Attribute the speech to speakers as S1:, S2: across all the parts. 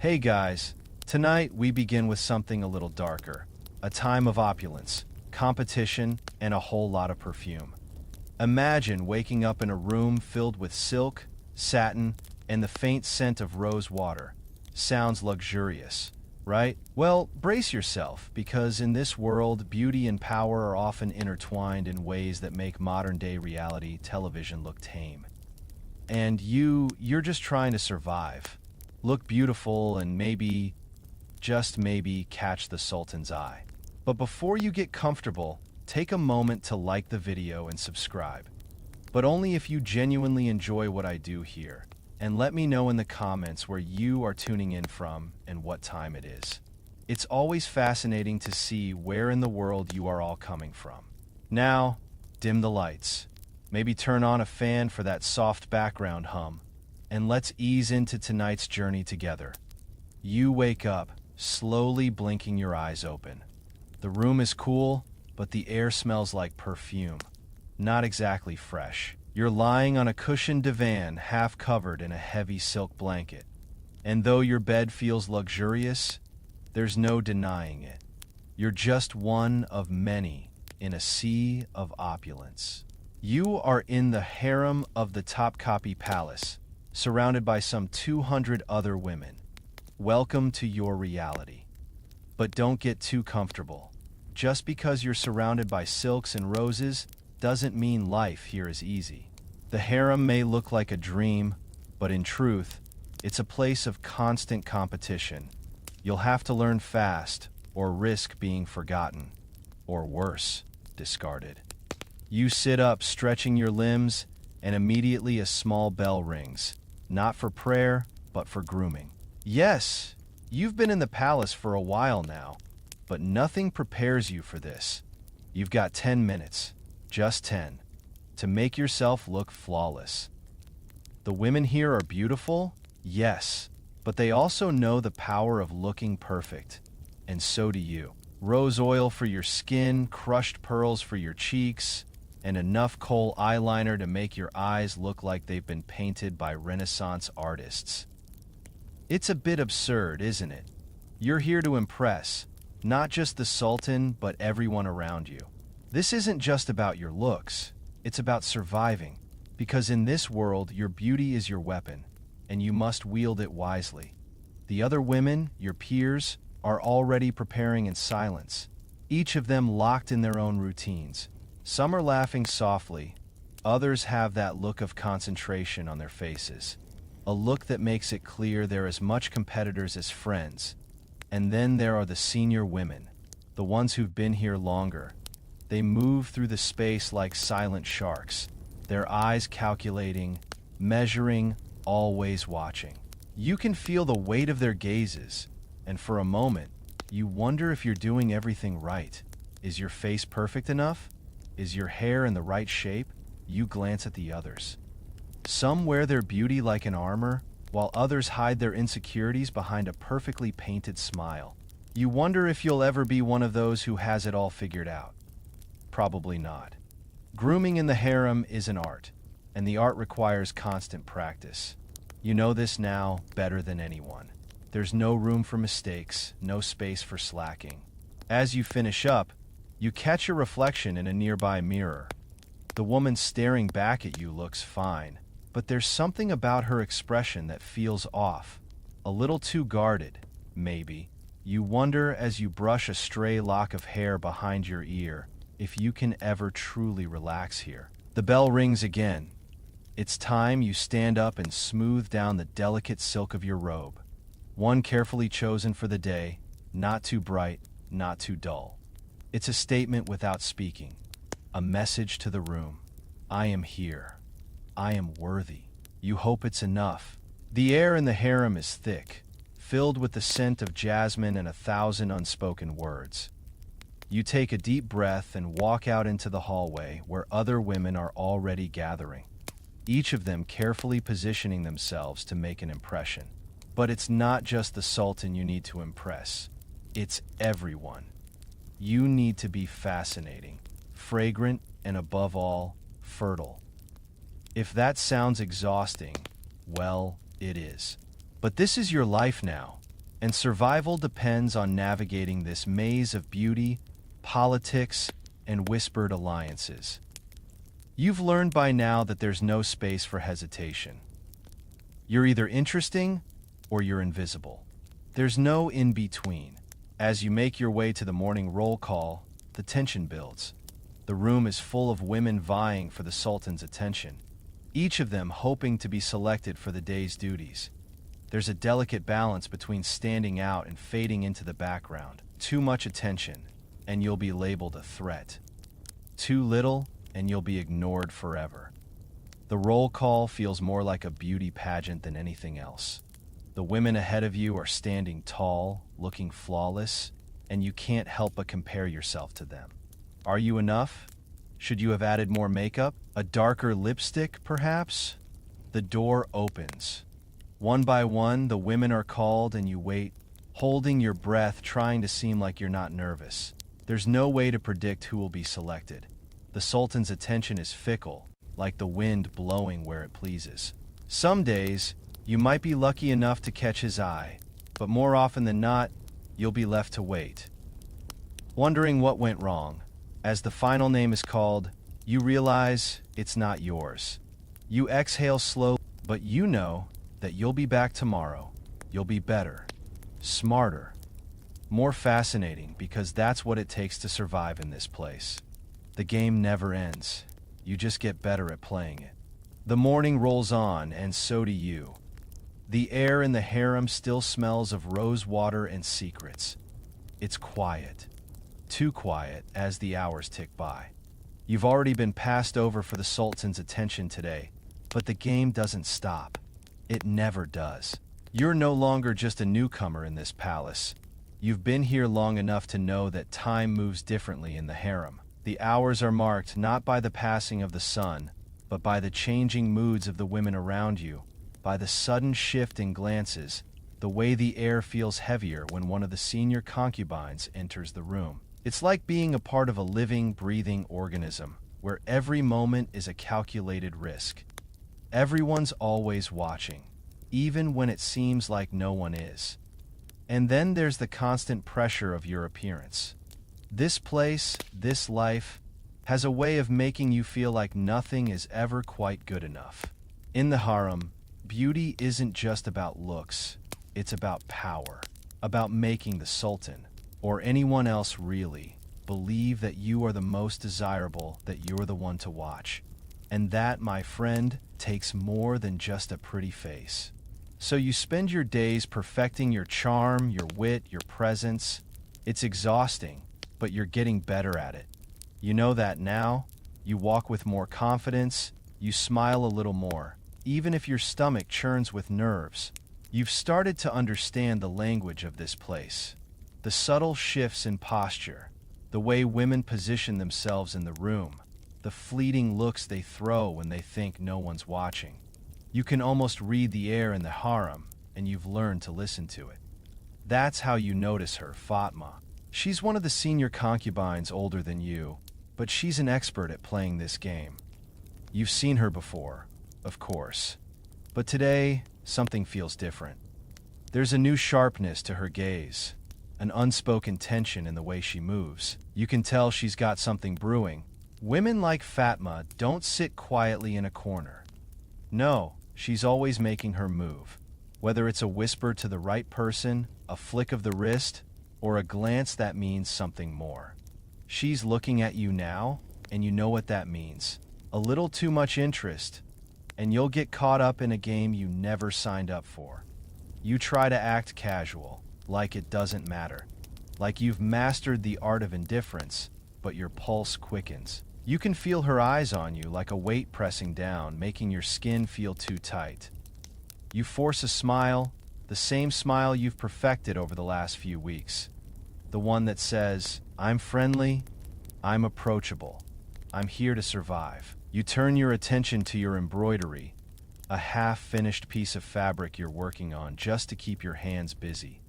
S1: Hey guys, tonight we begin with something a little darker. A time of opulence, competition, and a whole lot of perfume. Imagine waking up in a room filled with silk, satin, and the faint scent of rose water. Sounds luxurious, right? Well, brace yourself, because in this world, beauty and power are often intertwined in ways that make modern-day reality television look tame. And you're just trying to survive. Look beautiful and maybe, just maybe, catch the Sultan's eye. But before you get comfortable, take a moment to like the video and subscribe. But only if you genuinely enjoy what I do here. And let me know in the comments where you are tuning in from and what time it is. It's always fascinating to see where in the world you are all coming from. Now, dim the lights. Maybe turn on a fan for that soft background hum. And let's ease into tonight's journey together. You wake up, slowly blinking your eyes open. The room is cool, but the air smells like perfume. Not exactly fresh. You're lying on a cushioned divan, half covered in a heavy silk blanket. And though your bed feels luxurious, there's no denying it. You're just one of many in a sea of opulence. You are in the harem of the Topkapi Palace, surrounded by some 200 other women. Welcome to your reality. But don't get too comfortable. Just because you're surrounded by silks and roses doesn't mean life here is easy. The harem may look like a dream, but in truth, it's a place of constant competition. You'll have to learn fast, or risk being forgotten, or worse, discarded. You sit up, stretching your limbs, and immediately a small bell rings. Not for prayer, but for grooming. Yes, you've been in the palace for a while now, but nothing prepares you for this. You've got 10 minutes, just 10, to make yourself look flawless. The women here are beautiful, yes, but they also know the power of looking perfect, and so do you. Rose oil for your skin, crushed pearls for your cheeks, and enough kohl eyeliner to make your eyes look like they've been painted by Renaissance artists. It's a bit absurd, isn't it? You're here to impress, not just the Sultan, but everyone around you. This isn't just about your looks, it's about surviving, because in this world, your beauty is your weapon, and you must wield it wisely. The other women, your peers, are already preparing in silence, each of them locked in their own routines. Some are laughing softly, others have that look of concentration on their faces, a look that makes it clear they're as much competitors as friends. And then there are the senior women, the ones who've been here longer. They move through the space like silent sharks, their eyes calculating, measuring, always watching. You can feel the weight of their gazes, and for a moment, you wonder if you're doing everything right. Is your face perfect enough? Is your hair in the right shape? You glance at the others. Some wear their beauty like an armor, while others hide their insecurities behind a perfectly painted smile. You wonder if you'll ever be one of those who has it all figured out. Probably not. Grooming in the harem is an art, and the art requires constant practice. You know this now better than anyone. There's no room for mistakes, no space for slacking. As you finish up, you catch your reflection in a nearby mirror. The woman staring back at you looks fine, but there's something about her expression that feels off. A little too guarded, maybe. You wonder as you brush a stray lock of hair behind your ear if you can ever truly relax here. The bell rings again. It's time you stand up and smooth down the delicate silk of your robe. One carefully chosen for the day, not too bright, not too dull. It's a statement without speaking, a message to the room. I am here. I am worthy. You hope it's enough. The air in the harem is thick, filled with the scent of jasmine and 1,000 unspoken words. You take a deep breath and walk out into the hallway where other women are already gathering, each of them carefully positioning themselves to make an impression. But it's not just the Sultan you need to impress. It's everyone. You need to be fascinating, fragrant, and above all, fertile. If that sounds exhausting, well, it is. But this is your life now, And survival depends on navigating this maze of beauty, politics, and whispered alliances. You've learned by now that there's no space for hesitation. You're either interesting or you're invisible. There's no in-between. As you make your way to the morning roll call, the tension builds. The room is full of women vying for the Sultan's attention, each of them hoping to be selected for the day's duties. There's a delicate balance between standing out and fading into the background. Too much attention, and you'll be labeled a threat. Too little, and you'll be ignored forever. The roll call feels more like a beauty pageant than anything else. The women ahead of you are standing tall, looking flawless, and you can't help but compare yourself to them. Are you enough? Should you have added more makeup? A darker lipstick, perhaps? The door opens. One by one, the women are called and you wait, holding your breath, trying to seem like you're not nervous. There's no way to predict who will be selected. The Sultan's attention is fickle, like the wind blowing where it pleases. Some days, you might be lucky enough to catch his eye, but more often than not, you'll be left to wait. Wondering what went wrong. As the final name is called, you realize it's not yours. You exhale slowly, but you know that you'll be back tomorrow. You'll be better, smarter, more fascinating, because that's what it takes to survive in this place. The game never ends. You just get better at playing it. The morning rolls on, and so do you. The air in the harem still smells of rose water and secrets. It's quiet. Too quiet as the hours tick by. You've already been passed over for the Sultan's attention today, but the game doesn't stop. It never does. You're no longer just a newcomer in this palace. You've been here long enough to know that time moves differently in the harem. The hours are marked not by the passing of the sun, but by the changing moods of the women around you, by the sudden shift in glances, the way the air feels heavier when one of the senior concubines enters the room. It's like being a part of a living, breathing organism, where every moment is a calculated risk. Everyone's always watching, even when it seems like no one is. And then there's the constant pressure of your appearance. This place, this life, has a way of making you feel like nothing is ever quite good enough. In the harem, beauty isn't just about looks, it's about power, about making the Sultan, or anyone else really, believe that you are the most desirable, that you're the one to watch. And that, my friend, takes more than just a pretty face. So you spend your days perfecting your charm, your wit, your presence. It's exhausting, but you're getting better at it. You know that now. You walk with more confidence, you smile a little more, even if your stomach churns with nerves. You've started to understand the language of this place. The subtle shifts in posture, the way women position themselves in the room, the fleeting looks they throw when they think no one's watching. You can almost read the air in the harem, and you've learned to listen to it. That's how you notice her, Fatma. She's one of the senior concubines older than you, but she's an expert at playing this game. You've seen her before, of course. But today, something feels different. There's a new sharpness to her gaze, an unspoken tension in the way she moves. You can tell she's got something brewing. Women like Fatma don't sit quietly in a corner. No, she's always making her move. Whether it's a whisper to the right person, a flick of the wrist, or a glance that means something more. She's looking at you now, and you know what that means. A little too much interest, and you'll get caught up in a game you never signed up for. You try to act casual, like it doesn't matter, like you've mastered the art of indifference, but your pulse quickens. You can feel her eyes on you like a weight pressing down, making your skin feel too tight. You force a smile, the same smile you've perfected over the last few weeks. The one that says, I'm friendly, I'm approachable, I'm here to survive. You turn your attention to your embroidery, a half-finished piece of fabric you're working on just to keep your hands busy.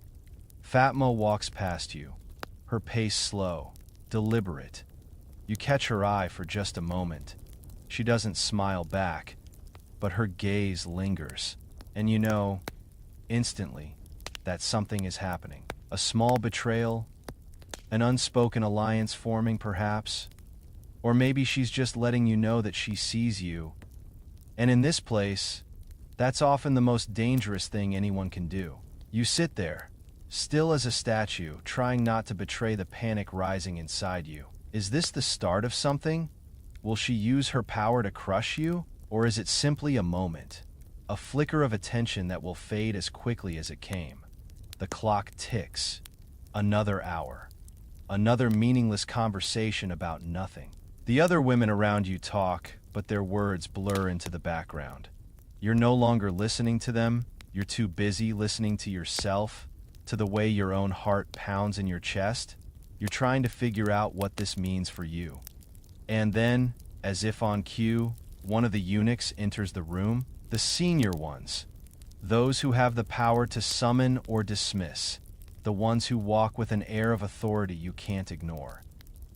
S1: Fatma walks past you, her pace slow, deliberate. You catch her eye for just a moment. She doesn't smile back, but her gaze lingers. And you know, instantly, that something is happening. A small betrayal, an unspoken alliance forming perhaps, or maybe she's just letting you know that she sees you. And in this place, that's often the most dangerous thing anyone can do. You sit there, still as a statue, trying not to betray the panic rising inside you. Is this the start of something? Will she use her power to crush you? Or is it simply a moment? A flicker of attention that will fade as quickly as it came. The clock ticks. Another hour. Another meaningless conversation about nothing. The other women around you talk, but their words blur into the background. You're no longer listening to them. You're too busy listening to yourself, to the way your own heart pounds in your chest. You're trying to figure out what this means for you. And then, as if on cue, one of the eunuchs enters the room. The senior ones. Those who have the power to summon or dismiss. The ones who walk with an air of authority you can't ignore.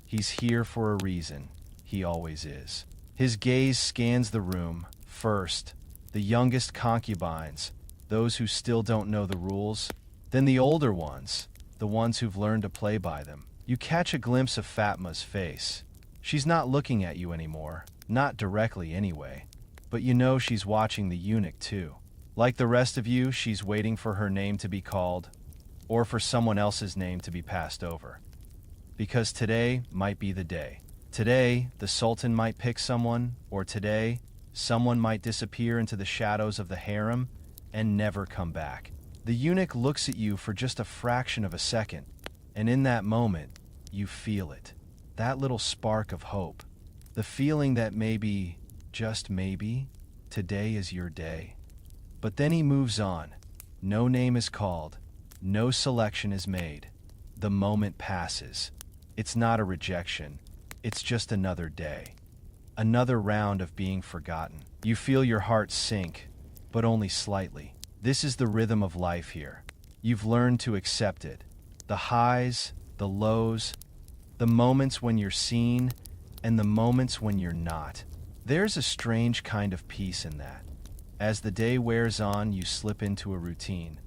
S1: He's here for a reason. He always is. His gaze scans the room. First, the youngest concubines, those who still don't know the rules. Then the older ones, the ones who've learned to play by them. You catch a glimpse of Fatma's face. She's not looking at you anymore, not directly anyway, but you know she's watching the eunuch too. Like the rest of you, she's waiting for her name to be called, or for someone else's name to be passed over. Because today might be the day. Today, the Sultan might pick someone, or today, someone might disappear into the shadows of the harem and never come back. The eunuch looks at you for just a fraction of a second, and in that moment, you feel it. That little spark of hope. The feeling that maybe, just maybe, today is your day. But then he moves on. No name is called. No selection is made. The moment passes. It's not a rejection. It's just another day. Another round of being forgotten. You feel your heart sink, but only slightly. This is the rhythm of life here. You've learned to accept it. The highs, the lows, the moments when you're seen, and the moments when you're not. There's a strange kind of peace in that. As the day wears on, you slip into a routine.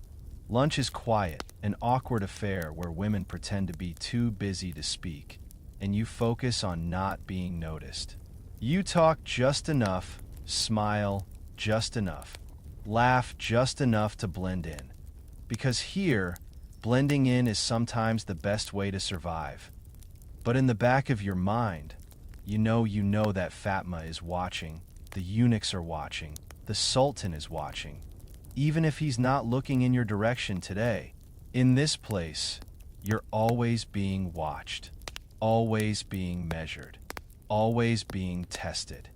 S1: Lunch is quiet, an awkward affair where women pretend to be too busy to speak, and you focus on not being noticed. You talk just enough, smile just enough, laugh just enough to blend in. Because here, blending in is sometimes the best way to survive. But in the back of your mind, you know that Fatma is watching, the eunuchs are watching, the Sultan is watching. Even if he's not looking in your direction today, in this place, you're always being watched, always being measured, always being tested.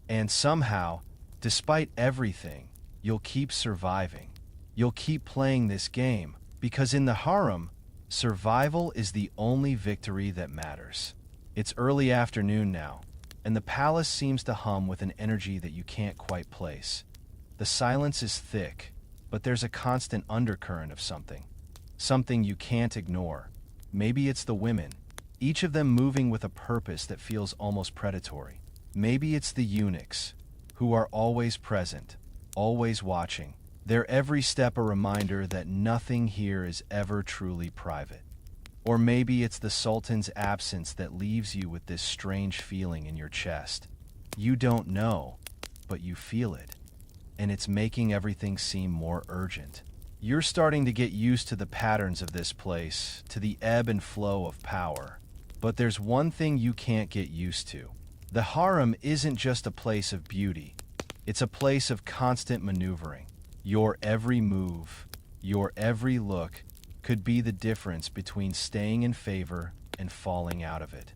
S1: And somehow, despite everything, you'll keep surviving. You'll keep playing this game, because in the harem, survival is the only victory that matters. It's early afternoon now, and the palace seems to hum with an energy that you can't quite place. The silence is thick, but there's a constant undercurrent of something. Something you can't ignore. Maybe it's the women, each of them moving with a purpose that feels almost predatory. Maybe it's the eunuchs, who are always present, always watching. Their every step a reminder that nothing here is ever truly private. Or maybe it's the Sultan's absence that leaves you with this strange feeling in your chest. You don't know, but you feel it. And it's making everything seem more urgent. You're starting to get used to the patterns of this place, to the ebb and flow of power. But there's one thing you can't get used to. The harem isn't just a place of beauty. It's a place of constant maneuvering. Your every move, your every look, could be the difference between staying in favor and falling out of it.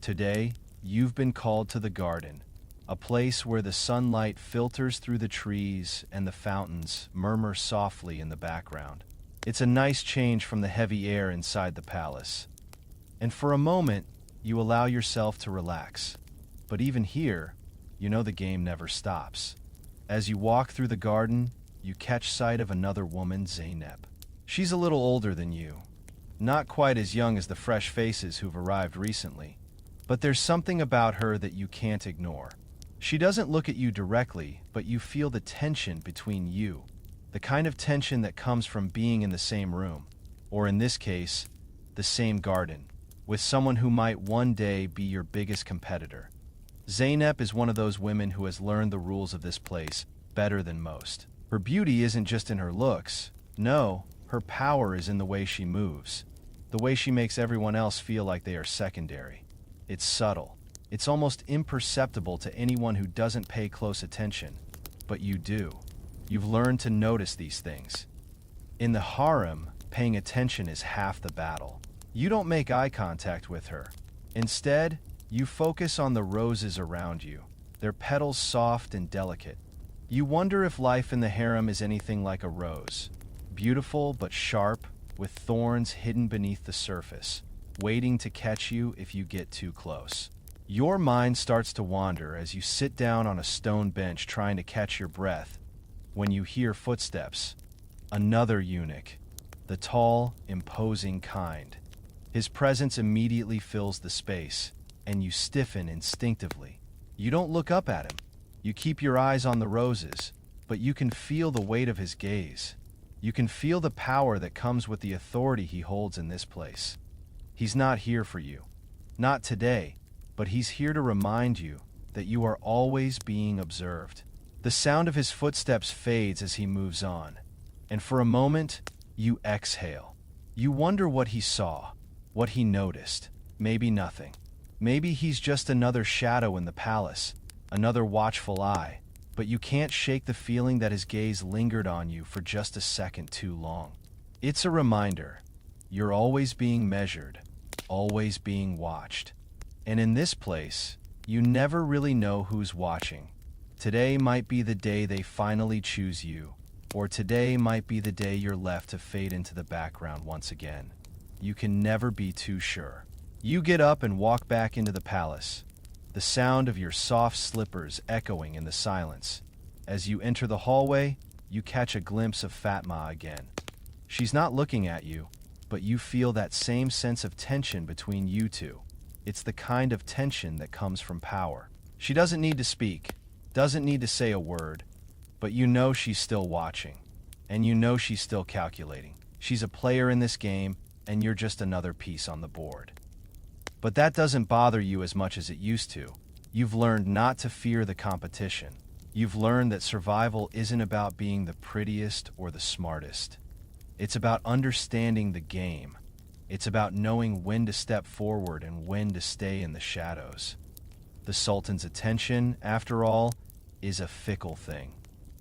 S1: Today, you've been called to the garden, a place where the sunlight filters through the trees and the fountains murmur softly in the background. It's a nice change from the heavy air inside the palace. And for a moment, you allow yourself to relax. But even here, you know the game never stops. As you walk through the garden, you catch sight of another woman, Zainab. She's a little older than you, not quite as young as the fresh faces who've arrived recently, but there's something about her that you can't ignore. She doesn't look at you directly, but you feel the tension between you, The kind of tension that comes from being in the same room, or in this case, the same garden, with someone who might one day be your biggest competitor. Zeynep is one of those women who has learned the rules of this place better than most. Her beauty isn't just in her looks. No, her power is in the way she moves, the way she makes everyone else feel like they are secondary. It's subtle. It's almost imperceptible to anyone who doesn't pay close attention, but you do. You've learned to notice these things. In the harem, paying attention is half the battle. You don't make eye contact with her. Instead, you focus on the roses around you, their petals soft and delicate. You wonder if life in the harem is anything like a rose, beautiful but sharp, with thorns hidden beneath the surface, waiting to catch you if you get too close. Your mind starts to wander as you sit down on a stone bench trying to catch your breath when you hear footsteps. Another eunuch, the tall, imposing kind. His presence immediately fills the space, and you stiffen instinctively. You don't look up at him. You keep your eyes on the roses, but you can feel the weight of his gaze. You can feel the power that comes with the authority he holds in this place. He's not here for you. Not today, but he's here to remind you that you are always being observed. The sound of his footsteps fades as he moves on, and for a moment, you exhale. You wonder what he saw, what he noticed. Maybe nothing. Maybe he's just another shadow in the palace, another watchful eye, but you can't shake the feeling that his gaze lingered on you for just a second too long. It's a reminder. You're always being measured, always being watched. And in this place, you never really know who's watching. Today might be the day they finally choose you, or today might be the day you're left to fade into the background once again. You can never be too sure. You get up and walk back into the palace, the sound of your soft slippers echoing in the silence. As you enter the hallway, you catch a glimpse of Fatma again. She's not looking at you, but you feel that same sense of tension between you two. It's the kind of tension that comes from power. She doesn't need to speak, doesn't need to say a word, but you know she's still watching, and you know she's still calculating. She's a player in this game, and you're just another piece on the board. But that doesn't bother you as much as it used to. You've learned not to fear the competition. You've learned that survival isn't about being the prettiest or the smartest. It's about understanding the game. It's about knowing when to step forward and when to stay in the shadows. The Sultan's attention, after all, is a fickle thing.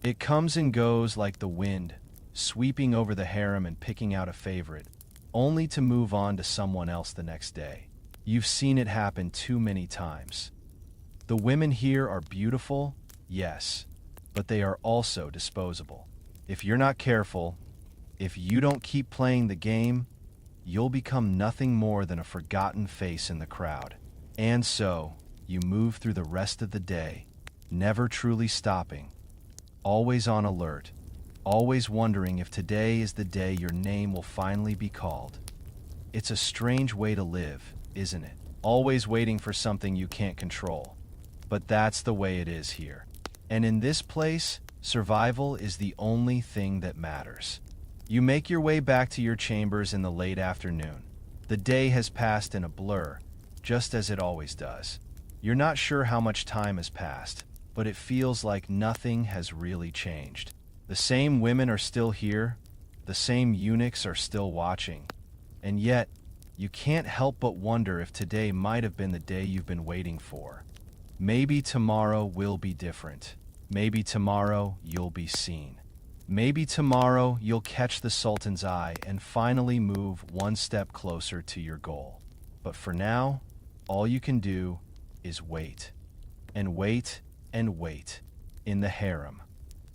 S1: It comes and goes like the wind, sweeping over the harem and picking out a favorite, only to move on to someone else the next day. You've seen it happen too many times. The women here are beautiful, yes, but they are also disposable. If you're not careful, if you don't keep playing the game, you'll become nothing more than a forgotten face in the crowd. And so, you move through the rest of the day, never truly stopping, always on alert, always wondering if today is the day your name will finally be called. It's a strange way to live, isn't it? Always waiting for something you can't control. But that's the way it is here. And in this place, survival is the only thing that matters. You make your way back to your chambers in the late afternoon. The day has passed in a blur, just as it always does. You're not sure how much time has passed, but it feels like nothing has really changed. The same women are still here, the same eunuchs are still watching, and yet, you can't help but wonder if today might have been the day you've been waiting for. Maybe tomorrow will be different. Maybe tomorrow you'll be seen. Maybe tomorrow you'll catch the Sultan's eye and finally move one step closer to your goal. But for now, all you can do is wait. And wait and wait. In the harem,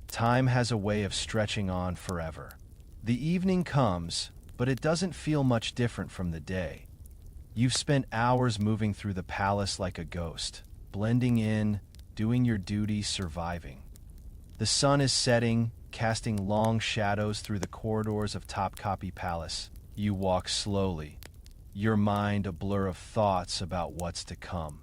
S1: time has a way of stretching on forever. The evening comes, but it doesn't feel much different from the day. You've spent hours moving through the palace like a ghost, blending in, doing your duty, surviving. The sun is setting, casting long shadows through the corridors of Topkapi Palace. You walk slowly, your mind a blur of thoughts about what's to come.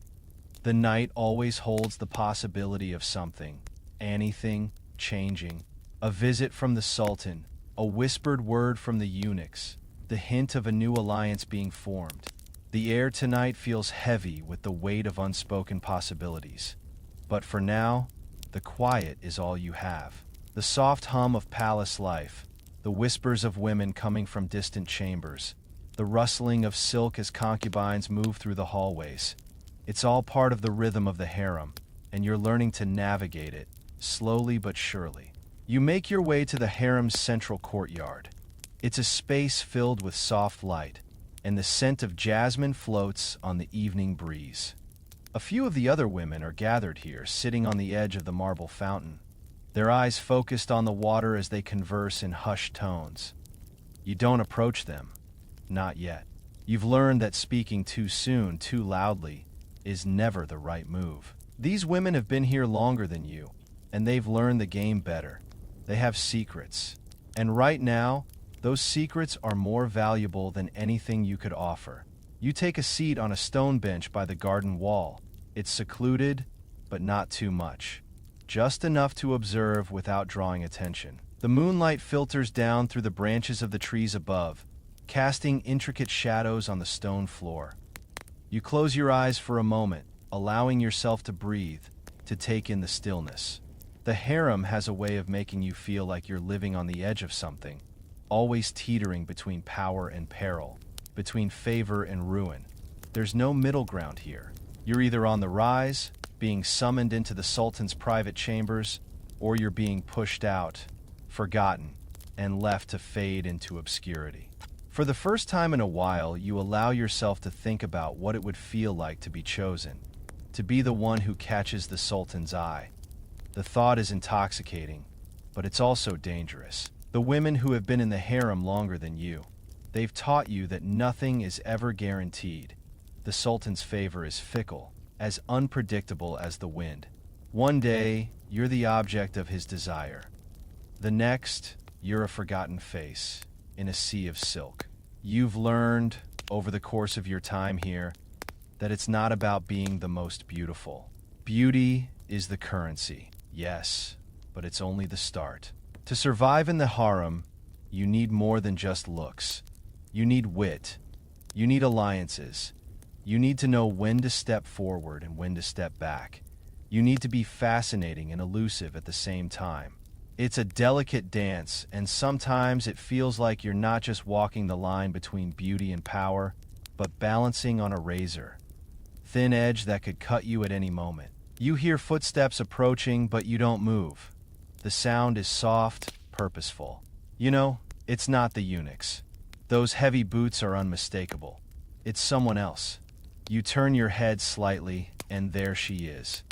S1: The night always holds the possibility of something, anything, changing, A visit from the Sultan, a whispered word from the eunuchs, the hint of a new alliance being formed. The air tonight feels heavy with the weight of unspoken possibilities. But for now, the quiet is all you have. The soft hum of palace life, the whispers of women coming from distant chambers, the rustling of silk as concubines move through the hallways. It's all part of the rhythm of the harem, and you're learning to navigate it, slowly but surely. You make your way to the harem's central courtyard. It's a space filled with soft light, and the scent of jasmine floats on the evening breeze. A few of the other women are gathered here, sitting on the edge of the marble fountain, their eyes focused on the water as they converse in hushed tones. You don't approach them. Not yet. You've learned that speaking too soon, too loudly, is never the right move. These women have been here longer than you, and they've learned the game better. They have secrets. And right now, those secrets are more valuable than anything you could offer. You take a seat on a stone bench by the garden wall. It's secluded, but not too much. Just enough to observe without drawing attention. The moonlight filters down through the branches of the trees above, casting intricate shadows on the stone floor. You close your eyes for a moment, allowing yourself to breathe, to take in the stillness. The harem has a way of making you feel like you're living on the edge of something, always teetering between power and peril, between favor and ruin. There's no middle ground here. You're either on the rise, being summoned into the Sultan's private chambers, or you're being pushed out, forgotten, and left to fade into obscurity. For the first time in a while, you allow yourself to think about what it would feel like to be chosen, to be the one who catches the Sultan's eye. The thought is intoxicating, but it's also dangerous. The women who have been in the harem longer than you, they've taught you that nothing is ever guaranteed. The Sultan's favor is fickle, as unpredictable as the wind. One day, you're the object of his desire. The next, you're a forgotten face in a sea of silk. You've learned, over the course of your time here, that it's not about being the most beautiful. Beauty is the currency, yes, but it's only the start. To survive in the harem, you need more than just looks. You need wit. You need alliances. You need to know when to step forward and when to step back. You need to be fascinating and elusive at the same time. It's a delicate dance, and sometimes it feels like you're not just walking the line between beauty and power, but balancing on a razor. Thin edge that could cut you at any moment. You hear footsteps approaching, but you don't move. The sound is soft, purposeful. You know, it's not the eunuchs. Those heavy boots are unmistakable. It's someone else. You turn your head slightly, and there she is.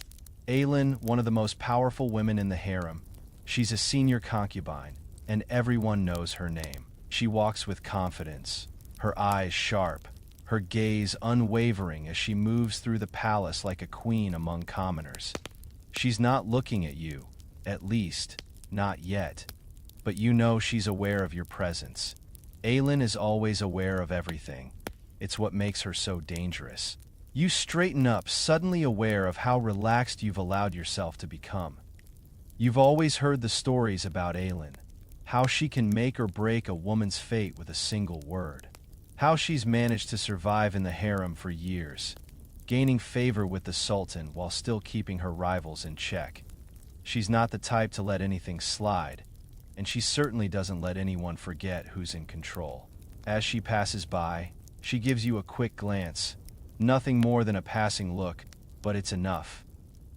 S1: Aylin, one of the most powerful women in the harem. She's a senior concubine, and everyone knows her name. She walks with confidence, her eyes sharp, her gaze unwavering as she moves through the palace like a queen among commoners. She's not looking at you, at least, not yet, but you know she's aware of your presence. Aylin is always aware of everything. It's what makes her so dangerous. You straighten up, suddenly aware of how relaxed you've allowed yourself to become. You've always heard the stories about Aylin, how she can make or break a woman's fate with a single word, how she's managed to survive in the harem for years, gaining favor with the Sultan while still keeping her rivals in check. She's not the type to let anything slide, and she certainly doesn't let anyone forget who's in control. As she passes by, she gives you a quick glance, nothing more than a passing look, but it's enough.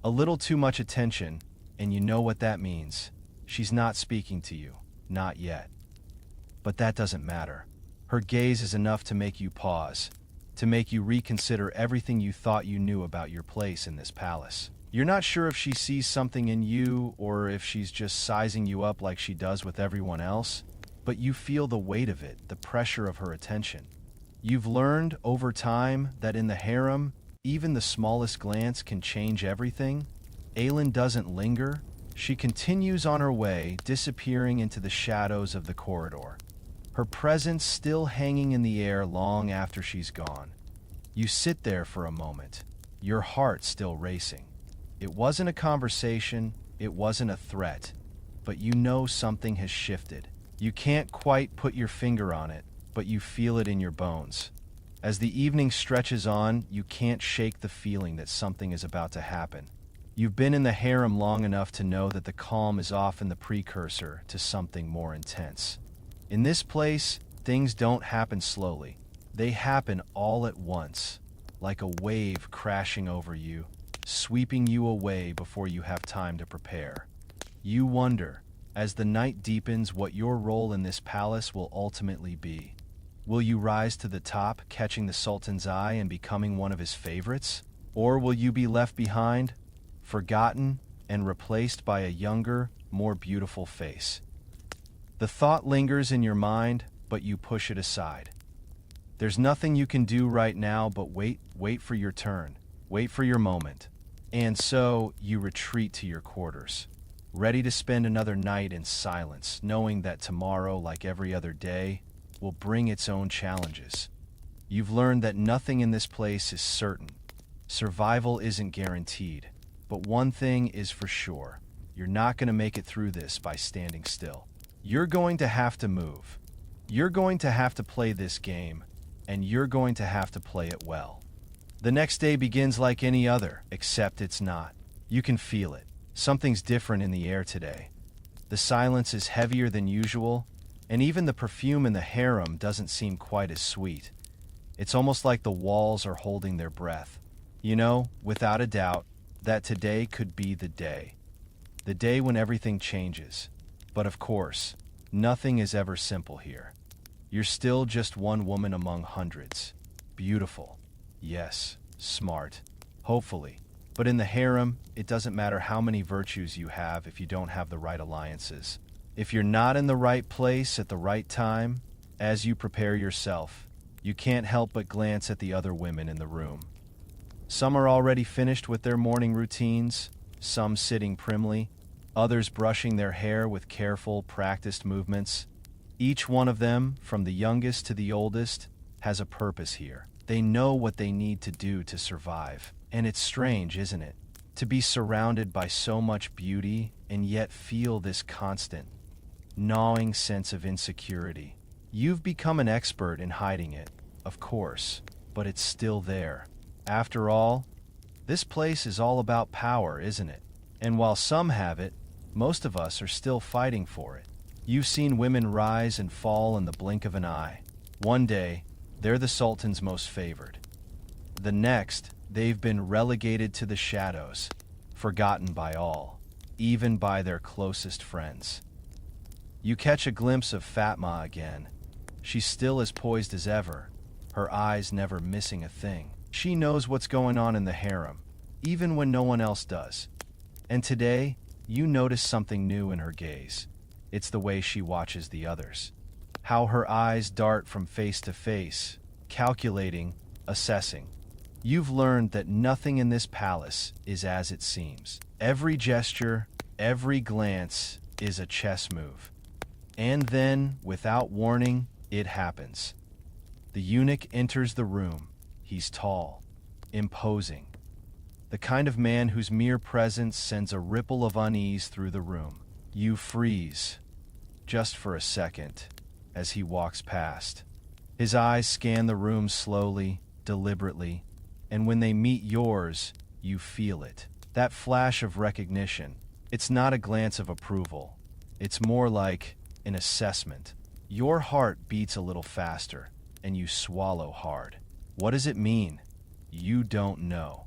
S1: A little too much attention, and you know what that means. She's not speaking to you, not yet. But that doesn't matter. Her gaze is enough to make you pause, to make you reconsider everything you thought you knew about your place in this palace. You're not sure if she sees something in you or if she's just sizing you up like she does with everyone else, but you feel the weight of it, the pressure of her attention. You've learned over time that in the harem, even the smallest glance can change everything. Aylin doesn't linger. She continues on her way, disappearing into the shadows of the corridor, her presence still hanging in the air long after she's gone. You sit there for a moment, your heart still racing. It wasn't a conversation, it wasn't a threat. but you know something has shifted. You can't quite put your finger on it, but you feel it in your bones. As the evening stretches on, you can't shake the feeling that something is about to happen. You've been in the harem long enough to know that the calm is often the precursor to something more intense. In this place, things don't happen slowly. They happen all at once, like a wave crashing over you, sweeping you away before you have time to prepare. You wonder, as the night deepens, what your role in this palace will ultimately be. Will you rise to the top, catching the Sultan's eye and becoming one of his favorites? Or will you be left behind, forgotten, and replaced by a younger, more beautiful face? The thought lingers in your mind, but you push it aside. There's nothing you can do right now but wait for your turn, wait for your moment. And so you retreat to your quarters, ready to spend another night in silence, knowing that tomorrow, like every other day, will bring its own challenges. You've learned that nothing in this place is certain. Survival isn't guaranteed, but one thing is for sure. You're not going to make it through this by standing still. You're going to have to move. You're going to have to play this game, and you're going to have to play it well. The next day begins like any other, except it's not. You can feel it. Something's different in the air today. The silence is heavier than usual, and even the perfume in the harem doesn't seem quite as sweet. It's almost like the walls are holding their breath. You know, without a doubt, that today could be the day. The day when everything changes. But of course, nothing is ever simple here. You're still just one woman among hundreds. Beautiful. Yes, smart. Hopefully. But in the harem, it doesn't matter how many virtues you have if you don't have the right alliances. If you're not in the right place at the right time, as you prepare yourself, you can't help but glance at the other women in the room. Some are already finished with their morning routines, some sitting primly, others brushing their hair with careful, practiced movements. Each one of them, from the youngest to the oldest, has a purpose here. They know what they need to do to survive. And it's strange, isn't it? To be surrounded by so much beauty and yet feel this constant, gnawing sense of insecurity. You've become an expert in hiding it, of course, but it's still there. After all, this place is all about power, isn't it? And while some have it, most of us are still fighting for it. You've seen women rise and fall in the blink of an eye. One day, they're the Sultan's most favored. The next, they've been relegated to the shadows, forgotten by all, even by their closest friends. You catch a glimpse of Fatma again. She's still as poised as ever, her eyes never missing a thing. She knows what's going on in the harem, even when no one else does. And today, you notice something new in her gaze. It's the way she watches the others. How her eyes dart from face to face, calculating, assessing. You've learned that nothing in this palace is as it seems. Every gesture, every glance is a chess move. And then, without warning, it happens. The eunuch enters the room. He's tall, imposing. The kind of man whose mere presence sends a ripple of unease through the room. You freeze, just for a second, as he walks past. His eyes scan the room slowly, deliberately, and when they meet yours, you feel it. That flash of recognition. It's not a glance of approval. It's more like an assessment. Your heart beats a little faster, and you swallow hard. What does it mean? You don't know.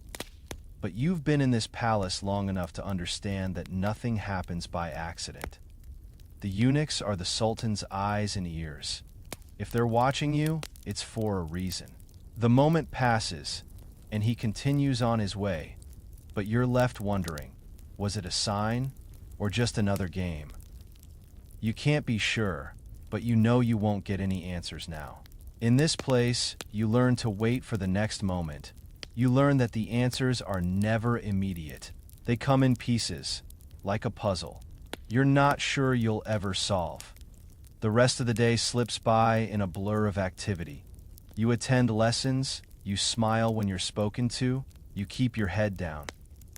S1: But you've been in this palace long enough to understand that nothing happens by accident. The eunuchs are the Sultan's eyes and ears. If they're watching you, it's for a reason. The moment passes, and he continues on his way, but you're left wondering, was it a sign or just another game? You can't be sure, but you know you won't get any answers now. In this place, you learn to wait for the next moment. You learn that the answers are never immediate. They come in pieces, like a puzzle. You're not sure you'll ever solve. The rest of the day slips by in a blur of activity. You attend lessons, you smile when you're spoken to, you keep your head down.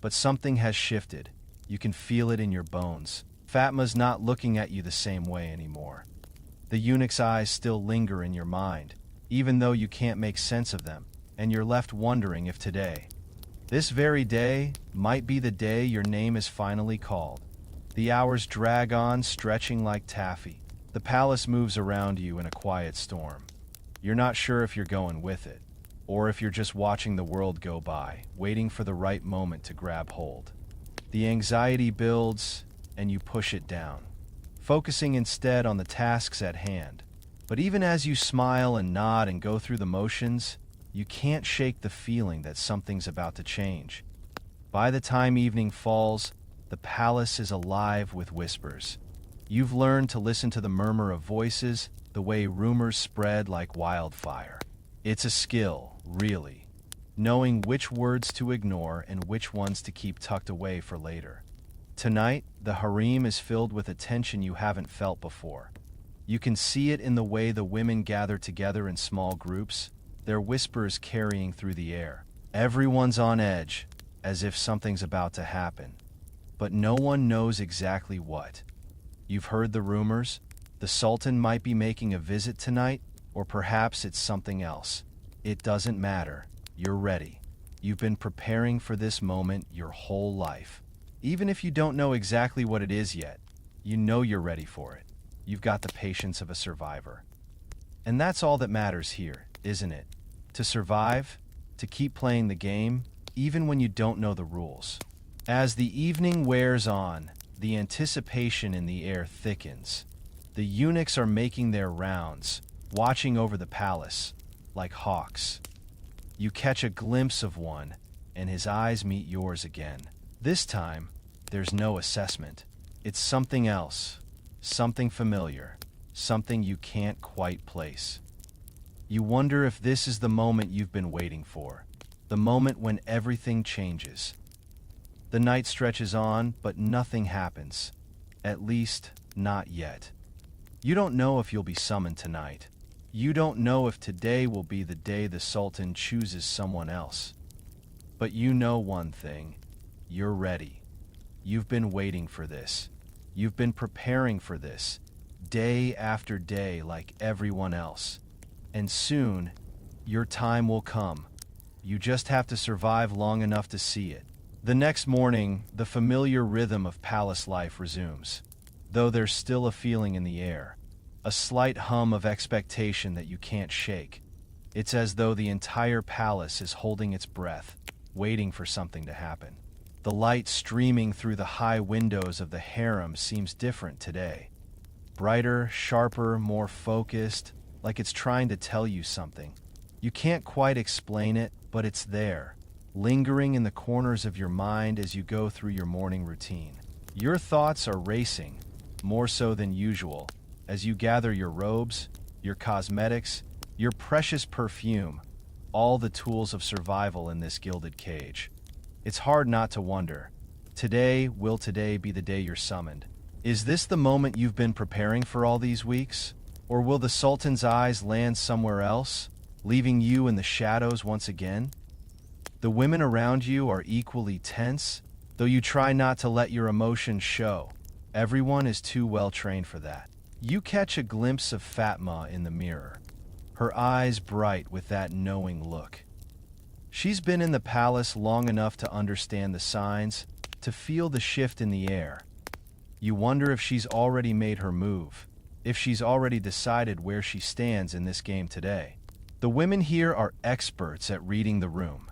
S1: But something has shifted. You can feel it in your bones. Fatma's not looking at you the same way anymore. The eunuch's eyes still linger in your mind, even though you can't make sense of them, and you're left wondering if today, this very day, might be the day your name is finally called. The hours drag on, stretching like taffy. The palace moves around you in a quiet storm. You're not sure if you're going with it, or if you're just watching the world go by, waiting for the right moment to grab hold. The anxiety builds, and you push it down, focusing instead on the tasks at hand. But even as you smile and nod and go through the motions, you can't shake the feeling that something's about to change. By the time evening falls, the palace is alive with whispers. You've learned to listen to the murmur of voices, the way rumors spread like wildfire. It's a skill, really, knowing which words to ignore and which ones to keep tucked away for later. Tonight, the harem is filled with a tension you haven't felt before. You can see it in the way the women gather together in small groups, their whispers carrying through the air. Everyone's on edge, as if something's about to happen. But no one knows exactly what. You've heard the rumors. The Sultan might be making a visit tonight, or perhaps it's something else. It doesn't matter. You're ready. You've been preparing for this moment your whole life. Even if you don't know exactly what it is yet, you know you're ready for it. You've got the patience of a survivor. And that's all that matters here, isn't it? To survive, to keep playing the game, even when you don't know the rules. As the evening wears on, the anticipation in the air thickens. The eunuchs are making their rounds, watching over the palace, like hawks. You catch a glimpse of one, and his eyes meet yours again. This time, there's no assessment. It's something else, something familiar, something you can't quite place. You wonder if this is the moment you've been waiting for, the moment when everything changes. The night stretches on, but nothing happens. At least, not yet. You don't know if you'll be summoned tonight. You don't know if today will be the day the Sultan chooses someone else. But you know one thing. You're ready. You've been waiting for this. You've been preparing for this, day after day like everyone else. And soon, your time will come. You just have to survive long enough to see it. The next morning, the familiar rhythm of palace life resumes, though there's still a feeling in the air, a slight hum of expectation that you can't shake. It's as though the entire palace is holding its breath, waiting for something to happen. The light streaming through the high windows of the harem seems different today. Brighter, sharper, more focused, like it's trying to tell you something. You can't quite explain it, but it's there, lingering in the corners of your mind as you go through your morning routine. Your thoughts are racing, more so than usual, as you gather your robes, your cosmetics, your precious perfume, all the tools of survival in this gilded cage. It's hard not to wonder, will today be the day you're summoned? Is this the moment you've been preparing for all these weeks? Or will the Sultan's eyes land somewhere else, leaving you in the shadows once again? The women around you are equally tense, though you try not to let your emotions show. Everyone is too well trained for that. You catch a glimpse of Fatma in the mirror, her eyes bright with that knowing look. She's been in the palace long enough to understand the signs, to feel the shift in the air. You wonder if she's already made her move, if she's already decided where she stands in this game today. The women here are experts at reading the room,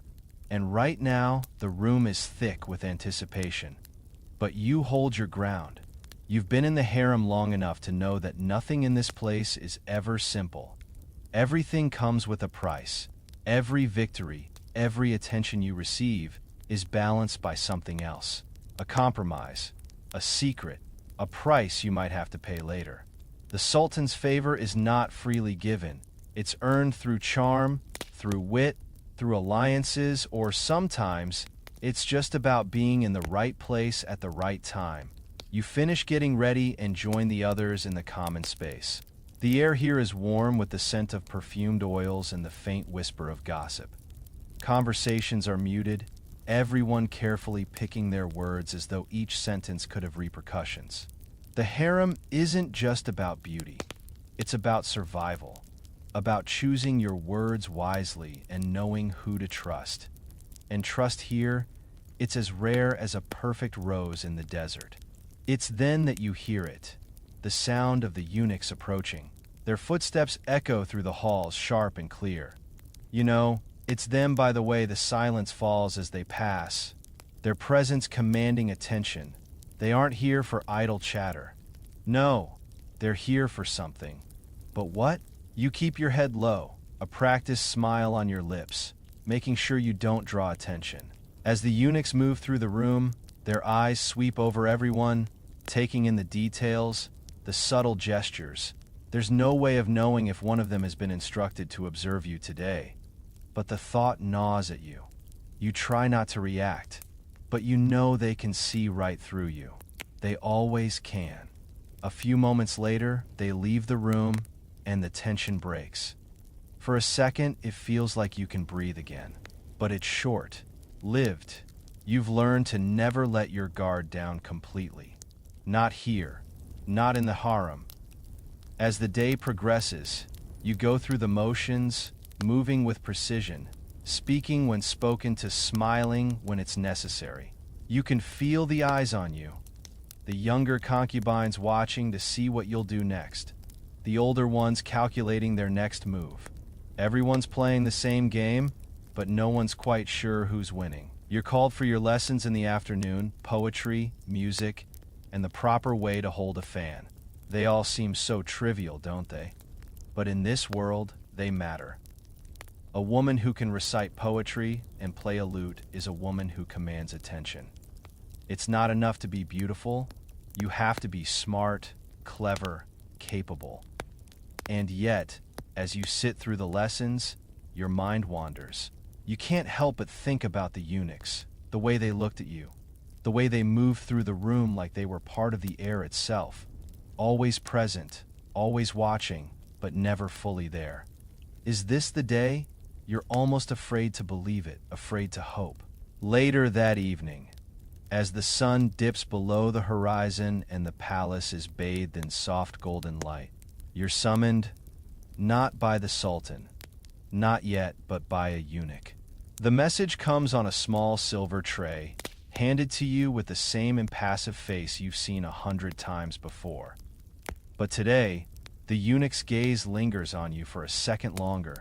S1: and right now the room is thick with anticipation. But you hold your ground. You've been in the harem long enough to know that nothing in this place is ever simple. Everything comes with a price. Every victory, every attention you receive is balanced by something else. A compromise, a secret, a price you might have to pay later. The Sultan's favor is not freely given. It's earned through charm, through wit, through alliances, or sometimes it's just about being in the right place at the right time. You finish getting ready and join the others in the common space. The air here is warm with the scent of perfumed oils and the faint whisper of gossip. Conversations are muted, everyone carefully picking their words as though each sentence could have repercussions. The harem isn't just about beauty. It's about survival, about choosing your words wisely and knowing who to trust. And trust here, it's as rare as a perfect rose in the desert. It's then that you hear it, the sound of the eunuchs approaching. Their footsteps echo through the halls sharp and clear. You know, it's them by the way the silence falls as they pass, their presence commanding attention. They aren't here for idle chatter. No, they're here for something. But what? You keep your head low, a practiced smile on your lips, making sure you don't draw attention. As the eunuchs move through the room, their eyes sweep over everyone, taking in the details, the subtle gestures. There's no way of knowing if one of them has been instructed to observe you today. But the thought gnaws at you. You try not to react, but you know they can see right through you. They always can. A few moments later, they leave the room, and the tension breaks. For a second, it feels like you can breathe again. But it's short, lived. You've learned to never let your guard down completely. Not here, not in the harem. As the day progresses, you go through the motions, moving with precision, speaking when spoken to, smiling when it's necessary. You can feel the eyes on you, the younger concubines watching to see what you'll do next, the older ones calculating their next move. Everyone's playing the same game, but no one's quite sure who's winning. You're called for your lessons in the afternoon, poetry, music, and the proper way to hold a fan. They all seem so trivial, don't they? But in this world, they matter. A woman who can recite poetry and play a lute is a woman who commands attention. It's not enough to be beautiful. You have to be smart, clever, capable. And yet, as you sit through the lessons, your mind wanders. You can't help but think about the eunuchs, the way they looked at you, the way they moved through the room like they were part of the air itself. Always present, always watching, but never fully there. Is this the day? You're almost afraid to believe it, afraid to hope. Later that evening, as the sun dips below the horizon and the palace is bathed in soft golden light, you're summoned, not by the sultan, not yet, but by a eunuch. The message comes on a small silver tray, handed to you with the same impassive face you've seen 100 times before. But today, the eunuch's gaze lingers on you for a second longer,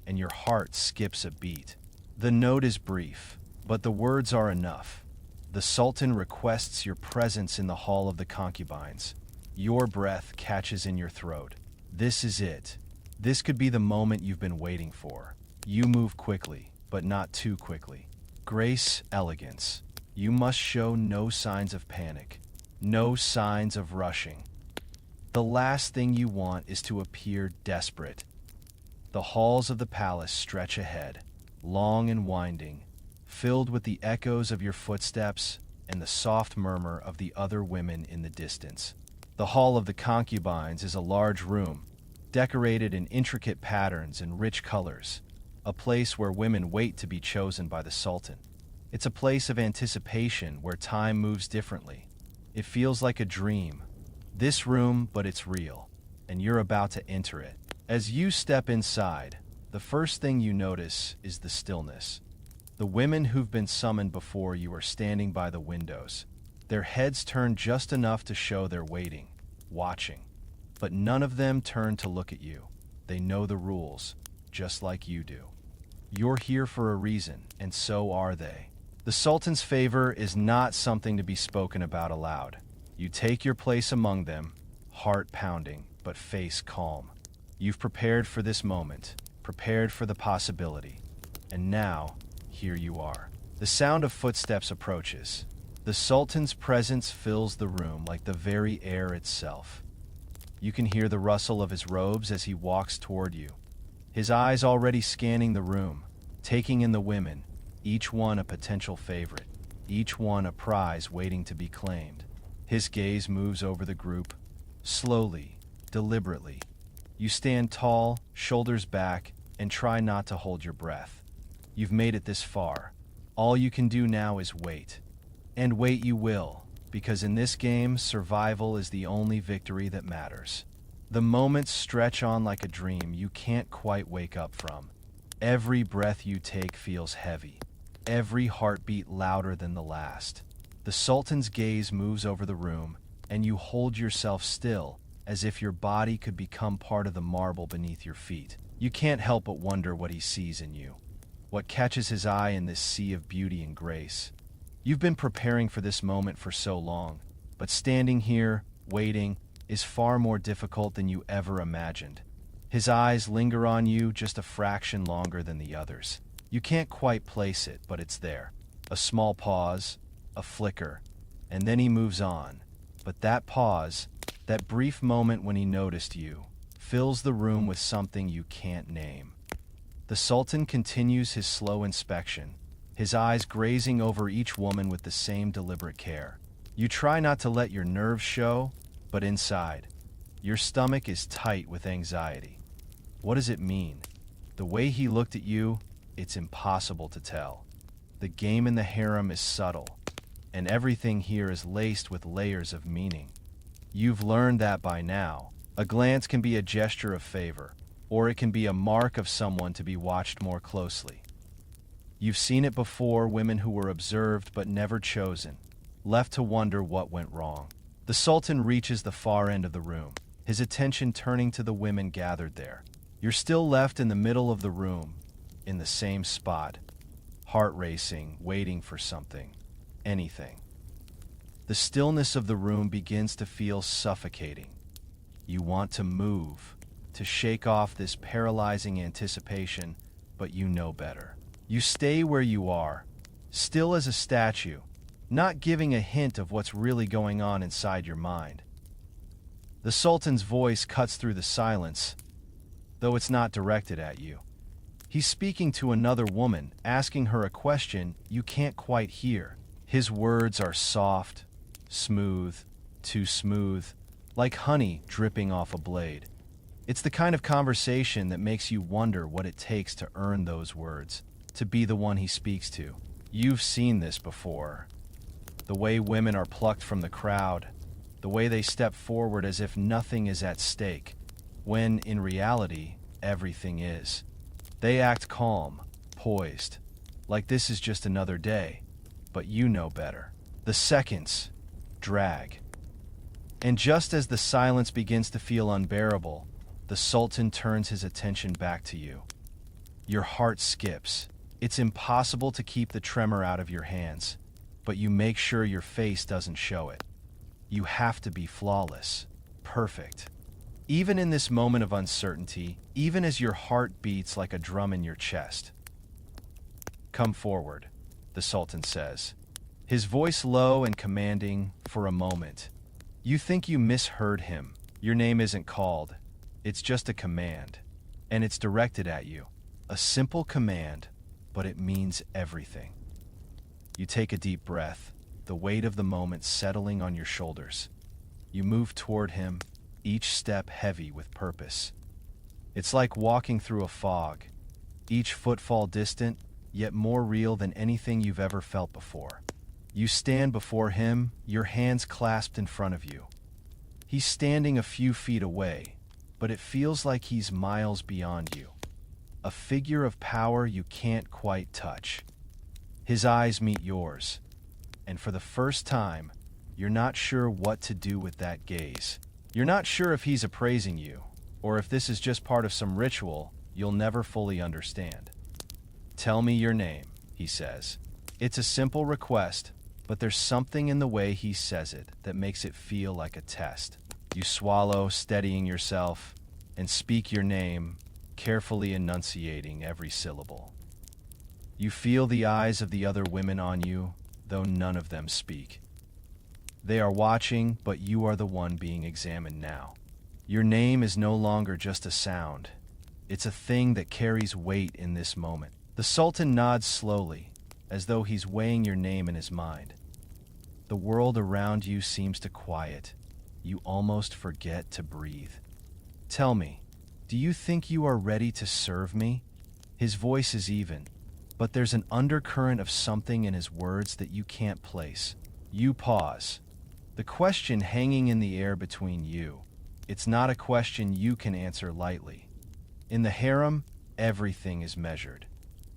S1: and your heart skips a beat. The note is brief, but the words are enough. The Sultan requests your presence in the hall of the concubines. Your breath catches in your throat. This is it. This could be the moment you've been waiting for. You move quickly, but not too quickly. Grace, elegance. You must show no signs of panic, no signs of rushing. The last thing you want is to appear desperate. The halls of the palace stretch ahead, long and winding, filled with the echoes of your footsteps and the soft murmur of the other women in the distance. The hall of the concubines is a large room, decorated in intricate patterns and rich colors, a place where women wait to be chosen by the Sultan. It's a place of anticipation where time moves differently. It feels like a dream. This room, but it's real, and you're about to enter it. As you step inside, the first thing you notice is the stillness. The women who've been summoned before you are standing by the windows, their heads turned just enough to show they're waiting, watching. But none of them turn to look at you. They know the rules, just like you do. You're here for a reason, and so are they. The Sultan's favor is not something to be spoken about aloud. You take your place among them, heart pounding, but face calm. You've prepared for this moment, prepared for the possibility. And now, here you are. The sound of footsteps approaches. The Sultan's presence fills the room like the very air itself. You can hear the rustle of his robes as he walks toward you, his eyes already scanning the room, taking in the women, each one a potential favorite, each one a prize waiting to be claimed. His gaze moves over the group, slowly, deliberately. You stand tall, shoulders back, and try not to hold your breath. You've made it this far. All you can do now is wait. And wait you will. because in this game, survival is the only victory that matters. The moments stretch on like a dream you can't quite wake up from. Every breath you take feels heavy, every heartbeat louder than the last. The Sultan's gaze moves over the room, and you hold yourself still, as if your body could become part of the marble beneath your feet. You can't help but wonder what he sees in you, what catches his eye in this sea of beauty and grace. You've been preparing for this moment for so long, but standing here, waiting, is far more difficult than you ever imagined. His eyes linger on you just a fraction longer than the others. You can't quite place it, but it's there. A small pause, a flicker, and then he moves on. But that pause, that brief moment when he noticed you, fills the room with something you can't name. The Sultan continues his slow inspection, his eyes grazing over each woman with the same deliberate care. You try not to let your nerves show, but inside, your stomach is tight with anxiety. What does it mean? The way he looked at you, it's impossible to tell. The game in the harem is subtle, and everything here is laced with layers of meaning. You've learned that by now. A glance can be a gesture of favor, or it can be a mark of someone to be watched more closely. You've seen it before, women who were observed but never chosen, left to wonder what went wrong. The Sultan reaches the far end of the room, his attention turning to the women gathered there. You're still left in the middle of the room, in the same spot, heart racing, waiting for something, anything. The stillness of the room begins to feel suffocating. You want to move, to shake off this paralyzing anticipation, but you know better. You stay where you are, still as a statue, not giving a hint of what's really going on inside your mind. The Sultan's voice cuts through the silence, though it's not directed at you. He's speaking to another woman, asking her a question you can't quite hear. His words are soft, smooth, too smooth, like honey dripping off a blade. It's the kind of conversation that makes you wonder what it takes to earn those words, to be the one he speaks to. You've seen this before. The way women are plucked from the crowd, the way they step forward as if nothing is at stake, when, in reality, everything is. They act calm, poised, like this is just another day, but you know better. The seconds drag. And just as the silence begins to feel unbearable, the Sultan turns his attention back to you. Your heart skips. It's impossible to keep the tremor out of your hands, but you make sure your face doesn't show it. You have to be flawless, perfect. Even in this moment of uncertainty, even as your heart beats like a drum in your chest. Come forward, the Sultan says, his voice low and commanding for a moment. You think you misheard him. Your name isn't called. It's just a command, and it's directed at you. A simple command, but it means everything. You take a deep breath, the weight of the moment settling on your shoulders. You move toward him, each step heavy with purpose. It's like walking through a fog, each footfall distant, yet more real than anything you've ever felt before. You stand before him, your hands clasped in front of you. He's standing a few feet away, but it feels like he's miles beyond you. A figure of power you can't quite touch. His eyes meet yours, and for the first time, you're not sure what to do with that gaze. You're not sure if he's appraising you, or if this is just part of some ritual you'll never fully understand. Tell me your name, he says. It's a simple request, but there's something in the way he says it that makes it feel like a test. You swallow, steadying yourself, and speak your name, carefully enunciating every syllable. You feel the eyes of the other women on you, though none of them speak. They are watching, but you are the one being examined now. Your name is no longer just a sound. It's a thing that carries weight in this moment. The Sultan nods slowly, as though he's weighing your name in his mind. The world around you seems to quiet. You almost forget to breathe. Tell me, do you think you are ready to serve me? His voice is even, but there's an undercurrent of something in his words that you can't place. You pause, The question hanging in the air between you, it's not a question you can answer lightly. In the harem, everything is measured.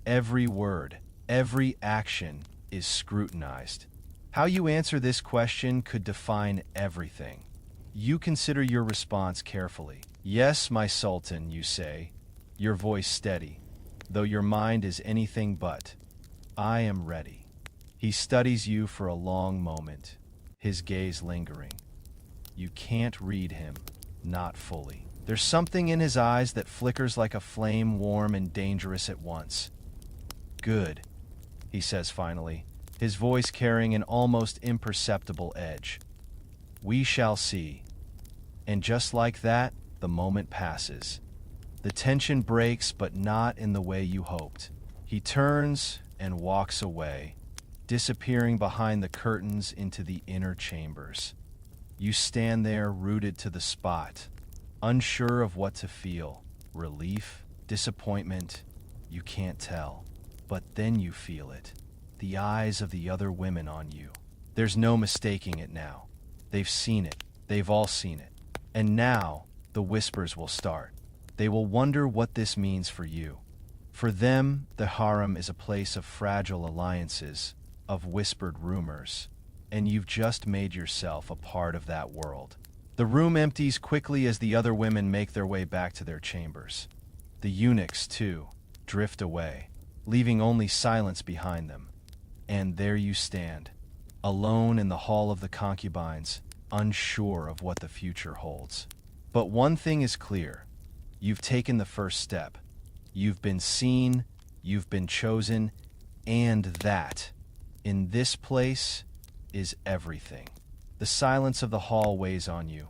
S1: Every word, every action is scrutinized. How you answer this question could define everything. You consider your response carefully. Yes, my sultan, you say, your voice steady, though your mind is anything but. I am ready. He studies you for a long moment, his gaze lingering. You can't read him, not fully. There's something in his eyes that flickers like a flame, warm and dangerous at once. Good, he says finally, his voice carrying an almost imperceptible edge. We shall see. And just like that, the moment passes. The tension breaks, but not in the way you hoped. He turns and walks away, disappearing behind the curtains into the inner chambers. You stand there rooted to the spot, unsure of what to feel. Relief, disappointment, you can't tell. But then you feel it. The eyes of the other women on you. There's no mistaking it now. They've seen it. They've all seen it. And now, the whispers will start. They will wonder what this means for you. For them, the harem is a place of fragile alliances, of whispered rumors, and you've just made yourself a part of that world. The room empties quickly as the other women make their way back to their chambers. The eunuchs, too, drift away, leaving only silence behind them. And there you stand, alone in the hall of the concubines, unsure of what the future holds. But one thing is clear. You've taken the first step. You've been seen, you've been chosen, and that, in this place, is everything. The silence of the hall weighs on you,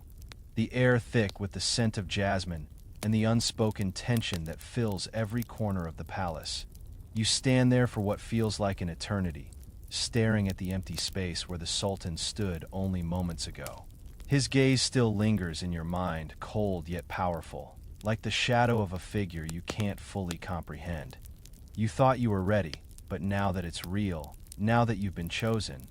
S1: the air thick with the scent of jasmine and the unspoken tension that fills every corner of the palace. You stand there for what feels like an eternity, staring at the empty space where the Sultan stood only moments ago. His gaze still lingers in your mind, cold yet powerful, like the shadow of a figure you can't fully comprehend. You thought you were ready, but now that it's real, now that you've been chosen,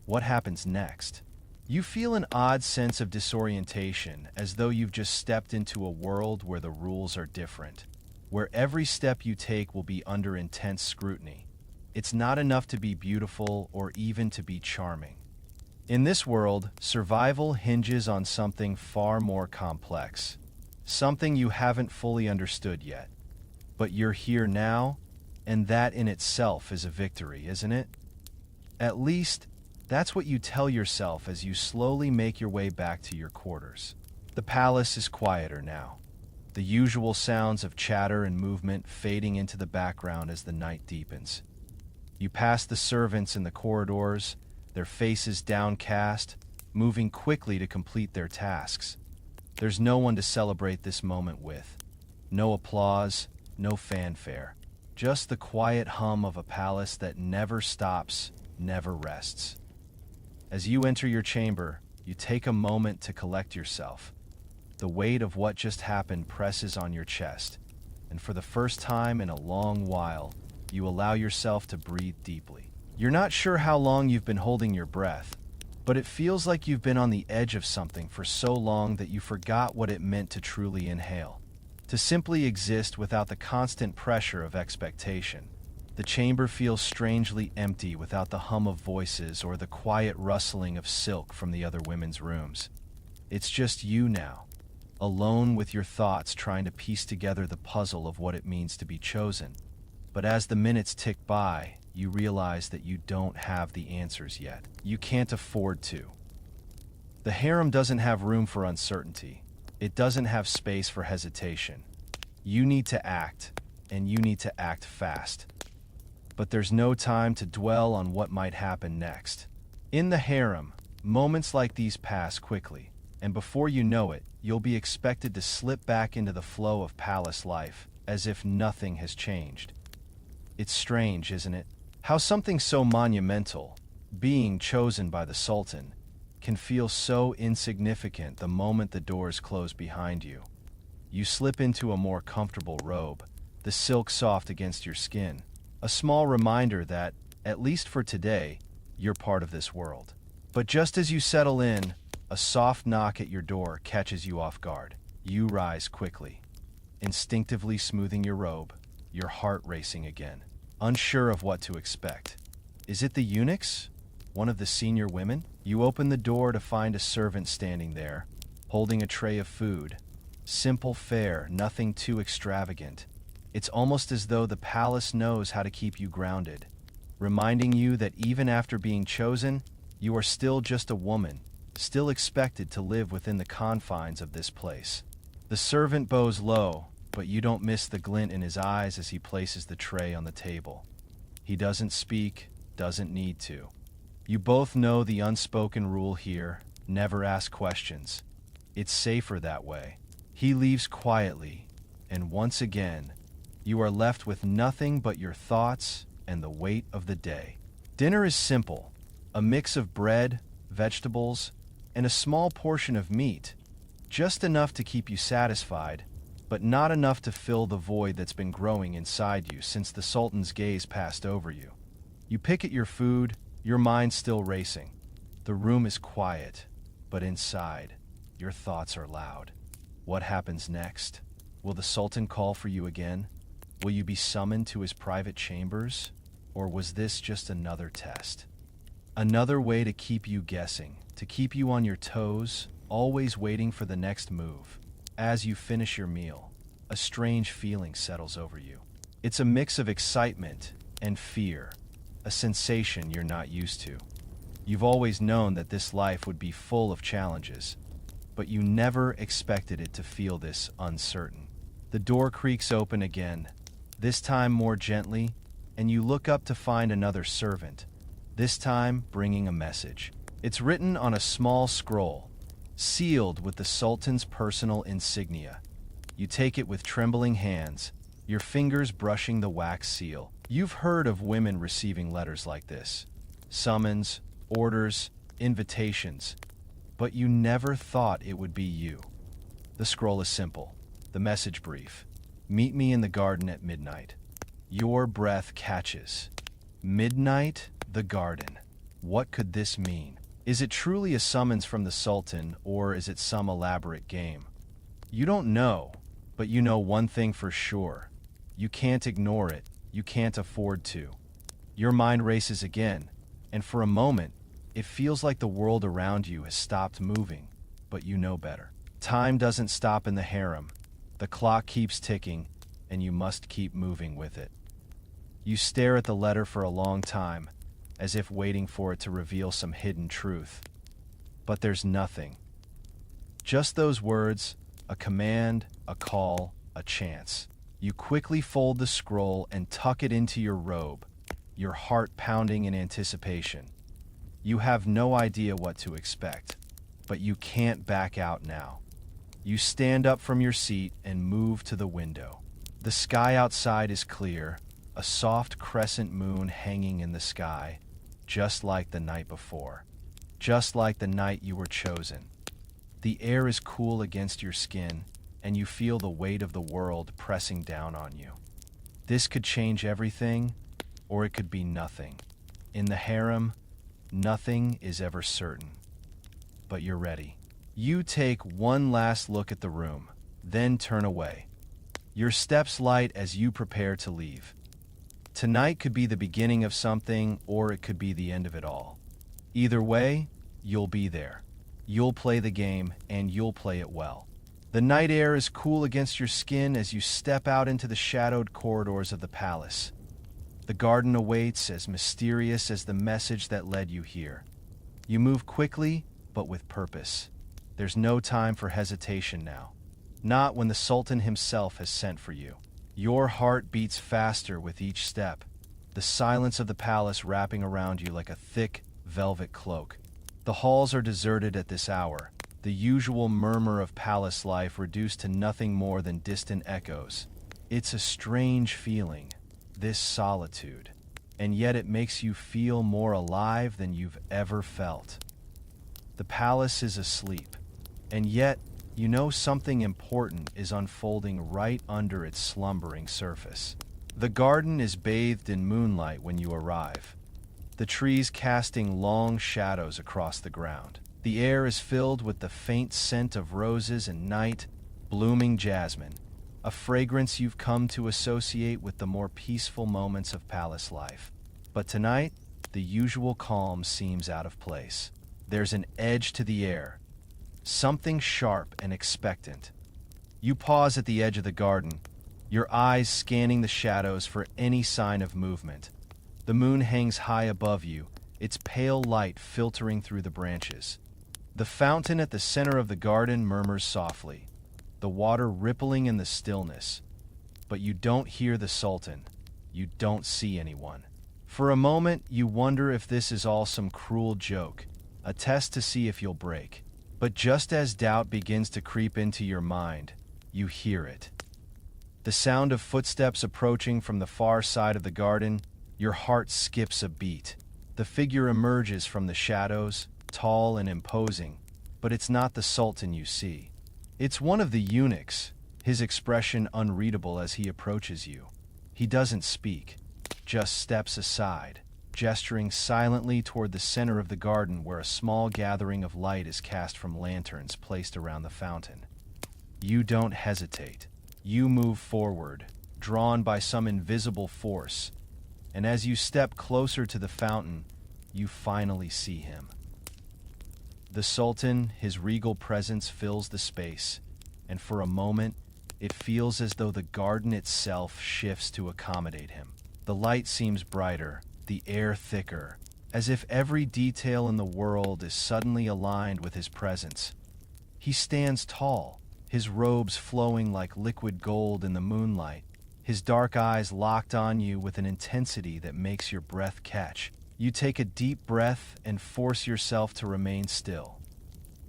S1: what happens next? You feel an odd sense of disorientation, as though you've just stepped into a world where the rules are different, where every step you take will be under intense scrutiny. It's not enough to be beautiful or even to be charming. In this world, survival hinges on something far more complex, something you haven't fully understood yet. But you're here now, and that in itself is a victory, isn't it? At least, that's what you tell yourself as you slowly make your way back to your quarters. The palace is quieter now, the usual sounds of chatter and movement fading into the background as the night deepens. You pass the servants in the corridors, their faces downcast, moving quickly to complete their tasks. There's no one to celebrate this moment with. No applause, no fanfare. Just the quiet hum of a palace that never stops, never rests. As you enter your chamber, you take a moment to collect yourself. The weight of what just happened presses on your chest, and for the first time in a long while, you allow yourself to breathe deeply. You're not sure how long you've been holding your breath, but it feels like you've been on the edge of something for so long that you forgot what it meant to truly inhale, to simply exist without the constant pressure of expectation. The chamber feels strangely empty without the hum of voices or the quiet rustling of silk from the other women's rooms. It's just you now, alone with your thoughts trying to piece together the puzzle of what it means to be chosen. But as the minutes tick by, you realize that you don't have the answers yet. You can't afford to. The harem doesn't have room for uncertainty. It doesn't have space for hesitation. You need to act, and you need to act fast. But there's no time to dwell on what might happen next. In the harem, moments like these pass quickly, and before you know it, you'll be expected to slip back into the flow of palace life, as if nothing has changed. It's strange, isn't it? How something so monumental, being chosen by the Sultan, can feel so insignificant the moment the doors close behind you. You slip into a more comfortable robe, the silk soft against your skin, a small reminder that, at least for today, you're part of this world. But just as you settle in, a soft knock at your door catches you off guard. You rise quickly, instinctively smoothing your robe, your heart racing again, unsure of what to expect. Is it the eunuchs? One of the senior women? You open the door to find a servant standing there, holding a tray of food. Simple fare, nothing too extravagant. It's almost as though the palace knows how to keep you grounded, reminding you that even after being chosen, you are still just a woman, still expected to live within the confines of this place. The servant bows low, but you don't miss the glint in his eyes as he places the tray on the table. He doesn't speak, doesn't need to. You both know the unspoken rule here: never ask questions. It's safer that way. He leaves quietly, and once again, you are left with nothing but your thoughts and the weight of the day. Dinner is simple: a mix of bread, vegetables, and a small portion of meat, just enough to keep you satisfied, but not enough to fill the void that's been growing inside you since the Sultan's gaze passed over you. You pick at your food, your mind still racing. The room is quiet, but inside, your thoughts are loud. What happens next? Will the Sultan call for you again? Will you be summoned to his private chambers? Or was this just another test? Another way to keep you guessing, to keep you on your toes, always waiting for the next move. As you finish your meal, a strange feeling settles over you. It's a mix of excitement and fear, a sensation you're not used to. You've always known that this life would be full of challenges, but you never expected it to feel this uncertain. The door creaks open again, this time more gently, and you look up to find another servant, this time bringing a message. It's written on a small scroll, sealed with the Sultan's personal insignia. You take it with trembling hands, your fingers brushing the wax seal. You've heard of women receiving letters like this: summons, orders, invitations, but you never thought it would be you. The scroll is simple, the message brief: meet me in the garden at midnight. Your breath catches. Midnight, the garden. What could this mean? Is it truly a summons from the Sultan, or is it some elaborate game? You don't know, but you know one thing for sure. You can't ignore it. You can't afford to. Your mind races again, and for a moment, it feels like the world around you has stopped moving, but you know better. Time doesn't stop in the harem. The clock keeps ticking, and you must keep moving with it. You stare at the letter for a long time, as if waiting for it to reveal some hidden truth. But there's nothing. Just those words, a command, a call, a chance. You quickly fold the scroll and tuck it into your robe, your heart pounding in anticipation. You have no idea what to expect, but you can't back out now. You stand up from your seat and move to the window. The sky outside is clear, a soft crescent moon hanging in the sky, just like the night before, just like the night you were chosen. The air is cool against your skin, and you feel the weight of the world pressing down on you. This could change everything, or it could be nothing. In the harem, nothing is ever certain. But you're ready. You take one last look at the room, then turn away. Your steps light as you prepare to leave. Tonight could be the beginning of something, or it could be the end of it all. Either way, you'll be there. You'll play the game, and you'll play it well. The night air is cool against your skin as you step out into the shadowed corridors of the palace. The garden awaits, as mysterious as the message that led you here. You move quickly, but with purpose. There's no time for hesitation now. Not when the Sultan himself has sent for you. Your heart beats faster with each step, the silence of the palace wrapping around you like a thick, velvet cloak. The halls are deserted at this hour, the usual murmur of palace life reduced to nothing more than distant echoes. It's a strange feeling, this solitude, and yet it makes you feel more alive than you've ever felt. The palace is asleep, and yet you know something important is unfolding right under its slumbering surface. The garden is bathed in moonlight when you arrive. the trees casting long shadows across the ground. The air is filled with the faint scent of roses and night, blooming jasmine, a fragrance you've come to associate with the more peaceful moments of palace life. But tonight, the usual calm seems out of place. There's an edge to the air, something sharp and expectant. You pause at the edge of the garden, your eyes scanning the shadows for any sign of movement. The moon hangs high above you, its pale light filtering through the branches. The fountain at the center of the garden murmurs softly, the water rippling in the stillness. But you don't hear the Sultan. You don't see anyone. For a moment, you wonder if this is all some cruel joke, a test to see if you'll break. But just as doubt begins to creep into your mind, you hear it. The sound of footsteps approaching from the far side of the garden, your heart skips a beat. The figure emerges from the shadows, tall and imposing, but it's not the Sultan you see. It's one of the eunuchs, his expression unreadable as he approaches you. He doesn't speak, just steps aside, gesturing silently toward the center of the garden where a small gathering of light is cast from lanterns placed around the fountain. You don't hesitate. You move forward, drawn by some invisible force, and as you step closer to the fountain, you finally see him. The Sultan, his regal presence fills the space, and for a moment, it feels as though the garden itself shifts to accommodate him. The light seems brighter, the air thicker, as if every detail in the world is suddenly aligned with his presence. He stands tall, his robes flowing like liquid gold in the moonlight, his dark eyes locked on you with an intensity that makes your breath catch. You take a deep breath and force yourself to remain still.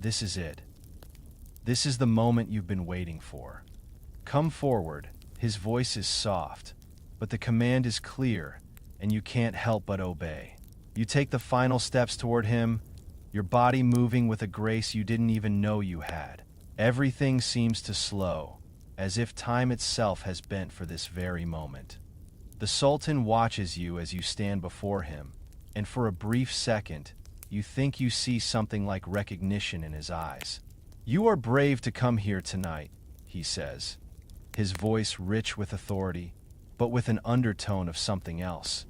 S1: This is it. This is the moment you've been waiting for. Come forward. His voice is soft, but the command is clear, and you can't help but obey. You take the final steps toward him, your body moving with a grace you didn't even know you had. Everything seems to slow, as if time itself has bent for this very moment. The Sultan watches you as you stand before him, and for a brief second, you think you see something like recognition in his eyes. "You are brave to come here tonight," he says, his voice rich with authority, but with an undertone of something else.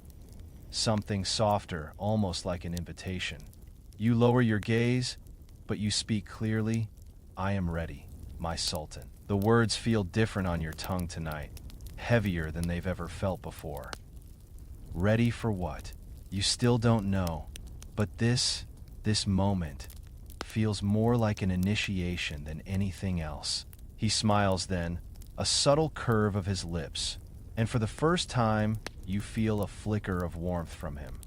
S1: Something softer, almost like an invitation. You lower your gaze, but you speak clearly. "I am ready, my Sultan." The words feel different on your tongue tonight, heavier than they've ever felt before. Ready for what? You still don't know, but this moment feels more like an initiation than anything else. He smiles then, a subtle curve of his lips, and for the first time, you feel a flicker of warmth from him.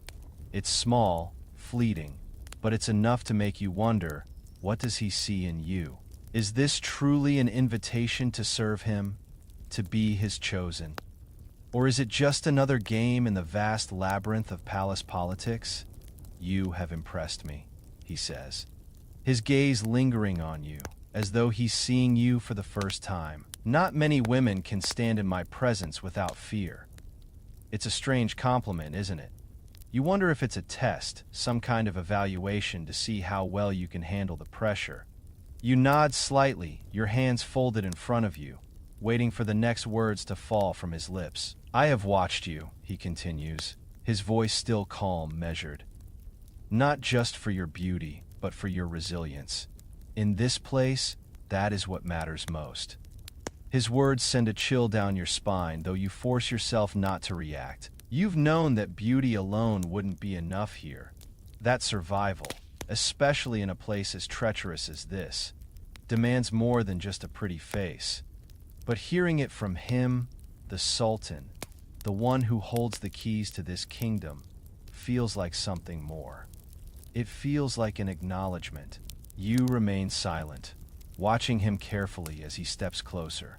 S1: It's small, fleeting, but it's enough to make you wonder, what does he see in you? Is this truly an invitation to serve him, to be his chosen? Or is it just another game in the vast labyrinth of palace politics? "You have impressed me," he says, his gaze lingering on you, as though he's seeing you for the first time. "Not many women can stand in my presence without fear." It's a strange compliment, isn't it? You wonder if it's a test, some kind of evaluation to see how well you can handle the pressure. You nod slightly, your hands folded in front of you, waiting for the next words to fall from his lips. "I have watched you," he continues, his voice still calm, measured. "Not just for your beauty, but for your resilience. In this place, that is what matters most." His words send a chill down your spine, though you force yourself not to react. You've known that beauty alone wouldn't be enough here. That survival, especially in a place as treacherous as this, demands more than just a pretty face. But hearing it from him, the Sultan, the one who holds the keys to this kingdom, feels like something more. It feels like an acknowledgement. You remain silent, watching him carefully as he steps closer,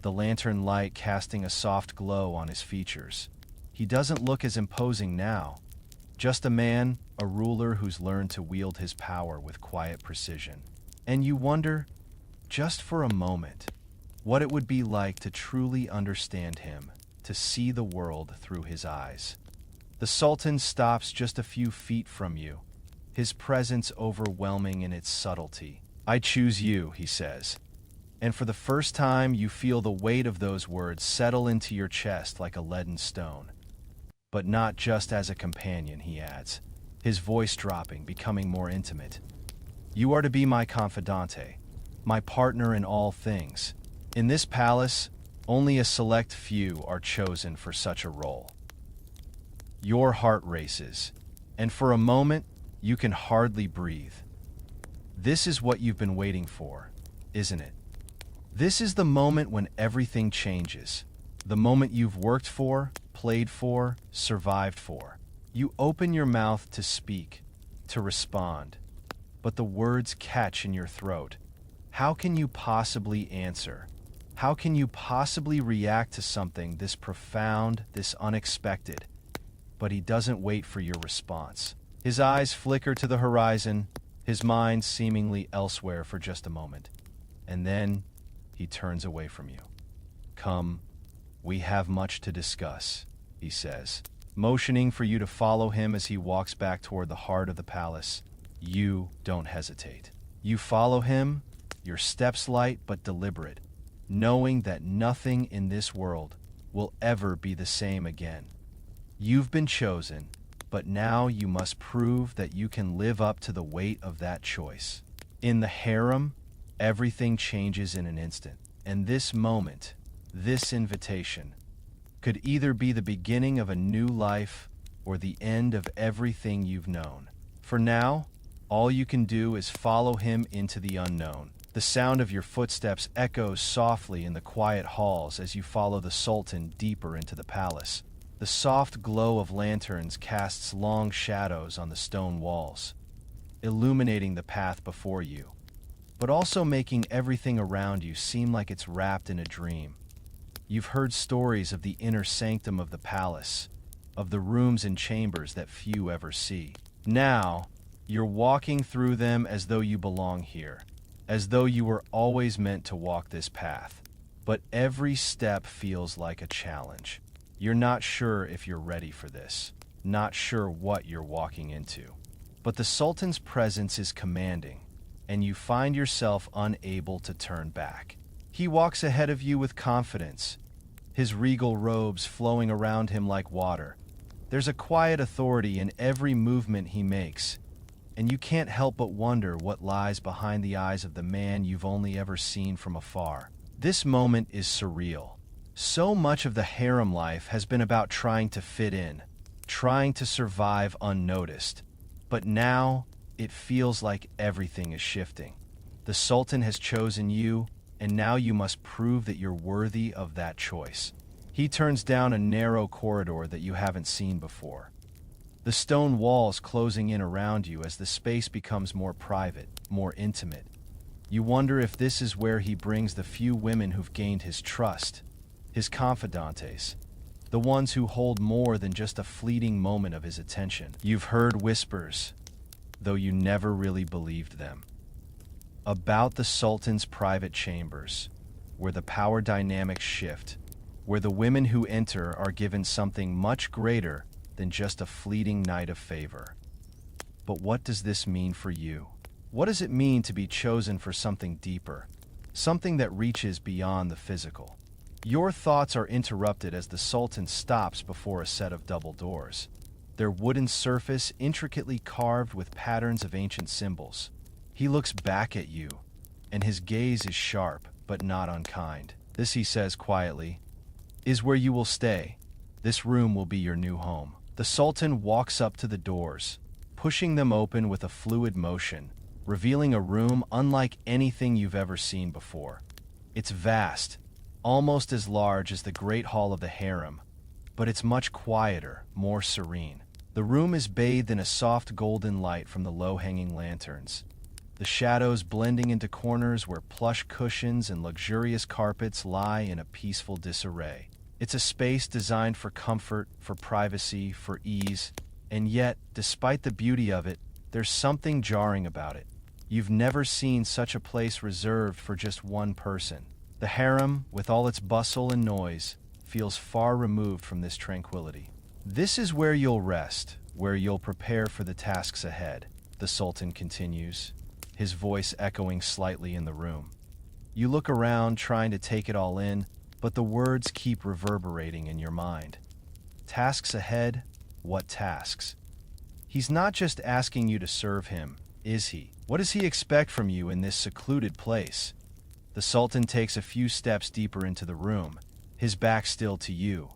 S1: the lantern light casting a soft glow on his features. He doesn't look as imposing now, just a man, a ruler who's learned to wield his power with quiet precision. And you wonder, just for a moment, what it would be like to truly understand him, to see the world through his eyes. The Sultan stops just a few feet from you, his presence overwhelming in its subtlety. "I choose you," he says. And for the first time, you feel the weight of those words settle into your chest like a leaden stone. "But not just as a companion," he adds, his voice dropping, becoming more intimate. "You are to be my confidante, my partner in all things. In this palace, only a select few are chosen for such a role." Your heart races, and for a moment, you can hardly breathe. This is what you've been waiting for, isn't it? This is the moment when everything changes. The moment you've worked for, played for, survived for. You open your mouth to speak, to respond, but the words catch in your throat. How can you possibly answer? How can you possibly react to something this profound, this unexpected? But he doesn't wait for your response. His eyes flicker to the horizon, his mind seemingly elsewhere for just a moment. And then he turns away from you. "Come, we have much to discuss," he says, motioning for you to follow him as he walks back toward the heart of the palace. You don't hesitate. You follow him, your steps light but deliberate, knowing that nothing in this world will ever be the same again. You've been chosen, but now you must prove that you can live up to the weight of that choice. In the harem, everything changes in an instant, and this moment, this invitation, could either be the beginning of a new life or the end of everything you've known. For now, all you can do is follow him into the unknown. The sound of your footsteps echoes softly in the quiet halls as you follow the Sultan deeper into the palace. The soft glow of lanterns casts long shadows on the stone walls, illuminating the path before you, but also making everything around you seem like it's wrapped in a dream. You've heard stories of the inner sanctum of the palace, of the rooms and chambers that few ever see. Now, you're walking through them as though you belong here, as though you were always meant to walk this path. But every step feels like a challenge. You're not sure if you're ready for this, not sure what you're walking into. But the Sultan's presence is commanding, and you find yourself unable to turn back. He walks ahead of you with confidence, his regal robes flowing around him like water. There's a quiet authority in every movement he makes, and you can't help but wonder what lies behind the eyes of the man you've only ever seen from afar. This moment is surreal. So much of the harem life has been about trying to fit in, trying to survive unnoticed. But now, it feels like everything is shifting. The Sultan has chosen you, and now you must prove that you're worthy of that choice. He turns down a narrow corridor that you haven't seen before, the stone walls closing in around you as the space becomes more private, more intimate. You wonder if this is where he brings the few women who've gained his trust, his confidantes, the ones who hold more than just a fleeting moment of his attention. You've heard whispers, though you never really believed them, about the Sultan's private chambers, where the power dynamics shift, where the women who enter are given something much greater than just a fleeting night of favor. But what does this mean for you? What does it mean to be chosen for something deeper, something that reaches beyond the physical? Your thoughts are interrupted as the Sultan stops before a set of double doors, their wooden surface intricately carved with patterns of ancient symbols. He looks back at you, and his gaze is sharp but not unkind. "This," he says quietly, "is where you will stay. This room will be your new home." The Sultan walks up to the doors, pushing them open with a fluid motion, revealing a room unlike anything you've ever seen before. It's vast, almost as large as the Great Hall of the harem, but it's much quieter, more serene. The room is bathed in a soft golden light from the low-hanging lanterns, the shadows blending into corners where plush cushions and luxurious carpets lie in a peaceful disarray. It's a space designed for comfort, for privacy, for ease, and yet, despite the beauty of it, there's something jarring about it. You've never seen such a place reserved for just one person. The harem, with all its bustle and noise, feels far removed from this tranquility. This is where you'll rest, where you'll prepare for the tasks ahead, the Sultan continues, his voice echoing slightly in the room. You look around, trying to take it all in, but the words keep reverberating in your mind. Tasks ahead? What tasks? He's not just asking you to serve him, is he? What does he expect from you in this secluded place? The Sultan takes a few steps deeper into the room, his back still to you.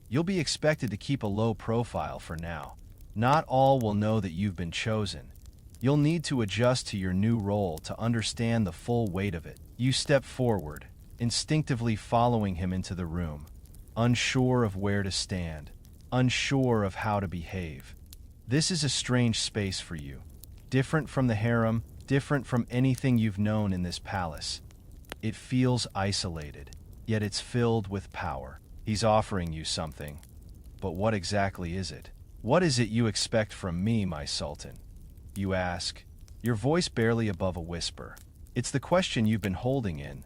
S1: You'll be expected to keep a low profile for now. Not all will know that you've been chosen. You'll need to adjust to your new role to understand the full weight of it. You step forward, instinctively following him into the room, unsure of where to stand, unsure of how to behave. This is a strange space for you, different from the harem, different from anything you've known in this palace. It feels isolated, yet it's filled with power. He's offering you something. But what exactly is it? What is it you expect from me, my Sultan? You ask, your voice barely above a whisper. It's the question you've been holding in,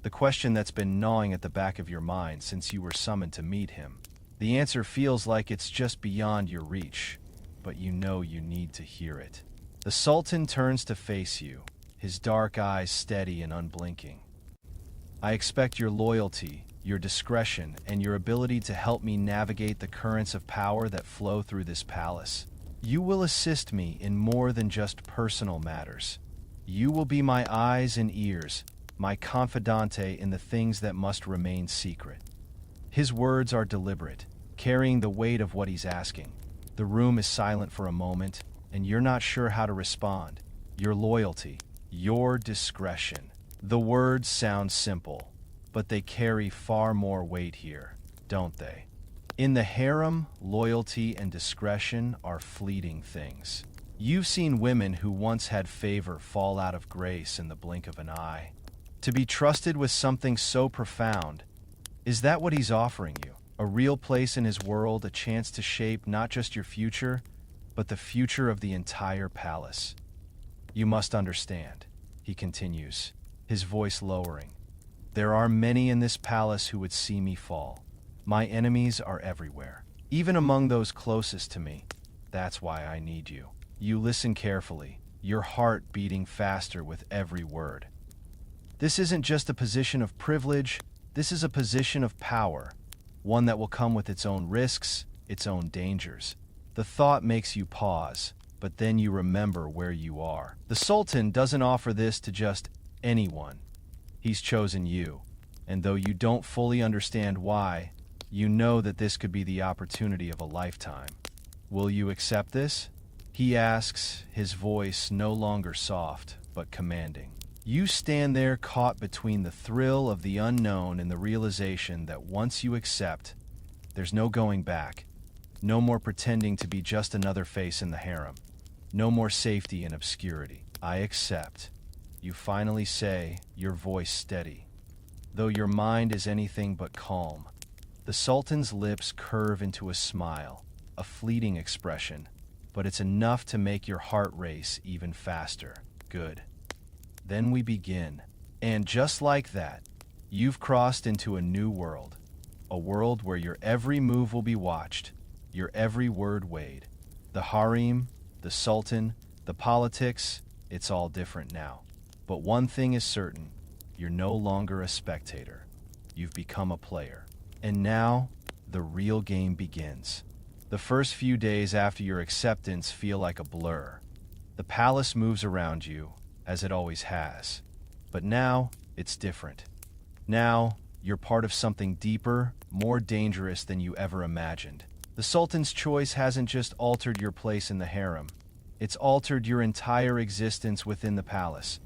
S1: the question that's been gnawing at the back of your mind since you were summoned to meet him. The answer feels like it's just beyond your reach, but you know you need to hear it. The Sultan turns to face you, his dark eyes steady and unblinking. I expect your loyalty, your discretion, and your ability to help me navigate the currents of power that flow through this palace. You will assist me in more than just personal matters. You will be my eyes and ears, my confidante in the things that must remain secret. His words are deliberate, carrying the weight of what he's asking. The room is silent for a moment, and you're not sure how to respond. Your loyalty, your discretion. The words sound simple, but they carry far more weight here, don't they? In the harem, loyalty and discretion are fleeting things. You've seen women who once had favor fall out of grace in the blink of an eye. To be trusted with something so profound, is that what he's offering you? A real place in his world, a chance to shape not just your future, but the future of the entire palace. You must understand, he continues, his voice lowering. There are many in this palace who would see me fall. My enemies are everywhere, even among those closest to me. That's why I need you. You listen carefully, your heart beating faster with every word. This isn't just a position of privilege, this is a position of power, one that will come with its own risks, its own dangers. The thought makes you pause, but then you remember where you are. The Sultan doesn't offer this to just anyone. He's chosen you, and though you don't fully understand why, you know that this could be the opportunity of a lifetime. Will you accept this? He asks, his voice no longer soft, but commanding. You stand there caught between the thrill of the unknown and the realization that once you accept, there's no going back. No more pretending to be just another face in the harem. No more safety in obscurity. I accept. You finally say, your voice steady. Though your mind is anything but calm. The Sultan's lips curve into a smile, a fleeting expression, but it's enough to make your heart race even faster. Good. Then we begin. And just like that, you've crossed into a new world. A world where your every move will be watched, your every word weighed. The harem, the Sultan, the politics, it's all different now. But one thing is certain, you're no longer a spectator. You've become a player. And now, the real game begins. The first few days after your acceptance feel like a blur. The palace moves around you, as it always has. But now, it's different. Now, you're part of something deeper, more dangerous than you ever imagined. The Sultan's choice hasn't just altered your place in the harem. It's altered your entire existence within the palace.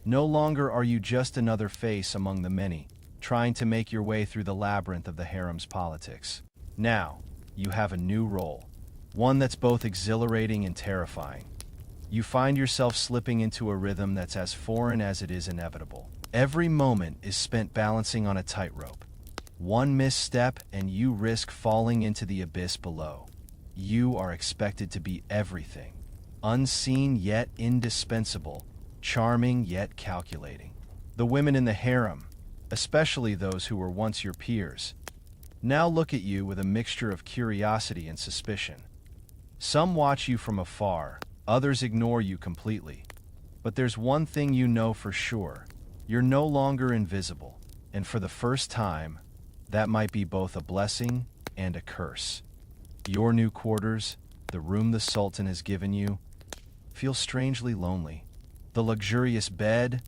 S1: No longer are you just another face among the many, trying to make your way through the labyrinth of the harem's politics. Now, you have a new role, one that's both exhilarating and terrifying. You find yourself slipping into a rhythm that's as foreign as it is inevitable. Every moment is spent balancing on a tightrope. One misstep and you risk falling into the abyss below. You are expected to be everything, unseen yet indispensable, charming yet calculating. The women in the harem, especially those who were once your peers, now look at you with a mixture of curiosity and suspicion. Some watch you from afar, others ignore you completely. But there's one thing you know for sure. You're no longer invisible. And for the first time, that might be both a blessing and a curse. Your new quarters, the room the Sultan has given you, feel strangely lonely. The luxurious bed,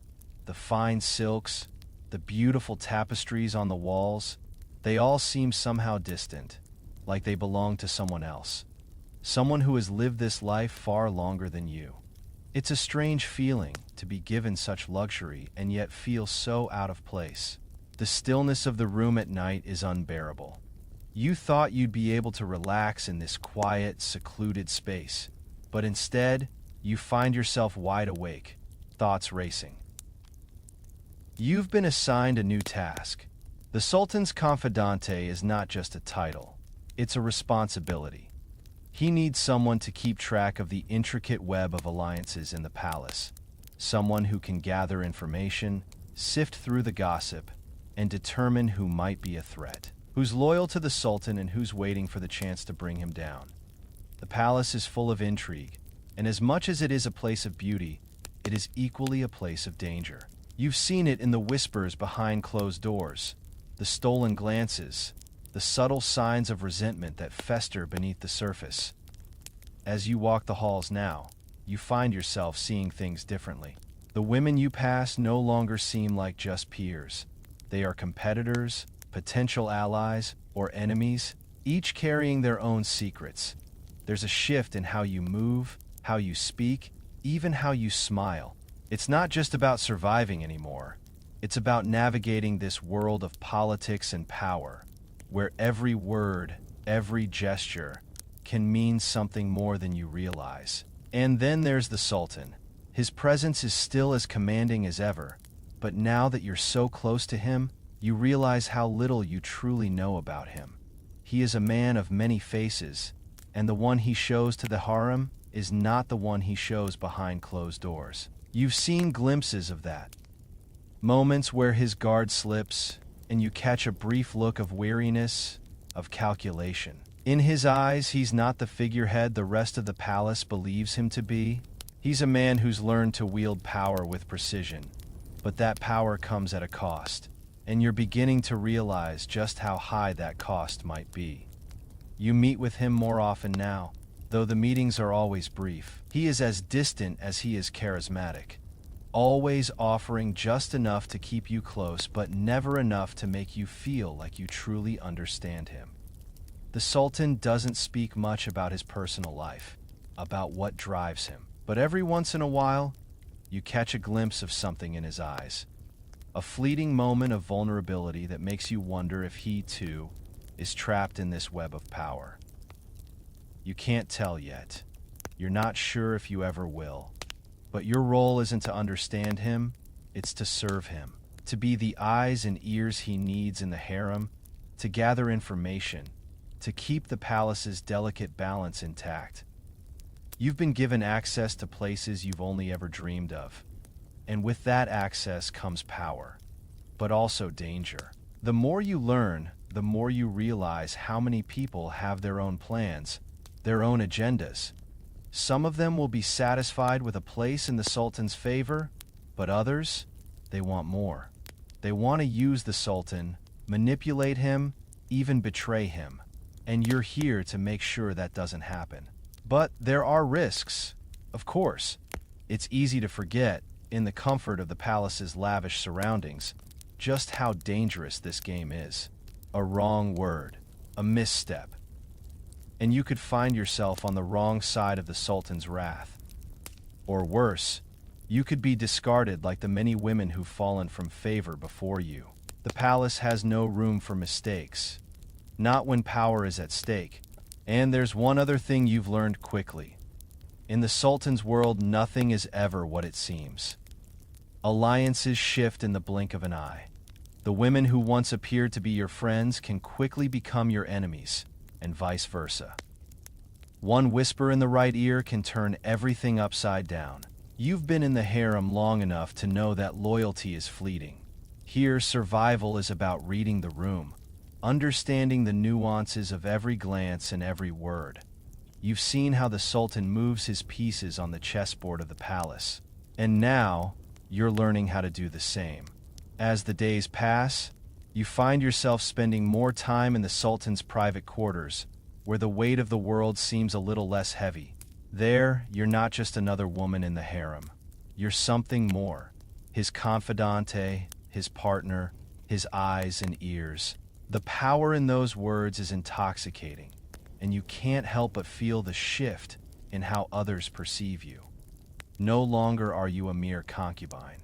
S1: the fine silks, the beautiful tapestries on the walls, they all seem somehow distant, like they belong to someone else. Someone who has lived this life far longer than you. It's a strange feeling to be given such luxury and yet feel so out of place. The stillness of the room at night is unbearable. You thought you'd be able to relax in this quiet, secluded space, but instead, you find yourself wide awake, thoughts racing. You've been assigned a new task. The Sultan's Confidante is not just a title, it's a responsibility. He needs someone to keep track of the intricate web of alliances in the palace, someone who can gather information, sift through the gossip, and determine who might be a threat, who's loyal to the Sultan and who's waiting for the chance to bring him down. The palace is full of intrigue, and as much as it is a place of beauty, it is equally a place of danger. You've seen it in the whispers behind closed doors, the stolen glances, the subtle signs of resentment that fester beneath the surface. As you walk the halls now, you find yourself seeing things differently. The women you pass no longer seem like just peers. They are competitors, potential allies, or enemies, each carrying their own secrets. There's a shift in how you move, how you speak, even how you smile. It's not just about surviving anymore. It's about navigating this world of politics and power, where every word, every gesture, can mean something more than you realize. And then there's the Sultan. His presence is still as commanding as ever, but now that you're so close to him, you realize how little you truly know about him. He is a man of many faces, and the one he shows to the harem is not the one he shows behind closed doors. You've seen glimpses of that. Moments where his guard slips, and you catch a brief look of weariness, of calculation. In his eyes, he's not the figurehead the rest of the palace believes him to be. He's a man who's learned to wield power with precision, but that power comes at a cost, and you're beginning to realize just how high that cost might be. You meet with him more often now, though the meetings are always brief. He is as distant as he is charismatic, always offering just enough to keep you close, but never enough to make you feel like you truly understand him. The Sultan doesn't speak much about his personal life, about what drives him, but every once in a while, you catch a glimpse of something in his eyes. A fleeting moment of vulnerability that makes you wonder if he, too, is trapped in this web of power. You can't tell yet. You're not sure if you ever will. But your role isn't to understand him, it's to serve him, to be the eyes and ears he needs in the harem, to gather information, to keep the palace's delicate balance intact. You've been given access to places you've only ever dreamed of. And with that access comes power, but also danger. The more you learn, the more you realize how many people have their own plans, their own agendas. Some of them will be satisfied with a place in the Sultan's favor, but others, they want more. They want to use the Sultan, manipulate him, even betray him. And you're here to make sure that doesn't happen. But there are risks, of course. It's easy to forget, in the comfort of the palace's lavish surroundings, just how dangerous this game is. A wrong word, a misstep, and you could find yourself on the wrong side of the Sultan's wrath. Or worse, you could be discarded like the many women who've fallen from favor before you. The palace has no room for mistakes, not when power is at stake. And there's one other thing you've learned quickly. In the Sultan's world, nothing is ever what it seems. Alliances shift in the blink of an eye. The women who once appeared to be your friends can quickly become your enemies, and vice versa. One whisper in the right ear can turn everything upside down. You've been in the harem long enough to know that loyalty is fleeting. Here, survival is about reading the room, understanding the nuances of every glance and every word. You've seen how the Sultan moves his pieces on the chessboard of the palace, and now you're learning how to do the same. As the days pass, you find yourself spending more time in the Sultan's private quarters, where the weight of the world seems a little less heavy. There, you're not just another woman in the harem. You're something more. His confidante, his partner, his eyes and ears. The power in those words is intoxicating, and you can't help but feel the shift in how others perceive you. No longer are you a mere concubine,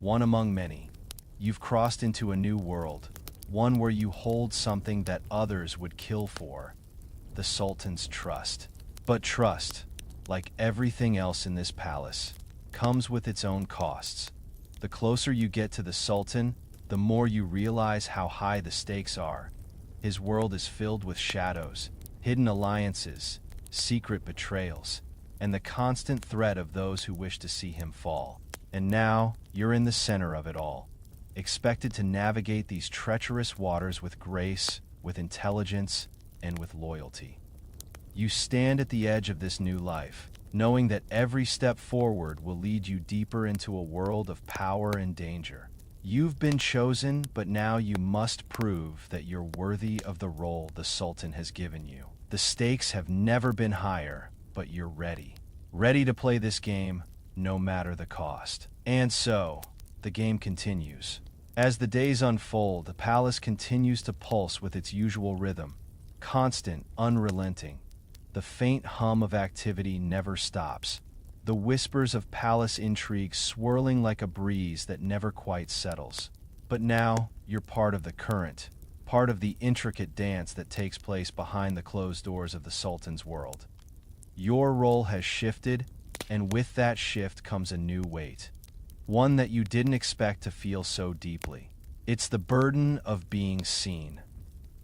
S1: one among many. You've crossed into a new world, one where you hold something that others would kill for: the Sultan's trust. But trust, like everything else in this palace, comes with its own costs. The closer you get to the Sultan, the more you realize how high the stakes are. His world is filled with shadows, hidden alliances, secret betrayals, and the constant threat of those who wish to see him fall. And now, you're in the center of it all, expected to navigate these treacherous waters with grace, with intelligence, and with loyalty. You stand at the edge of this new life, knowing that every step forward will lead you deeper into a world of power and danger. You've been chosen, but now you must prove that you're worthy of the role the Sultan has given you. The stakes have never been higher, but you're ready. Ready to play this game, no matter the cost. And so, the game continues. As the days unfold, the palace continues to pulse with its usual rhythm, constant, unrelenting. The faint hum of activity never stops, the whispers of palace intrigue swirling like a breeze that never quite settles. But now, you're part of the current, part of the intricate dance that takes place behind the closed doors of the Sultan's world. Your role has shifted, and with that shift comes a new weight, one that you didn't expect to feel so deeply. It's the burden of being seen,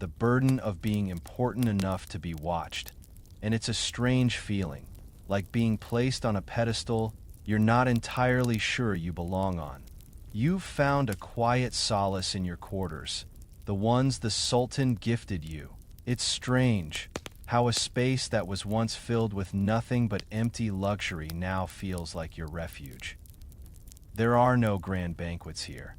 S1: the burden of being important enough to be watched. And it's a strange feeling, like being placed on a pedestal you're not entirely sure you belong on. You've found a quiet solace in your quarters, the ones the Sultan gifted you. It's strange how a space that was once filled with nothing but empty luxury now feels like your refuge. There are no grand banquets here,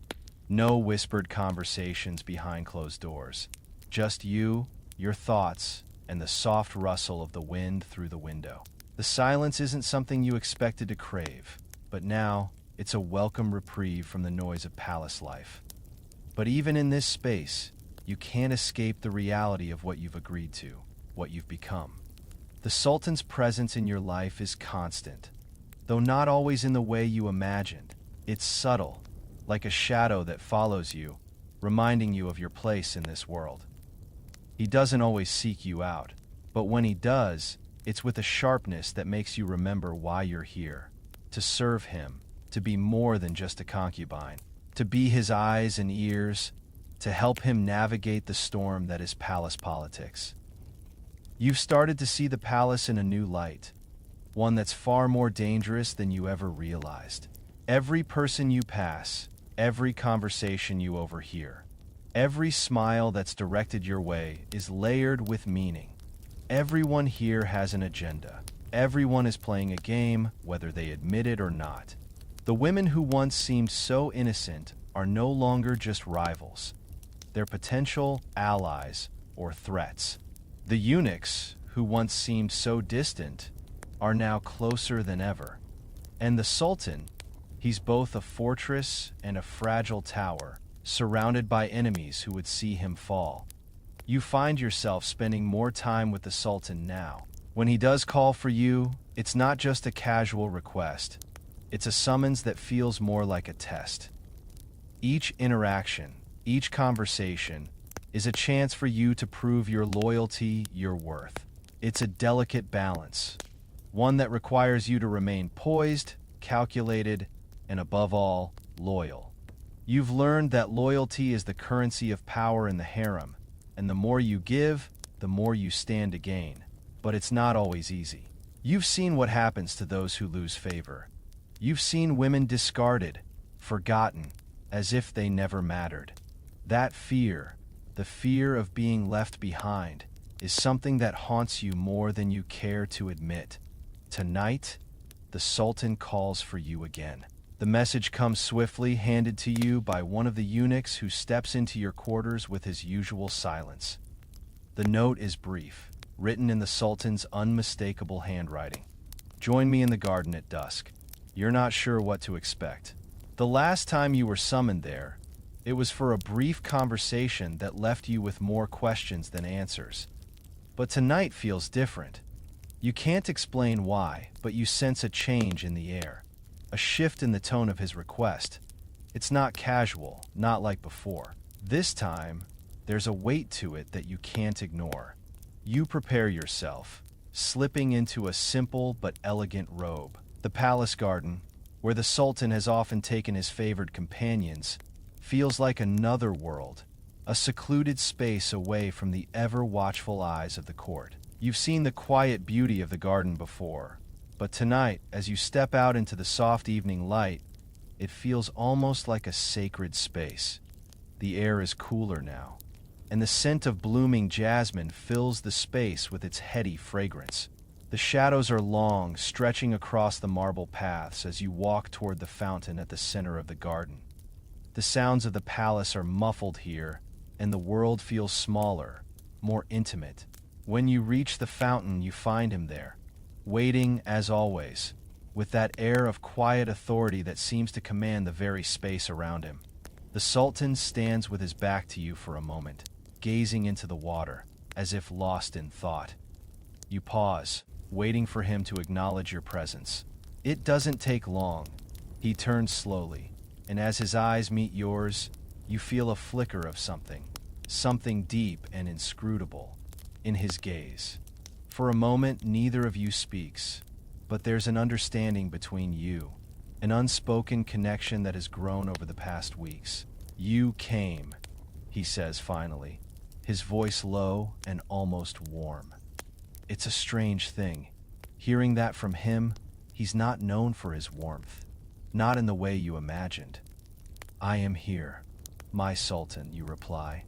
S1: no whispered conversations behind closed doors. Just you, your thoughts, and the soft rustle of the wind through the window. The silence isn't something you expected to crave, but now it's a welcome reprieve from the noise of palace life. But even in this space, you can't escape the reality of what you've agreed to, what you've become. The Sultan's presence in your life is constant, though not always in the way you imagined. It's subtle, like a shadow that follows you, reminding you of your place in this world. He doesn't always seek you out, but when he does, it's with a sharpness that makes you remember why you're here. To serve him, to be more than just a concubine, to be his eyes and ears, to help him navigate the storm that is palace politics. You've started to see the palace in a new light, one that's far more dangerous than you ever realized. Every person you pass, every conversation you overhear, every smile that's directed your way is layered with meaning. Everyone here has an agenda. Everyone is playing a game, whether they admit it or not. The women who once seemed so innocent are no longer just rivals. They're potential allies or threats. The eunuchs, who once seemed so distant, are now closer than ever. And the Sultan, he's both a fortress and a fragile tower, surrounded by enemies who would see him fall. You find yourself spending more time with the Sultan now. When he does call for you, it's not just a casual request. It's a summons that feels more like a test. Each interaction, each conversation, is a chance for you to prove your loyalty, your worth. It's a delicate balance, one that requires you to remain poised, calculated, and above all, loyal. You've learned that loyalty is the currency of power in the harem, and the more you give, the more you stand to gain. But it's not always easy. You've seen what happens to those who lose favor. You've seen women discarded, forgotten, as if they never mattered. That fear, The fear of being left behind is something that haunts you more than you care to admit. Tonight, the Sultan calls for you again. The message comes swiftly, handed to you by one of the eunuchs who steps into your quarters with his usual silence. The note is brief, written in the Sultan's unmistakable handwriting. Join me in the garden at dusk. You're not sure what to expect. The last time you were summoned there, it was for a brief conversation that left you with more questions than answers. But tonight feels different. You can't explain why, but you sense a change in the air, a shift in the tone of his request. It's not casual, not like before. This time, there's a weight to it that you can't ignore. You prepare yourself, slipping into a simple but elegant robe. The palace garden, where the Sultan has often taken his favored companions, feels like another world, a secluded space away from the ever-watchful eyes of the court. You've seen the quiet beauty of the garden before, but tonight, as you step out into the soft evening light, it feels almost like a sacred space. The air is cooler now, and the scent of blooming jasmine fills the space with its heady fragrance. The shadows are long, stretching across the marble paths as you walk toward the fountain at the center of the garden. The sounds of the palace are muffled here, and the world feels smaller, more intimate. When you reach the fountain, you find him there, waiting as always, with that air of quiet authority that seems to command the very space around him. The Sultan stands with his back to you for a moment, gazing into the water, as if lost in thought. You pause, waiting for him to acknowledge your presence. It doesn't take long. He turns slowly, and as his eyes meet yours, you feel a flicker of something deep and inscrutable in his gaze. For a moment, neither of you speaks, but there's an understanding between you, an unspoken connection that has grown over the past weeks. You came, he says finally, his voice low and almost warm. It's a strange thing. Hearing that from him, he's not known for his warmth, not in the way you imagined. I am here, my Sultan, you reply,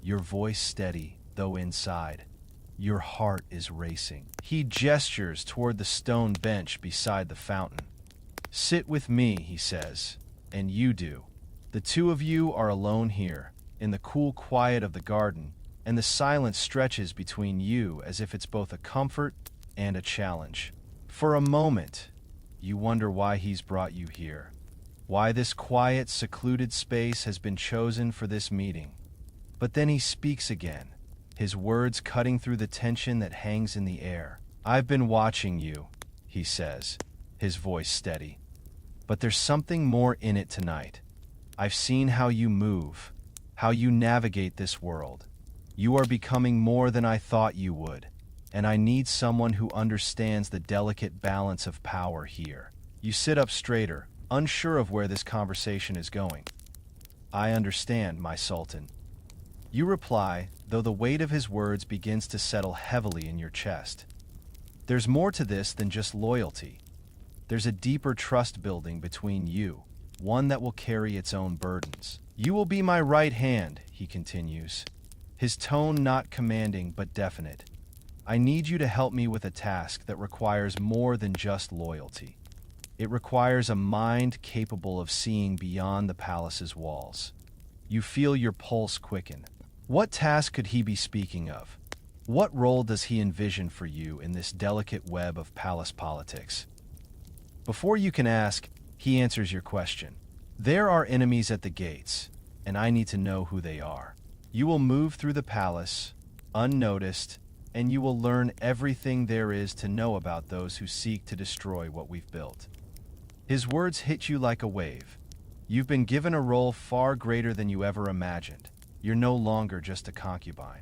S1: your voice steady, though inside, your heart is racing. He gestures toward the stone bench beside the fountain. Sit with me, he says, and you do. The two of you are alone here, in the cool quiet of the garden, and the silence stretches between you as if it's both a comfort and a challenge. For a moment, you wonder why he's brought you here, why this quiet, secluded space has been chosen for this meeting. But then he speaks again, his words cutting through the tension that hangs in the air. I've been watching you, he says, his voice steady. But there's something more in it tonight. I've seen how you move, how you navigate this world. You are becoming more than I thought you would, and I need someone who understands the delicate balance of power here. You sit up straighter, unsure of where this conversation is going. I understand, my Sultan. You reply, though the weight of his words begins to settle heavily in your chest. There's more to this than just loyalty. There's a deeper trust building between you, one that will carry its own burdens. You will be my right hand, he continues, his tone not commanding but definite. I need you to help me with a task that requires more than just loyalty. It requires a mind capable of seeing beyond the palace's walls. You feel your pulse quicken. What task could he be speaking of? What role does he envision for you in this delicate web of palace politics? Before you can ask, he answers your question. There are enemies at the gates, and I need to know who they are. You will move through the palace, unnoticed, and you will learn everything there is to know about those who seek to destroy what we've built. His words hit you like a wave. You've been given a role far greater than you ever imagined. You're no longer just a concubine,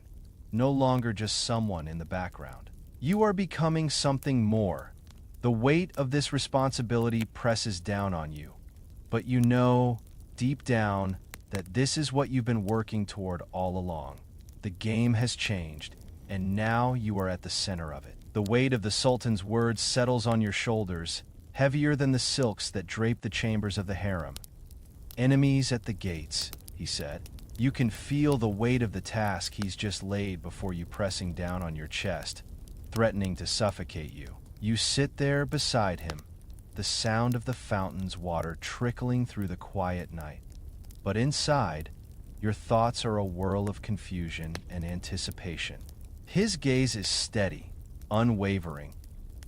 S1: no longer just someone in the background. You are becoming something more. The weight of this responsibility presses down on you, but you know, deep down, that this is what you've been working toward all along. The game has changed, and now you are at the center of it. The weight of the Sultan's words settles on your shoulders, heavier than the silks that drape the chambers of the harem. Enemies at the gates, he said. You can feel the weight of the task he's just laid before you pressing down on your chest, threatening to suffocate you. You sit there beside him, the sound of the fountain's water trickling through the quiet night. But inside, your thoughts are a whirl of confusion and anticipation. His gaze is steady, unwavering,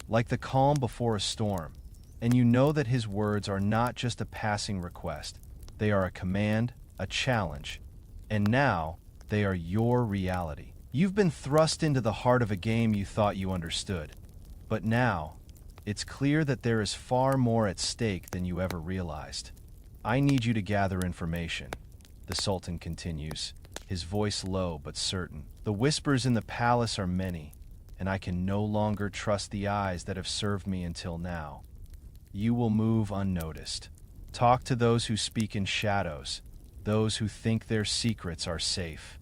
S1: like the calm before a storm, and you know that his words are not just a passing request. They are a command, a challenge, and now they are your reality. You've been thrust into the heart of a game you thought you understood, but now it's clear that there is far more at stake than you ever realized. I need you to gather information, the Sultan continues, his voice low but certain. The whispers in the palace are many, and I can no longer trust the eyes that have served me until now. You will move unnoticed. Talk to those who speak in shadows, those who think their secrets are safe.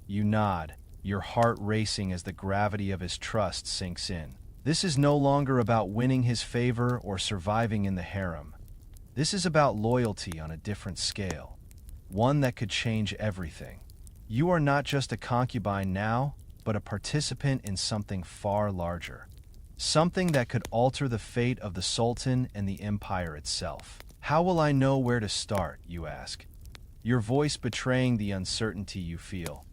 S1: You nod, your heart racing as the gravity of his trust sinks in. This is no longer about winning his favor or surviving in the harem. This is about loyalty on a different scale, one that could change everything. You are not just a concubine now, but a participant in something far larger. Something that could alter the fate of the Sultan and the empire itself. How will I know where to start, you ask, your voice betraying the uncertainty you feel.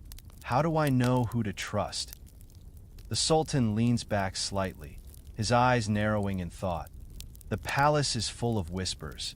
S1: How do I know who to trust? The Sultan leans back slightly, his eyes narrowing in thought. The palace is full of whispers,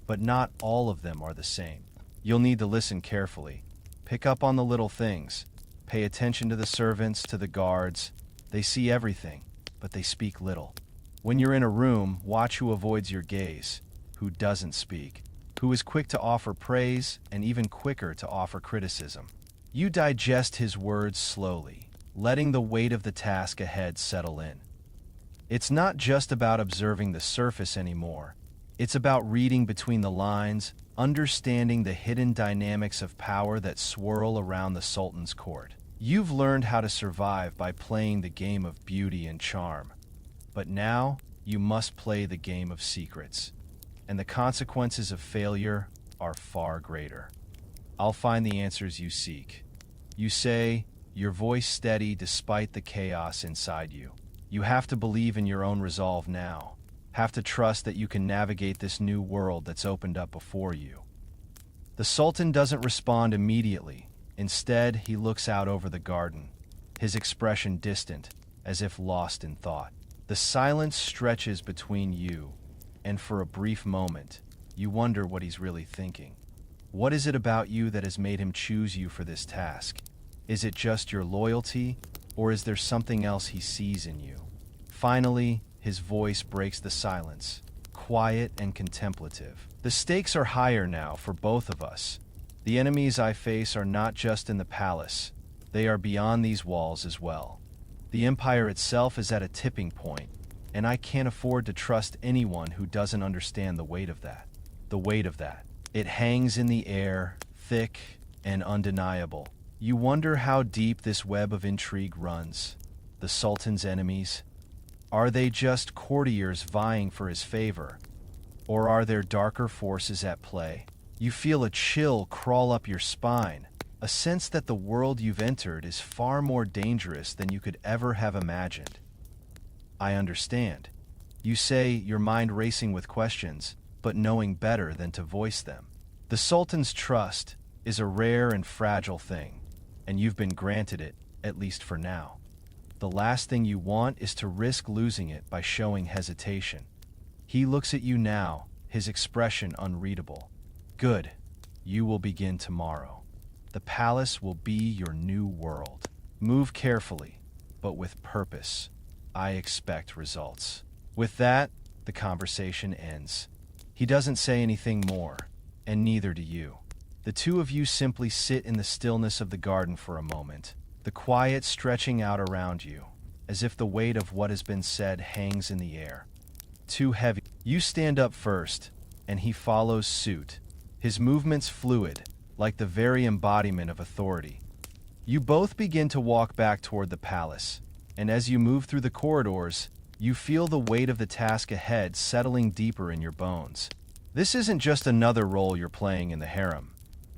S1: but not all of them are the same. You'll need to listen carefully. Pick up on the little things. Pay attention to the servants, to the guards. They see everything, but they speak little. When you're in a room, watch who avoids your gaze, who doesn't speak, who is quick to offer praise and even quicker to offer criticism. You digest his words slowly, letting the weight of the task ahead settle in. It's not just about observing the surface anymore. It's about reading between the lines, understanding the hidden dynamics of power that swirl around the Sultan's court. You've learned how to survive by playing the game of beauty and charm. But now, you must play the game of secrets. And the consequences of failure are far greater. I'll find the answers you seek. You say, your voice steady despite the chaos inside you. You have to believe in your own resolve now. Have to trust that you can navigate this new world that's opened up before you. The Sultan doesn't respond immediately. Instead, he looks out over the garden, his expression distant, as if lost in thought. The silence stretches between you, and for a brief moment, you wonder what he's really thinking. What is it about you that has made him choose you for this task? Is it just your loyalty, or is there something else he sees in you? Finally, his voice breaks the silence, quiet and contemplative. The stakes are higher now for both of us. The enemies I face are not just in the palace, they are beyond these walls as well. The empire itself is at a tipping point, and I can't afford to trust anyone who doesn't understand the weight of that. The weight of that. It hangs in the air, thick and undeniable. You wonder how deep this web of intrigue runs. The Sultan's enemies, are they just courtiers vying for his favor? Or are there darker forces at play? You feel a chill crawl up your spine, a sense that the world you've entered is far more dangerous than you could ever have imagined. I understand. You say, your mind racing with questions, but knowing better than to voice them. The Sultan's trust is a rare and fragile thing, and you've been granted it, at least for now. The last thing you want is to risk losing it by showing hesitation. He looks at you now, his expression unreadable. Good. You will begin tomorrow. The palace will be your new world. Move carefully, but with purpose. I expect results. With that, the conversation ends. He doesn't say anything more, and neither do you. The two of you simply sit in the stillness of the garden for a moment, the quiet stretching out around you, as if the weight of what has been said hangs in the air. Too heavy. You stand up first, and he follows suit, his movements fluid, like the very embodiment of authority. You both begin to walk back toward the palace, and as you move through the corridors, you feel the weight of the task ahead settling deeper in your bones. This isn't just another role you're playing in the harem.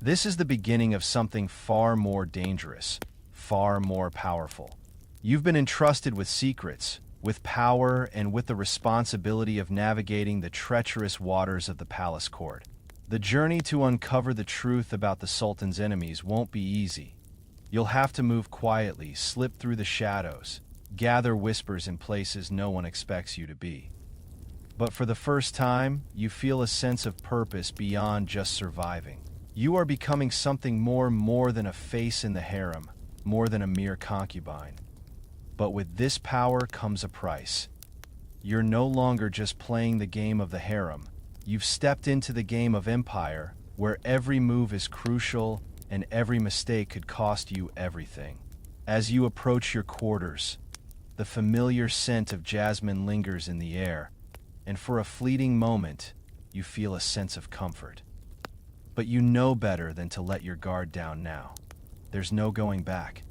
S1: This is the beginning of something far more dangerous, far more powerful. You've been entrusted with secrets, with power, and with the responsibility of navigating the treacherous waters of the palace court. The journey to uncover the truth about the Sultan's enemies won't be easy. You'll have to move quietly, slip through the shadows, gather whispers in places no one expects you to be. But for the first time, you feel a sense of purpose beyond just surviving. You are becoming something more than a face in the harem, more than a mere concubine. But with this power comes a price. You're no longer just playing the game of the harem. You've stepped into the game of empire, where every move is crucial and every mistake could cost you everything. As you approach your quarters, the familiar scent of jasmine lingers in the air, and for a fleeting moment, you feel a sense of comfort. But you know better than to let your guard down now. There's no going back.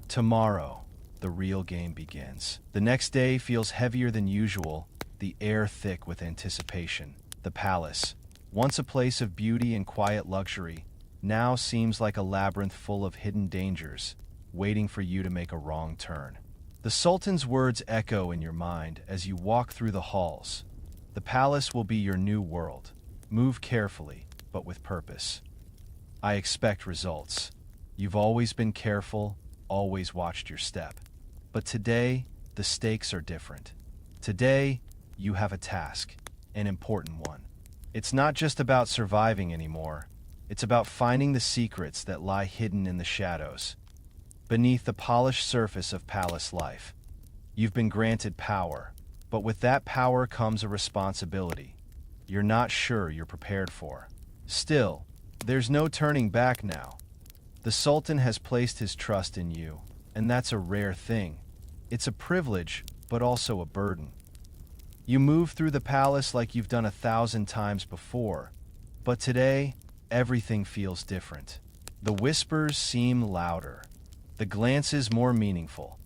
S1: Tomorrow, the real game begins. The next day feels heavier than usual, the air thick with anticipation. The palace, once a place of beauty and quiet luxury, now seems like a labyrinth full of hidden dangers, waiting for you to make a wrong turn. The Sultan's words echo in your mind as you walk through the halls. The palace will be your new world. Move carefully, but with purpose. I expect results. You've always been careful, always watched your step. But today, the stakes are different. Today, you have a task, an important one. It's not just about surviving anymore. It's about finding the secrets that lie hidden in the shadows, beneath the polished surface of palace life. You've been granted power, but with that power comes a responsibility you're not sure you're prepared for. Still, there's no turning back now. The Sultan has placed his trust in you, and that's a rare thing. It's a privilege, but also a burden. You move through the palace like you've done 1,000 times before, but today, everything feels different. The whispers seem louder, the glances more meaningful.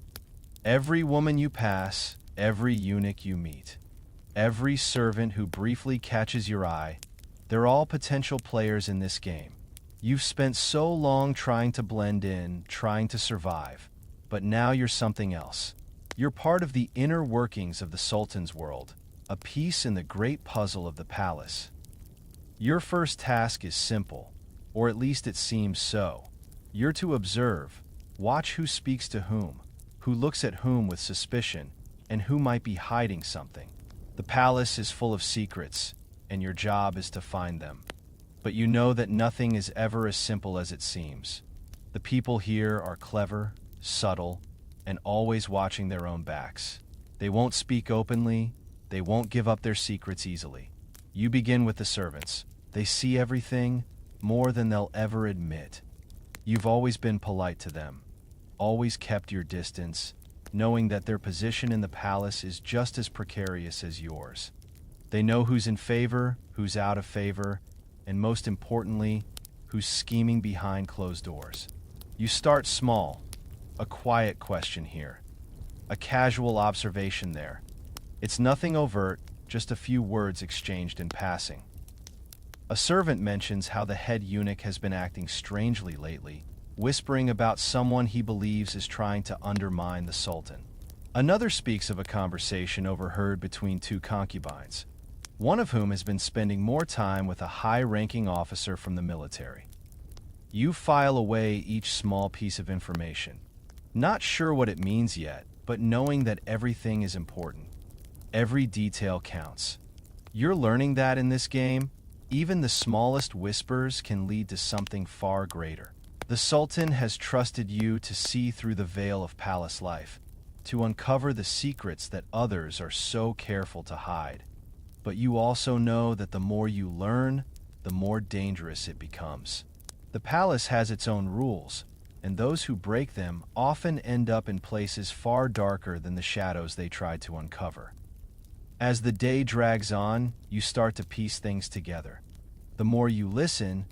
S1: Every woman you pass, every eunuch you meet, every servant who briefly catches your eye, they're all potential players in this game. You've spent so long trying to blend in, trying to survive, but now you're something else. You're part of the inner workings of the Sultan's world, a piece in the great puzzle of the palace. Your first task is simple, or at least it seems so. You're to observe, watch who speaks to whom, who looks at whom with suspicion, and who might be hiding something. The palace is full of secrets, and your job is to find them. But you know that nothing is ever as simple as it seems. The people here are clever, subtle, and always watching their own backs. They won't speak openly, they won't give up their secrets easily. You begin with the servants. They see everything, more than they'll ever admit. You've always been polite to them, always kept your distance, knowing that their position in the palace is just as precarious as yours. They know who's in favor, who's out of favor, and most importantly, who's scheming behind closed doors. You start small, a quiet question here, a casual observation there. It's nothing overt, just a few words exchanged in passing. A servant mentions how the head eunuch has been acting strangely lately, whispering about someone he believes is trying to undermine the Sultan. Another speaks of a conversation overheard between two concubines, one of whom has been spending more time with a high-ranking officer from the military. You file away each small piece of information, not sure what it means yet, but knowing that everything is important. Every detail counts. You're learning that in this game, even the smallest whispers can lead to something far greater. The Sultan has trusted you to see through the veil of palace life, to uncover the secrets that others are so careful to hide. But you also know that the more you learn, the more dangerous it becomes. The palace has its own rules, and those who break them often end up in places far darker than the shadows they tried to uncover. As the day drags on, you start to piece things together. The more you listen,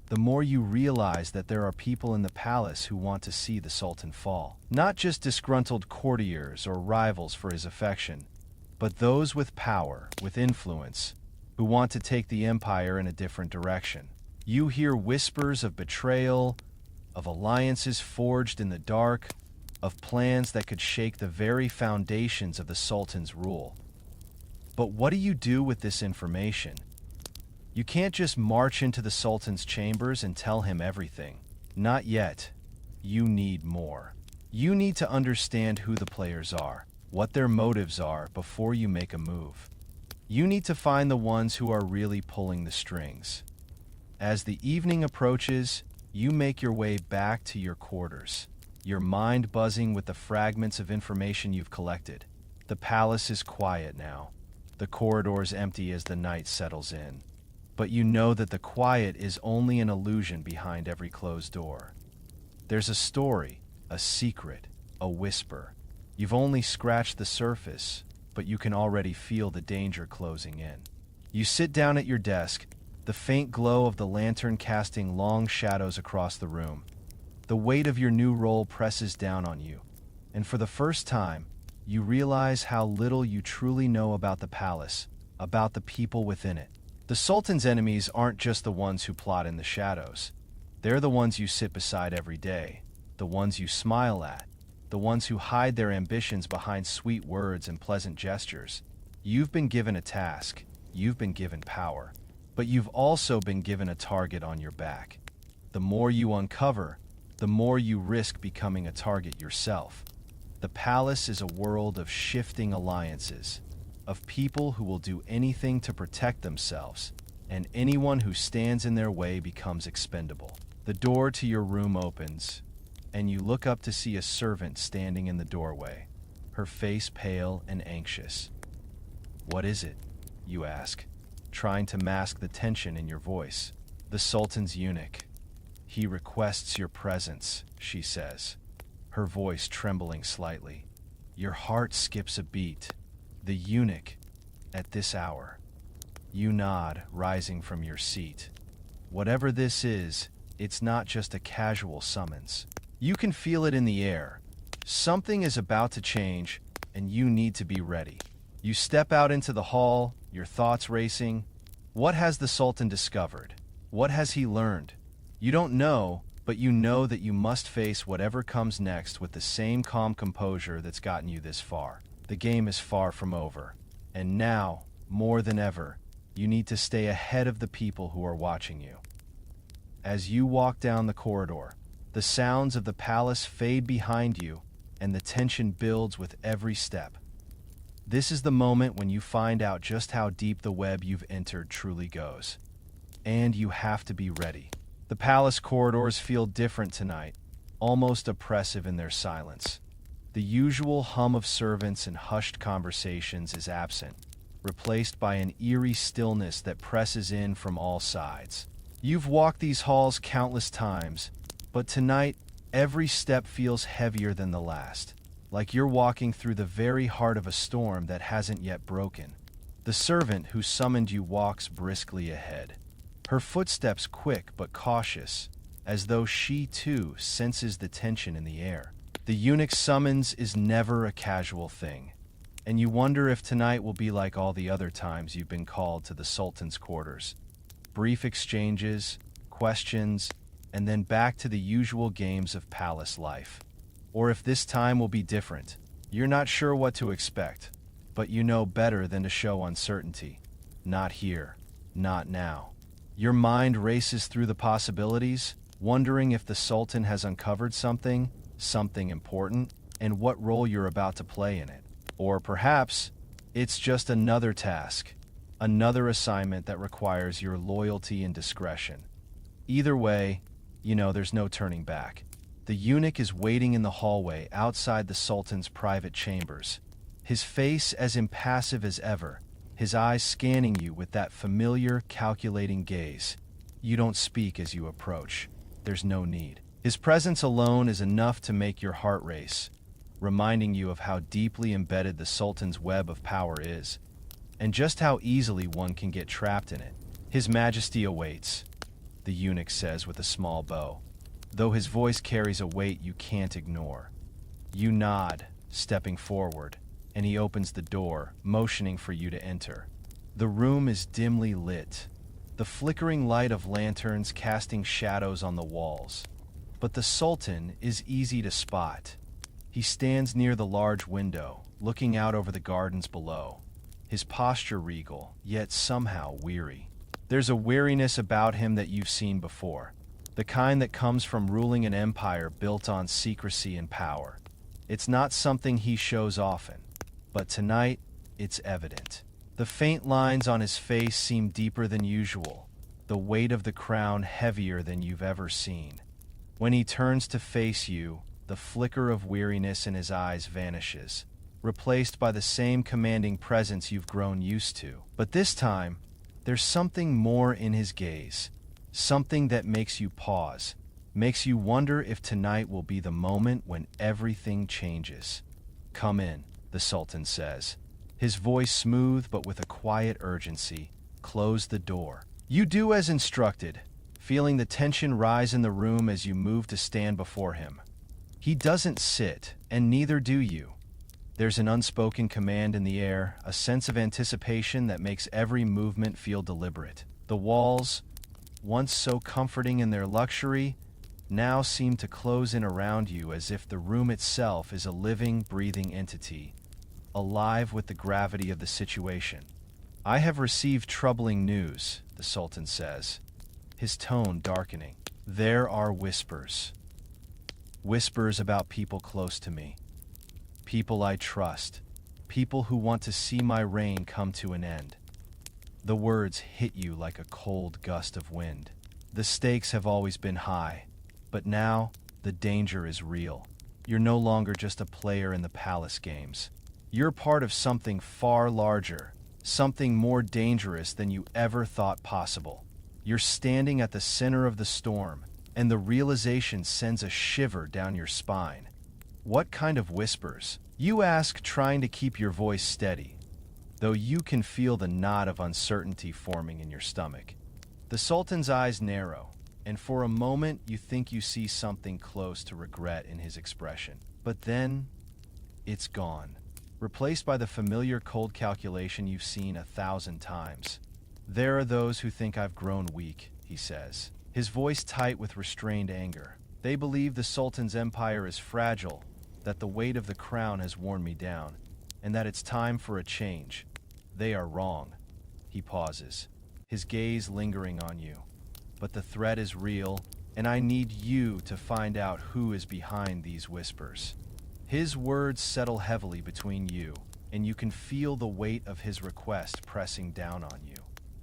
S1: the more you realize that there are people in the palace who want to see the Sultan fall. Not just disgruntled courtiers or rivals for his affection, but those with power, with influence, who want to take the empire in a different direction. You hear whispers of betrayal, of alliances forged in the dark, of plans that could shake the very foundations of the Sultan's rule. But what do you do with this information? You can't just march into the Sultan's chambers and tell him everything. Not yet. You need more. You need to understand who the players are, what their motives are before you make a move. You need to find the ones who are really pulling the strings. As the evening approaches, you make your way back to your quarters, your mind buzzing with the fragments of information you've collected. The palace is quiet now. The corridors empty as the night settles in. But you know that the quiet is only an illusion behind every closed door. There's a story, a secret, a whisper. You've only scratched the surface, but you can already feel the danger closing in. You sit down at your desk, the faint glow of the lantern casting long shadows across the room. The weight of your new role presses down on you, and for the first time, you realize how little you truly know about the palace, about the people within it. The Sultan's enemies aren't just the ones who plot in the shadows. They're the ones you sit beside every day, the ones you smile at, the ones who hide their ambitions behind sweet words and pleasant gestures. You've been given a task, you've been given power, but you've also been given a target on your back. The more you uncover, the more you risk becoming a target yourself. The palace is a world of shifting alliances, of people who will do anything to protect themselves, and anyone who stands in their way becomes expendable. The door to your room opens, and you look up to see a servant standing in the doorway, her face pale and anxious. "What is it?" you ask, trying to mask the tension in your voice. "The Sultan's eunuch. He requests your presence," she says, her voice trembling slightly. Your heart skips a beat. The eunuch, at this hour. You nod, rising from your seat. Whatever this is, it's not just a casual summons. You can feel it in the air. Something is about to change, and you need to be ready. You step out into the hall, your thoughts racing. What has the Sultan discovered? What has he learned? You don't know, but you know that you must face whatever comes next with the same calm composure that's gotten you this far. The game is far from over. And now, more than ever, you need to stay ahead of the people who are watching you. As you walk down the corridor, the sounds of the palace fade behind you, and the tension builds with every step. This is the moment when you find out just how deep the web you've entered truly goes. And you have to be ready. The palace corridors feel different tonight, almost oppressive in their silence. The usual hum of servants and hushed conversations is absent, replaced by an eerie stillness that presses in from all sides. You've walked these halls countless times, but tonight, every step feels heavier than the last, like you're walking through the very heart of a storm that hasn't yet broken. The servant who summoned you walks briskly ahead, her footsteps quick but cautious, as though she too senses the tension in the air. The eunuch's summons is never a casual thing, and you wonder if tonight will be like all the other times you've been called to the Sultan's quarters. Brief exchanges, questions, and then back to the usual games of palace life. Or if this time will be different. You're not sure what to expect, but you know better than to show uncertainty. Not here, not now. Your mind races through the possibilities, wondering if the Sultan has uncovered something important, and what role you're about to play in it. Or perhaps it's just another task, another assignment that requires your loyalty and discretion. Either way, you know there's no turning back. The eunuch is waiting in the hallway outside the Sultan's private chambers, his face as impassive as ever, his eyes scanning you with that familiar, calculating gaze. You don't speak as you approach. There's no need. His presence alone is enough to make your heart race, reminding you of how deeply embedded the Sultan's web of power is, and just how easily one can get trapped in it. His Majesty awaits, the eunuch says with a small bow, though his voice carries a weight you can't ignore. You nod, stepping forward, and he opens the door, motioning for you to enter. The room is dimly lit. the flickering light of lanterns casting shadows on the walls. But the Sultan is easy to spot. He stands near the large window, looking out over the gardens below, his posture regal, yet somehow weary. There's a weariness about him that you've seen before, the kind that comes from ruling an empire built on secrecy and power. It's not something he shows often, but tonight, it's evident. The faint lines on his face seem deeper than usual, the weight of the crown heavier than you've ever seen. When he turns to face you, the flicker of weariness in his eyes vanishes, replaced by the same commanding presence you've grown used to. But this time, there's something more in his gaze, something that makes you pause, makes you wonder if tonight will be the moment when everything changes. "Come in," the Sultan says, his voice smooth but with a quiet urgency. "Close the door." You do as instructed, feeling the tension rise in the room as you move to stand before him. He doesn't sit, and neither do you. There's an unspoken command in the air, a sense of anticipation that makes every movement feel deliberate. The walls, once so comforting in their luxury, now seem to close in around you as if the room itself is a living, breathing entity, alive with the gravity of the situation. "I have received troubling news," the Sultan says, his tone darkening. "There are whispers. Whispers about people close to me. People I trust. People who want to see my reign come to an end." The words hit you like a cold gust of wind. The stakes have always been high, but now the danger is real. You're no longer just a player in the palace games. You're part of something far larger, something more dangerous than you ever thought possible. You're standing at the center of the storm, and the realization sends a shiver down your spine. "What kind of whispers?" you ask, trying to keep your voice steady, though you can feel the knot of uncertainty forming in your stomach. The Sultan's eyes narrow, and for a moment you think you see something close to regret in his expression. But then, it's gone, replaced by the familiar cold calculation you've seen 1,000 times. "There are those who think I've grown weak," he says, his voice tight with restrained anger. "They believe the Sultan's empire is fragile, that the weight of the crown has worn me down, and that it's time for a change. They are wrong." He pauses, his gaze lingering on you. "But the threat is real, and I need you to find out who is behind these whispers." His words settle heavily between you, and you can feel the weight of his request pressing down on you.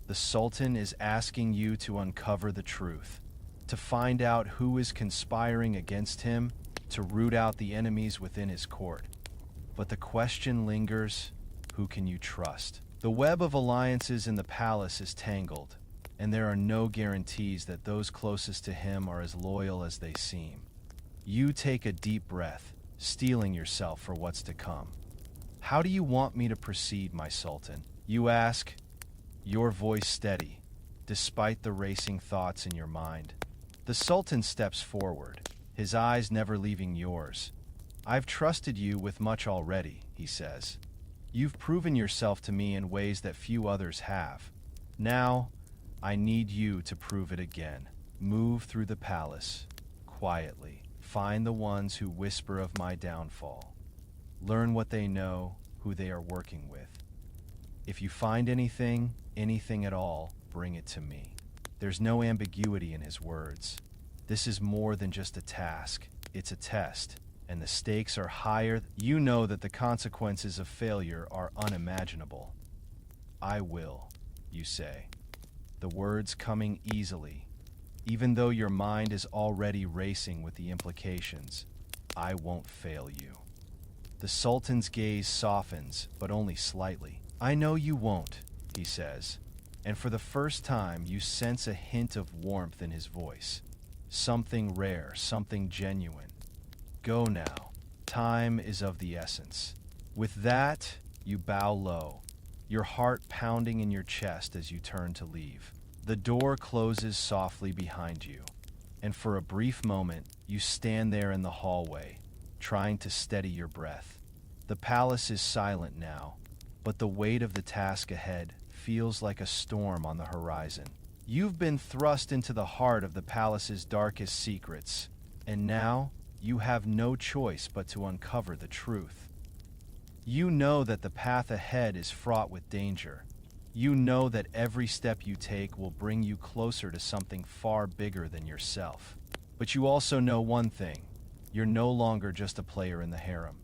S1: The Sultan is asking you to uncover the truth, to find out who is conspiring against him, to root out the enemies within his court. But the question lingers, who can you trust? The web of alliances in the palace is tangled, and there are no guarantees that those closest to him are as loyal as they seem. You take a deep breath, steeling yourself for what's to come. "How do you want me to proceed, my Sultan?" you ask, your voice steady, despite the racing thoughts in your mind. The Sultan steps forward, his eyes never leaving yours. "I've trusted you with much already," he says. "You've proven yourself to me in ways that few others have. Now, I need you to prove it again. Move through the palace, quietly. Find the ones who whisper of my downfall. Learn what they know, who they are working with. If you find anything at all, bring it to me." There's no ambiguity in his words. This is more than just a task. It's a test, and the stakes are higher. You know that the consequences of failure are unimaginable. "I will," you say, the words coming easily, even though your mind is already racing with the implications. "I won't fail you." The Sultan's gaze softens, but only slightly. "I know you won't," he says, and for the first time you sense a hint of warmth in his voice. Something rare, something genuine. "Go now. Time is of the essence." With that, you bow low, your heart pounding in your chest as you turn to leave. The door closes softly behind you, and for a brief moment, you stand there in the hallway, trying to steady your breath. The palace is silent now, but the weight of the task ahead feels like a storm on the horizon. You've been thrust into the heart of the palace's darkest secrets, and now you have no choice but to uncover the truth. You know that the path ahead is fraught with danger. You know that every step you take will bring you closer to something far bigger than yourself. But you also know one thing: you're no longer just a player in the harem.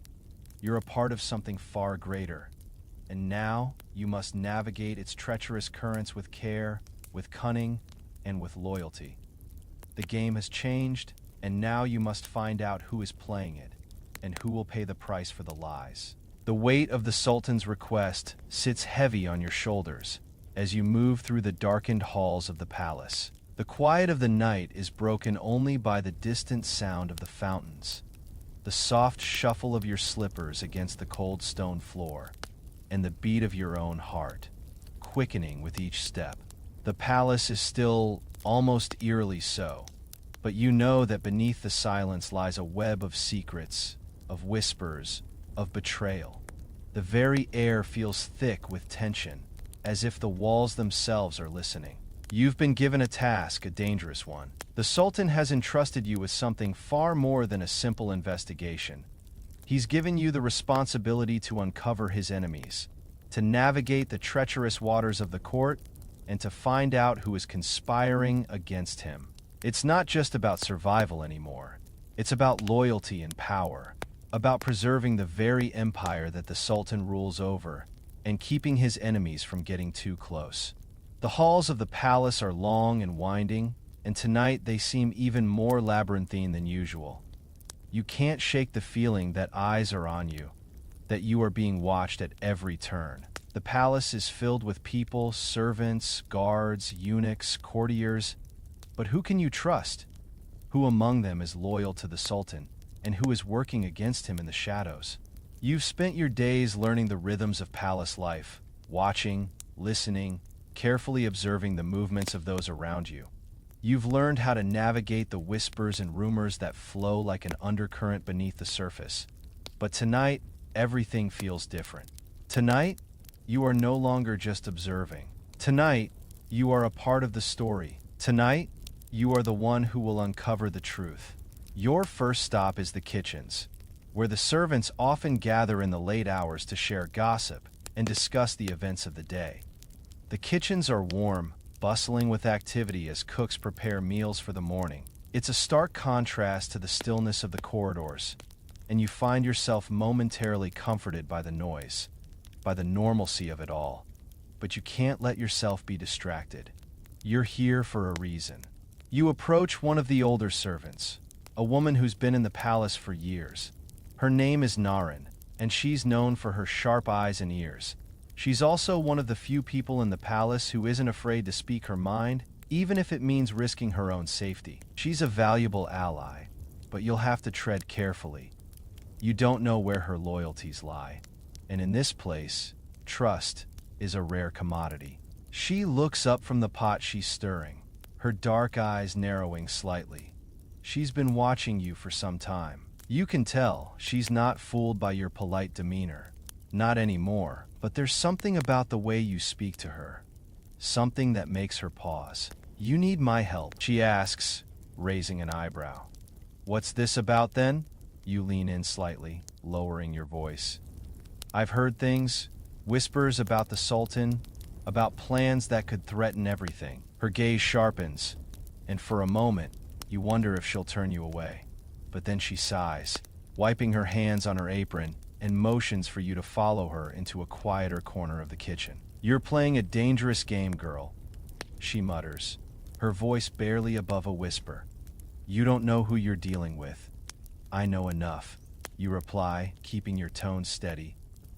S1: You're a part of something far greater, and now you must navigate its treacherous currents with care, with cunning, and with loyalty. The game has changed, and now you must find out who is playing it, and who will pay the price for the lies. The weight of the Sultan's request sits heavy on your shoulders as you move through the darkened halls of the palace. The quiet of the night is broken only by the distant sound of the fountains, the soft shuffle of your slippers against the cold stone floor, and the beat of your own heart, quickening with each step. The palace is still, almost eerily so, but you know that beneath the silence lies a web of secrets, of whispers, of betrayal. The very air feels thick with tension, as if the walls themselves are listening. You've been given a task, a dangerous one. The Sultan has entrusted you with something far more than a simple investigation. He's given you the responsibility to uncover his enemies, to navigate the treacherous waters of the court, and to find out who is conspiring against him. It's not just about survival anymore. It's about loyalty and power, about preserving the very empire that the Sultan rules over, and keeping his enemies from getting too close. The halls of the palace are long and winding, and tonight they seem even more labyrinthine than usual. You can't shake the feeling that eyes are on you, that you are being watched at every turn. The palace is filled with people, servants, guards, eunuchs, courtiers, but who can you trust? Who among them is loyal to the Sultan, and who is working against him in the shadows? You've spent your days learning the rhythms of palace life, watching, listening, carefully observing the movements of those around you. You've learned how to navigate the whispers and rumors that flow like an undercurrent beneath the surface. But tonight, everything feels different. Tonight, you are no longer just observing. Tonight, you are a part of the story. Tonight, you are the one who will uncover the truth. Your first stop is the kitchens, where the servants often gather in the late hours to share gossip and discuss the events of the day. The kitchens are warm, bustling with activity as cooks prepare meals for the morning. It's a stark contrast to the stillness of the corridors, and you find yourself momentarily comforted by the noise, by the normalcy of it all. But you can't let yourself be distracted. You're here for a reason. You approach one of the older servants, a woman who's been in the palace for years. Her name is Naren, and she's known for her sharp eyes and ears. She's also one of the few people in the palace who isn't afraid to speak her mind, even if it means risking her own safety. She's a valuable ally, but you'll have to tread carefully. You don't know where her loyalties lie, and in this place, trust is a rare commodity. She looks up from the pot she's stirring, her dark eyes narrowing slightly. She's been watching you for some time. You can tell she's not fooled by your polite demeanor. Not anymore, but there's something about the way you speak to her. Something that makes her pause. "You need my help?" she asks, raising an eyebrow. "What's this about then?" You lean in slightly, lowering your voice. "I've heard things, whispers about the Sultan, about plans that could threaten everything." Her gaze sharpens, and for a moment, you wonder if she'll turn you away. But then she sighs, wiping her hands on her apron, and motions for you to follow her into a quieter corner of the kitchen. "You're playing a dangerous game, girl," she mutters, her voice barely above a whisper. "You don't know who you're dealing with." "I know enough," you reply, keeping your tone steady.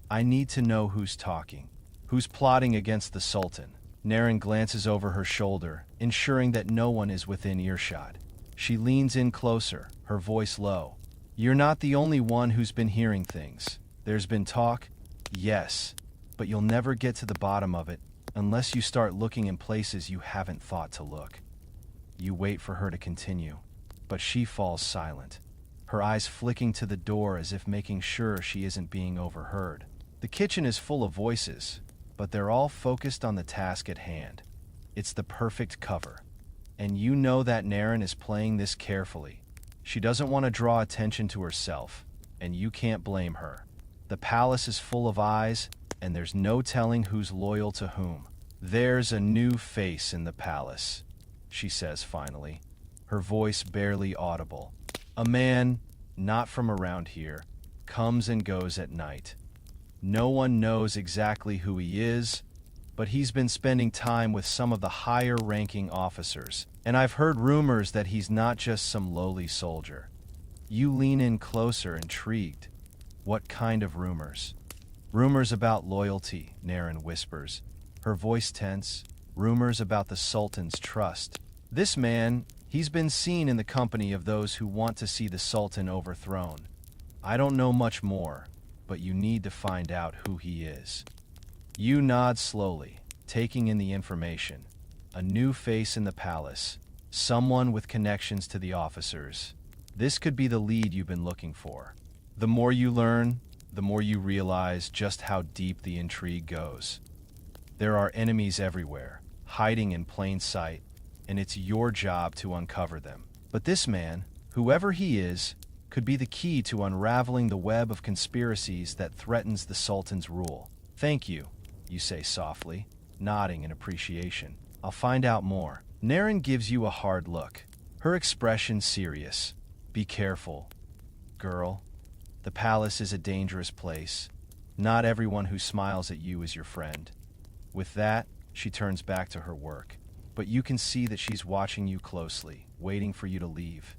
S1: "I need to know who's talking, who's plotting against the Sultan." Naren glances over her shoulder, ensuring that no one is within earshot. She leans in closer, her voice low. "You're not the only one who's been hearing things. There's been talk, yes, but you'll never get to the bottom of it unless you start looking in places you haven't thought to look." You wait for her to continue, but she falls silent, her eyes flicking to the door as if making sure she isn't being overheard. The kitchen is full of voices, but they're all focused on the task at hand. It's the perfect cover. And you know that Naren is playing this carefully. She doesn't want to draw attention to herself, and you can't blame her. The palace is full of eyes, and there's no telling who's loyal to whom. There's a new face in the palace, she says finally, her voice barely audible. A man, not from around here, comes and goes at night. No one knows exactly who he is, but he's been spending time with some of the higher-ranking officers, and I've heard rumors that he's not just some lowly soldier. You lean in closer, intrigued. What kind of rumors? Rumors about loyalty, Naren whispers, her voice tense. Rumors about the Sultan's trust. This man, he's been seen in the company of those who want to see the Sultan overthrown. I don't know much more, but you need to find out who he is. You nod slowly, taking in the information. A new face in the palace, someone with connections to the officers. This could be the lead you've been looking for. The more you learn, the more you realize just how deep the intrigue goes. There are enemies everywhere, hiding in plain sight, and it's your job to uncover them. But this man, whoever he is, could be the key to unraveling the web of conspiracies that threatens the Sultan's rule. Thank you, you say softly, nodding in appreciation. I'll find out more. Naren gives you a hard look, her expression serious. Be careful, girl. The palace is a dangerous place. Not everyone who smiles at you is your friend. With that, she turns back to her work. But you can see that she's watching you closely, waiting for you to leave.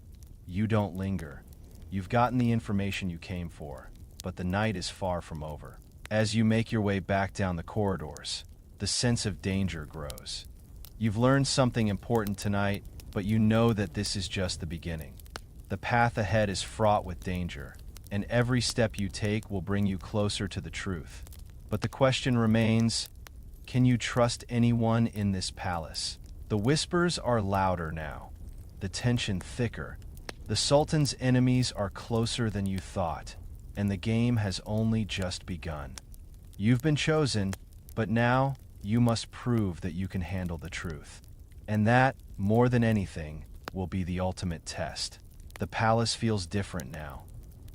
S1: You don't linger. You've gotten the information you came for, but the night is far from over. As you make your way back down the corridors, the sense of danger grows. You've learned something important tonight, but you know that this is just the beginning. The path ahead is fraught with danger, and every step you take will bring you closer to the truth. But the question remains, can you trust anyone in this palace? The whispers are louder now, the tension thicker. The Sultan's enemies are closer than you thought, and the game has only just begun. You've been chosen, but now you must prove that you can handle the truth. And that, more than anything, will be the ultimate test. The palace feels different now.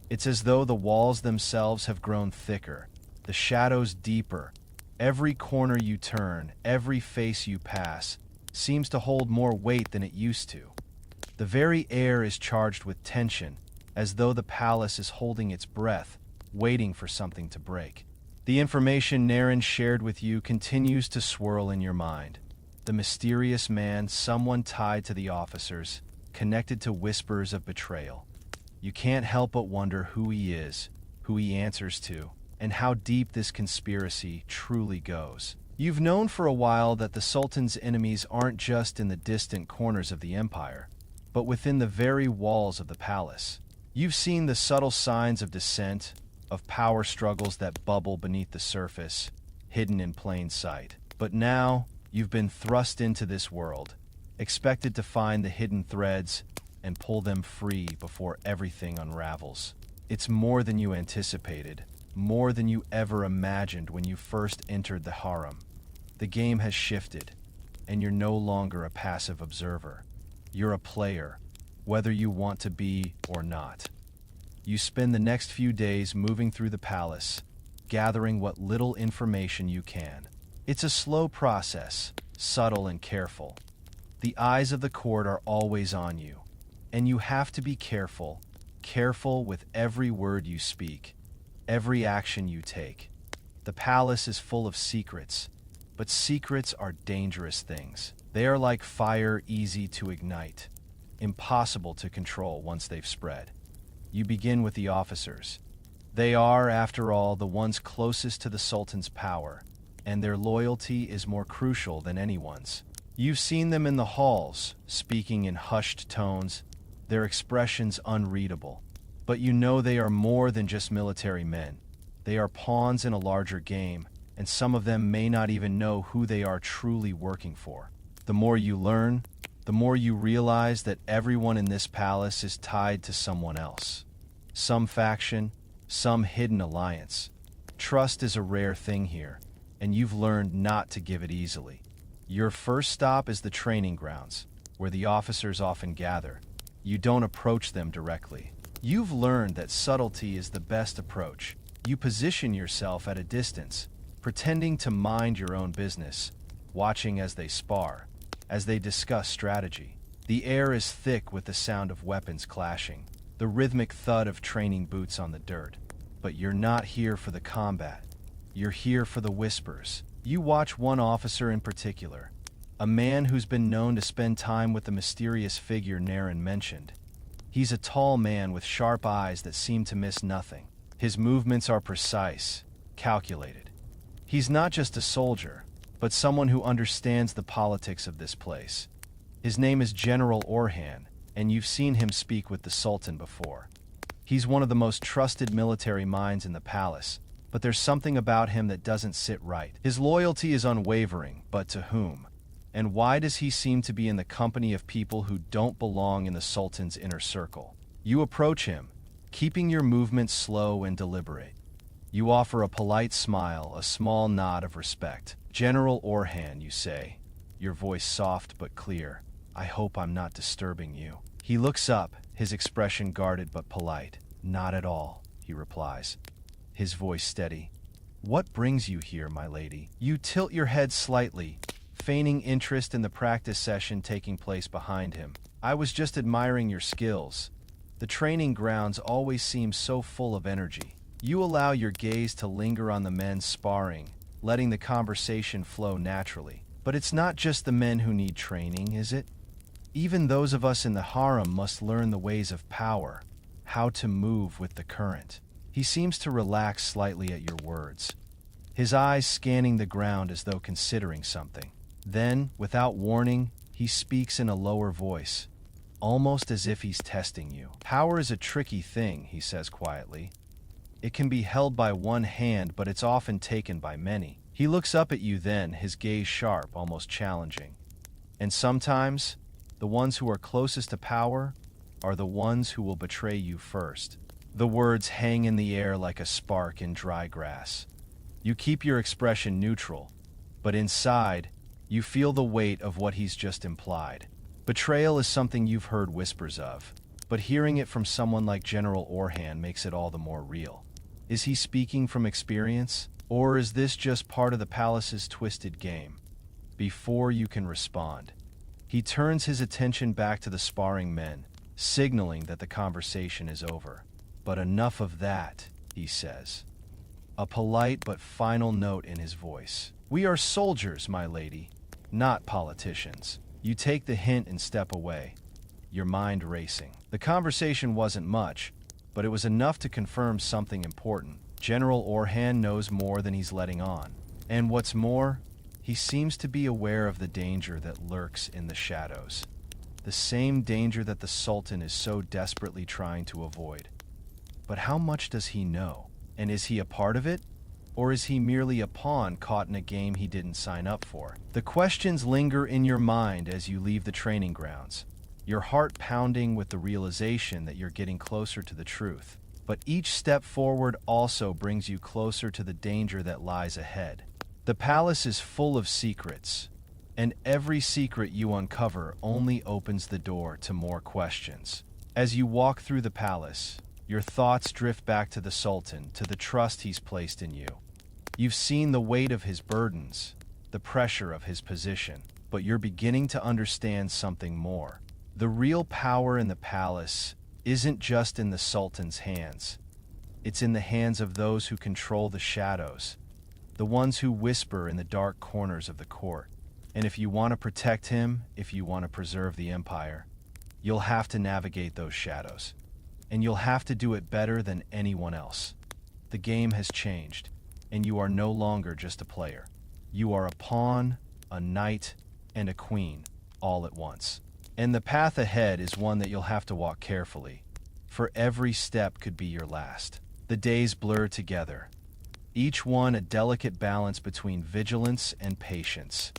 S1: It's as though the walls themselves have grown thicker, the shadows deeper. Every corner you turn, every face you pass, seems to hold more weight than it used to. The very air is charged with tension, as though the palace is holding its breath, waiting for something to break. The information Naren shared with you continues to swirl in your mind. The mysterious man, someone tied to the officers, connected to whispers of betrayal. You can't help but wonder who he is, who he answers to, and how deep this conspiracy truly goes. You've known for a while that the Sultan's enemies aren't just in the distant corners of the empire, but within the very walls of the palace. You've seen the subtle signs of dissent, of power struggles that bubble beneath the surface, hidden in plain sight. But now, you've been thrust into this world, expected to find the hidden threads and pull them free before everything unravels. It's more than you anticipated, more than you ever imagined when you first entered the harem. The game has shifted, and you're no longer a passive observer. You're a player, whether you want to be or not. You spend the next few days moving through the palace, gathering what little information you can. It's a slow process, subtle and careful. The eyes of the court are always on you, and you have to be careful, careful with every word you speak, every action you take. The palace is full of secrets, but secrets are dangerous things. They are like fire, easy to ignite, impossible to control once they've spread. You begin with the officers. They are, after all, the ones closest to the Sultan's power, and their loyalty is more crucial than anyone's. You've seen them in the halls, speaking in hushed tones, their expressions unreadable. But you know they are more than just military men. They are pawns in a larger game, and some of them may not even know who they are truly working for. The more you learn, the more you realize that everyone in this palace is tied to someone else. Some faction, some hidden alliance. Trust is a rare thing here, and you've learned not to give it easily. Your first stop is the training grounds, where the officers often gather. You don't approach them directly. You've learned that subtlety is the best approach. You position yourself at a distance, pretending to mind your own business, watching as they spar, as they discuss strategy. The air is thick with the sound of weapons clashing, the rhythmic thud of training boots on the dirt. But you're not here for the combat. You're here for the whispers. You watch one officer in particular, a man who's been known to spend time with the mysterious figure Naren mentioned. He's a tall man with sharp eyes that seem to miss nothing. His movements are precise, calculated. He's not just a soldier, but someone who understands the politics of this place. His name is General Orhan, and you've seen him speak with the Sultan before. He's one of the most trusted military minds in the palace, but there's something about him that doesn't sit right. His loyalty is unwavering, but to whom? And why does he seem to be in the company of people who don't belong in the Sultan's inner circle? You approach him, keeping your movements slow and deliberate. You offer a polite smile, a small nod of respect. "General Orhan," you say, your voice soft but clear. "I hope I'm not disturbing you." He looks up, his expression guarded but polite. "Not at all," he replies, his voice steady. "What brings you here, my lady?" You tilt your head slightly, feigning interest in the practice session taking place behind him. "I was just admiring your skills. The training grounds always seem so full of energy." You allow your gaze to linger on the men sparring, letting the conversation flow naturally. "But it's not just the men who need training, is it? Even those of us in the harem must learn the ways of power, how to move with the current." He seems to relax slightly at your words, his eyes scanning the ground as though considering something. Then, without warning, he speaks in a lower voice, almost as if he's testing you. "Power is a tricky thing," he says quietly. "It can be held by one hand, but it's often taken by many." He looks up at you then, his gaze sharp, almost challenging. "And sometimes, the ones who are closest to power are the ones who will betray you first." The words hang in the air like a spark in dry grass. You keep your expression neutral, but inside, you feel the weight of what he's just implied. Betrayal is something you've heard whispers of, but hearing it from someone like General Orhan makes it all the more real. Is he speaking from experience, or is this just part of the palace's twisted game? Before you can respond, he turns his attention back to the sparring men, signaling that the conversation is over. "But enough of that," he says, a polite but final note in his voice. "We are soldiers, my lady, not politicians." You take the hint and step away, your mind racing. The conversation wasn't much, but it was enough to confirm something important. General Orhan knows more than he's letting on. And what's more, he seems to be aware of the danger that lurks in the shadows. The same danger that the Sultan is so desperately trying to avoid. But how much does he know? And is he a part of it? Or is he merely a pawn caught in a game he didn't sign up for? The questions linger in your mind as you leave the training grounds, your heart pounding with the realization that you're getting closer to the truth. But each step forward also brings you closer to the danger that lies ahead. The palace is full of secrets, and every secret you uncover only opens the door to more questions. As you walk through the palace, your thoughts drift back to the Sultan, to the trust he's placed in you. You've seen the weight of his burdens, the pressure of his position, but you're beginning to understand something more. The real power in the palace isn't just in the Sultan's hands. It's in the hands of those who control the shadows, the ones who whisper in the dark corners of the court. And if you want to protect him, if you want to preserve the empire, you'll have to navigate those shadows. And you'll have to do it better than anyone else. The game has changed, and you are no longer just a player. You are a pawn, a knight, and a queen, all at once. And the path ahead is one that you'll have to walk carefully, for every step could be your last. The days blur together, each one a delicate balance between vigilance and patience.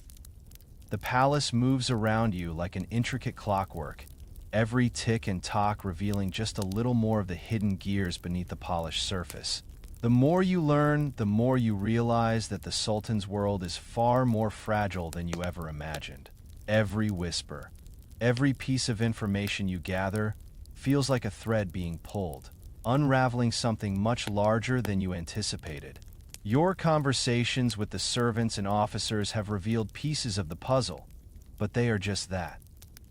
S1: The palace moves around you like an intricate clockwork, every tick and tock revealing just a little more of the hidden gears beneath the polished surface. The more you learn, the more you realize that the Sultan's world is far more fragile than you ever imagined. Every whisper, every piece of information you gather feels like a thread being pulled, unraveling something much larger than you anticipated. Your conversations with the servants and officers have revealed pieces of the puzzle, but they are just that.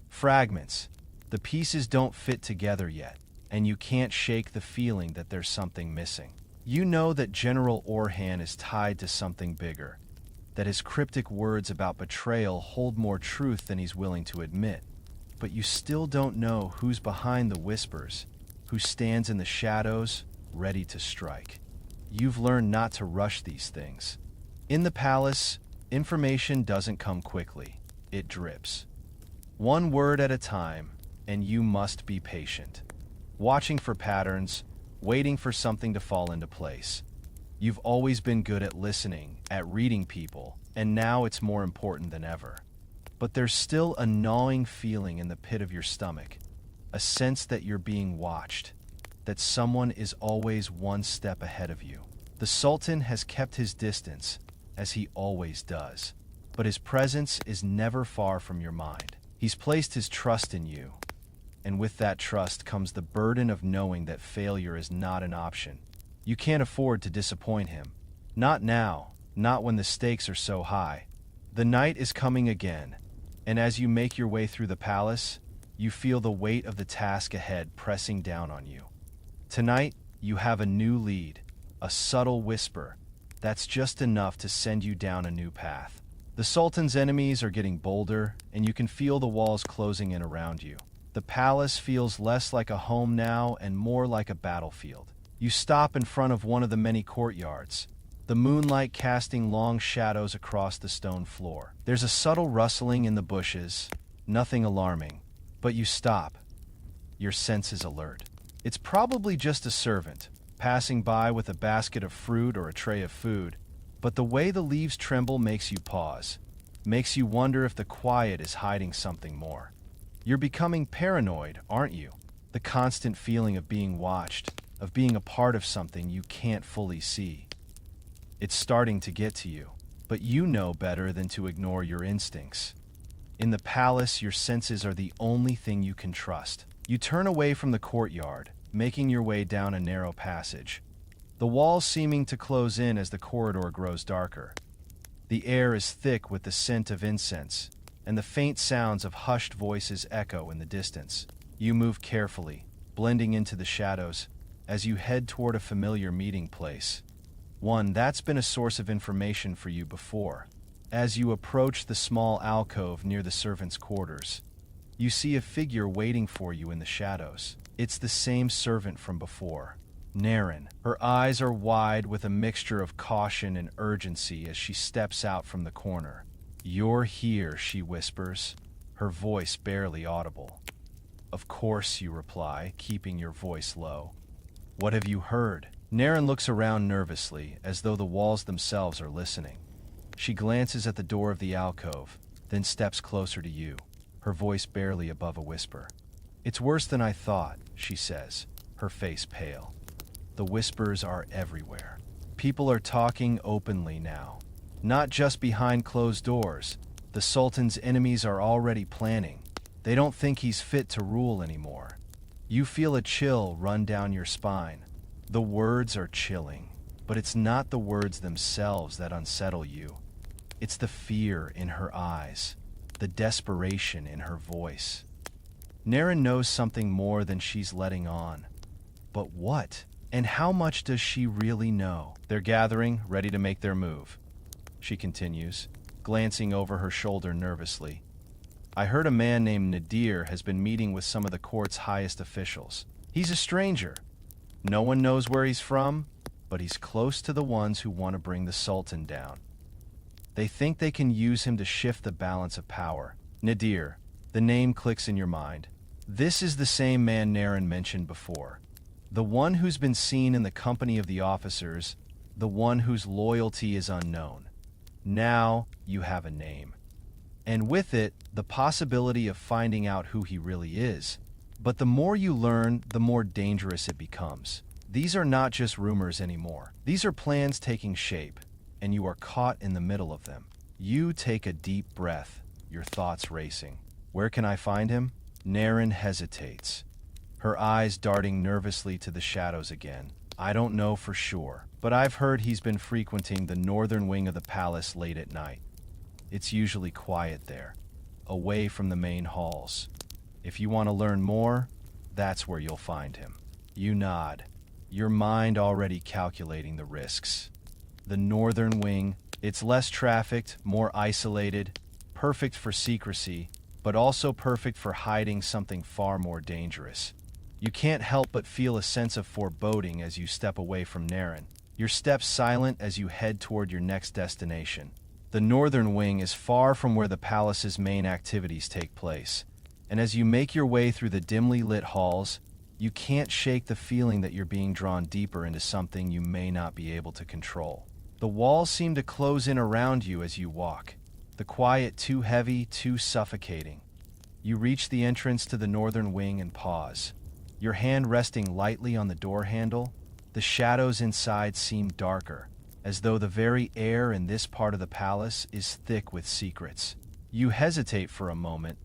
S1: Fragments. The pieces don't fit together yet, and you can't shake the feeling that there's something missing. You know that General Orhan is tied to something bigger, that his cryptic words about betrayal hold more truth than he's willing to admit. But you still don't know who's behind the whispers, who stands in the shadows, ready to strike. You've learned not to rush these things. In the palace, information doesn't come quickly. It drips. One word at a time, and you must be patient. Watching for patterns, waiting for something to fall into place. You've always been good at listening, at reading people, and now it's more important than ever. But there's still a gnawing feeling in the pit of your stomach, a sense that you're being watched, that someone is always one step ahead of you. The Sultan has kept his distance, as he always does, but his presence is never far from your mind. He's placed his trust in you, and with that trust comes the burden of knowing that failure is not an option. You can't afford to disappoint him. Not now, not when the stakes are so high. The night is coming again, and as you make your way through the palace, you feel the weight of the task ahead pressing down on you. Tonight, you have a new lead, a subtle whisper that's just enough to send you down a new path. The Sultan's enemies are getting bolder, and you can feel the walls closing in around you. The palace feels less like a home now and more like a battlefield. You stop in front of one of the many courtyards, the moonlight casting long shadows across the stone floor. There's a subtle rustling in the bushes, nothing alarming, but you stop, your senses alert. It's probably just a servant, passing by with a basket of fruit or a tray of food, but the way the leaves tremble makes you pause, makes you wonder if the quiet is hiding something more. You're becoming paranoid, aren't you? The constant feeling of being watched, of being a part of something you can't fully see. It's starting to get to you, but you know better than to ignore your instincts. In the palace, your senses are the only thing you can trust. You turn away from the courtyard, making your way down a narrow passage, the walls seeming to close in as the corridor grows darker. The air is thick with the scent of incense, and the faint sounds of hushed voices echo in the distance. You move carefully, blending into the shadows, as you head toward a familiar meeting place, one that's been a source of information for you before. As you approach the small alcove near the servants' quarters, you see a figure waiting for you in the shadows. It's the same servant from before, Naren. Her eyes are wide with a mixture of caution and urgency as she steps out from the corner. "You're here," she whispers, her voice barely audible. "Of course," you reply, keeping your voice low. "What have you heard?" Naren looks around nervously, as though the walls themselves are listening. She glances at the door of the alcove, then steps closer to you, her voice barely above a whisper. "It's worse than I thought," she says, her face pale. "The whispers are everywhere. People are talking openly now. Not just behind closed doors. The Sultan's enemies are already planning. They don't think he's fit to rule anymore." You feel a chill run down your spine. The words are chilling, but it's not the words themselves that unsettle you. It's the fear in her eyes, the desperation in her voice. Naren knows something more than she's letting on. But what? And how much does she really know? "They're gathering, ready to make their move," she continues, glancing over her shoulder nervously. "I heard a man named Nadir has been meeting with some of the court's highest officials. He's a stranger. No one knows where he's from, but he's close to the ones who want to bring the Sultan down. They think they can use him to shift the balance of power." Nadir, the name clicks in your mind. This is the same man Naren mentioned before. The one who's been seen in the company of the officers, the one whose loyalty is unknown. Now you have a name. And with it, the possibility of finding out who he really is. But the more you learn, the more dangerous it becomes. These are not just rumors anymore. These are plans taking shape, and you are caught in the middle of them. You take a deep breath, your thoughts racing. Where can I find him? Naren hesitates, her eyes darting nervously to the shadows again. I don't know for sure, but I've heard he's been frequenting the northern wing of the palace late at night. It's usually quiet there, away from the main halls. If you want to learn more, that's where you'll find him. You nod, your mind already calculating the risks. The northern wing, it's less trafficked, more isolated, perfect for secrecy, but also perfect for hiding something far more dangerous. You can't help but feel a sense of foreboding as you step away from Naren, your steps silent as you head toward your next destination. The northern wing is far from where the palace's main activities take place, and as you make your way through the dimly lit halls, you can't shake the feeling that you're being drawn deeper into something you may not be able to control. The walls seem to close in around you as you walk, the quiet too heavy, too suffocating. You reach the entrance to the northern wing and pause, your hand resting lightly on the door handle. The shadows inside seem darker, as though the very air in this part of the palace is thick with secrets. You hesitate for a moment,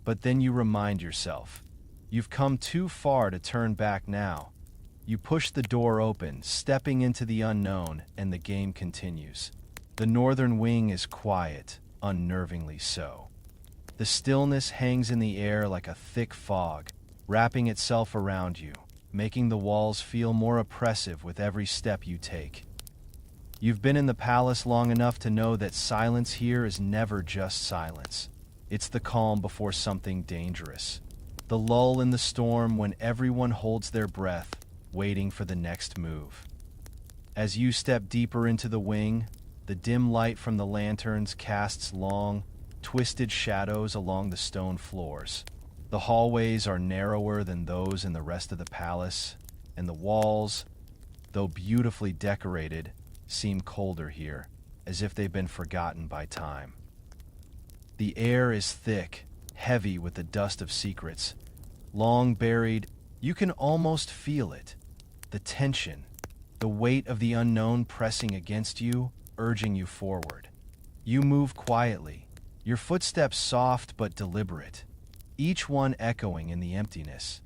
S1: but then you remind yourself, you've come too far to turn back now. You push the door open, stepping into the unknown, and the game continues. The northern wing is quiet, unnervingly so. The stillness hangs in the air like a thick fog, wrapping itself around you, making the walls feel more oppressive with every step you take. You've been in the palace long enough to know that silence here is never just silence. It's the calm before something dangerous. The lull in the storm when everyone holds their breath, waiting for the next move. As you step deeper into the wing, the dim light from the lanterns casts long, twisted shadows along the stone floors. The hallways are narrower than those in the rest of the palace, and the walls, though beautifully decorated, seem colder here, as if they've been forgotten by time. The air is thick, heavy with the dust of secrets, long buried. You can almost feel it, the tension, the weight of the unknown pressing against you, urging you forward. You move quietly, your footsteps soft but deliberate, each one echoing in the emptiness.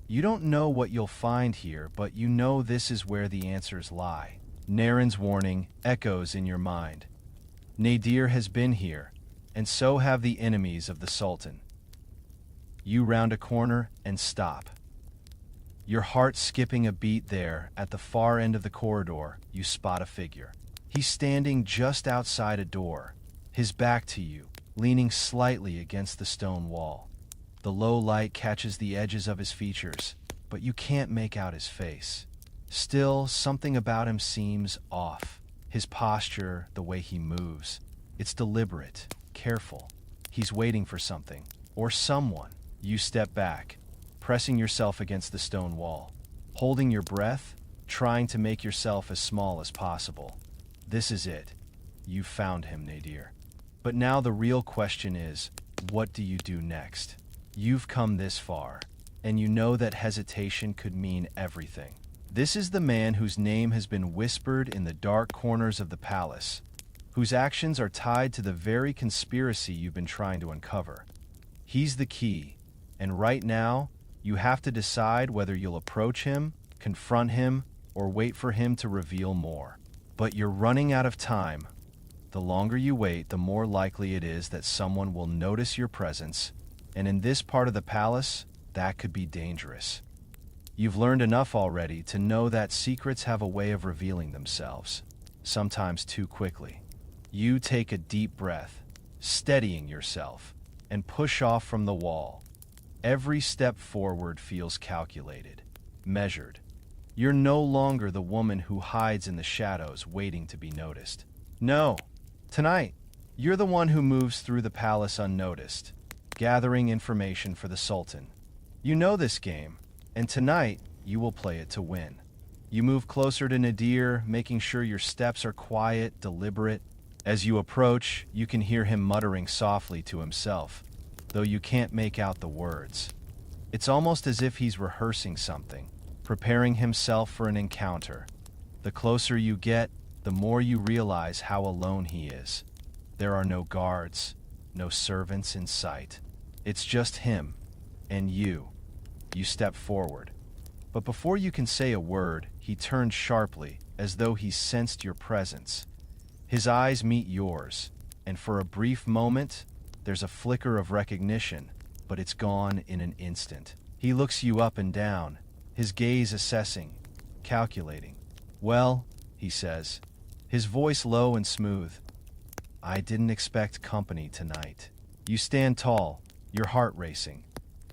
S1: You don't know what you'll find here, but you know this is where the answers lie. Naren's warning echoes in your mind. Nadir has been here, and so have the enemies of the Sultan. You round a corner and stop. Your heart skipping a beat there. At the far end of the corridor, you spot a figure. He's standing just outside a door, his back to you, leaning slightly against the stone wall. The low light catches the edges of his features, but you can't make out his face. Still, something about him seems off. His posture, the way he moves. It's deliberate, careful. He's waiting for something, or someone. You step back, pressing yourself against the stone wall, holding your breath, trying to make yourself as small as possible. This is it. You've found him, Nadir. But now the real question is, what do you do next? You've come this far, and you know that hesitation could mean everything. This is the man whose name has been whispered in the dark corners of the palace, whose actions are tied to the very conspiracy you've been trying to uncover. He's the key, and right now, you have to decide whether you'll approach him, confront him, or wait for him to reveal more. But you're running out of time. The longer you wait, the more likely it is that someone will notice your presence, and in this part of the palace, that could be dangerous. You've learned enough already to know that secrets have a way of revealing themselves, sometimes too quickly. You take a deep breath, steadying yourself, and push off from the wall. Every step forward feels calculated, measured. You're no longer the woman who hides in the shadows waiting to be noticed. No, tonight, you're the one who moves through the palace unnoticed, gathering information for the Sultan. You know this game, and tonight, you will play it to win. You move closer to Nadir, making sure your steps are quiet, deliberate. As you approach, you can hear him muttering softly to himself, though you can't make out the words. It's almost as if he's rehearsing something, preparing himself for an encounter. The closer you get, the more you realize how alone he is. There are no guards, no servants in sight. It's just him and you. You step forward. But before you can say a word, he turns sharply, as though he sensed your presence. His eyes meet yours, and for a brief moment, there's a flicker of recognition, but it's gone in an instant. He looks you up and down, his gaze assessing, calculating. "Well," he says, his voice low and smooth, "I didn't expect company tonight." You stand tall, your heart racing,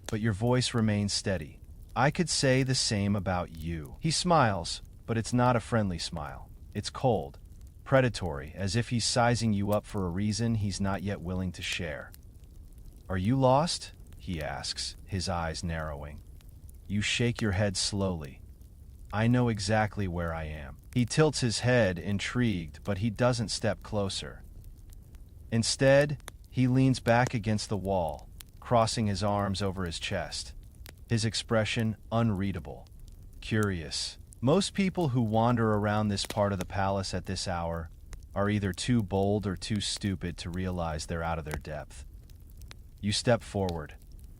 S1: but your voice remains steady. "I could say the same about you." He smiles, but it's not a friendly smile. It's cold, predatory, as if he's sizing you up for a reason he's not yet willing to share. "Are you lost?" he asks, his eyes narrowing. You shake your head slowly. "I know exactly where I am." He tilts his head, intrigued, but he doesn't step closer. Instead, he leans back against the wall, crossing his arms over his chest. His expression unreadable, curious. Most people who wander around this part of the palace at this hour are either too bold or too stupid to realize they're out of their depth. You step forward,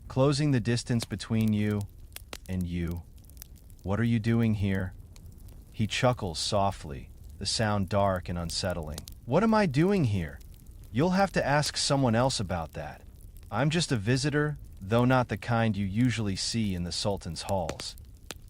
S1: closing the distance between you and you. "What are you doing here?" He chuckles softly, the sound dark and unsettling. "What am I doing here? You'll have to ask someone else about that. I'm just a visitor, though not the kind you usually see in the Sultan's halls."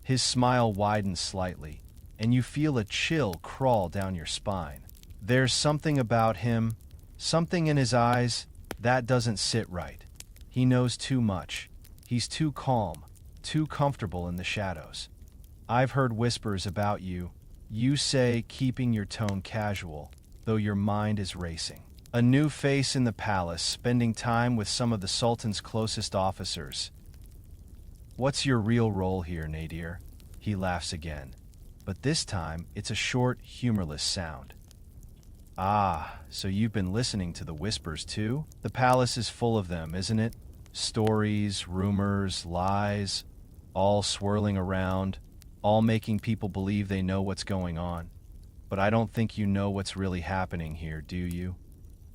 S1: His smile widens slightly, and you feel a chill crawl down your spine. There's something about him, something in his eyes, that doesn't sit right. He knows too much. He's too calm, too comfortable in the shadows. "I've heard whispers about you," you say, keeping your tone casual, though your mind is racing. A new face in the palace, spending time with some of the Sultan's closest officers. "What's your real role here, Nadir?" He laughs again, but this time it's a short, humorless sound. "Ah, so you've been listening to the whispers too? The palace is full of them, isn't it? Stories, rumors, lies, all swirling around, all making people believe they know what's going on. But I don't think you know what's really happening here, do you?"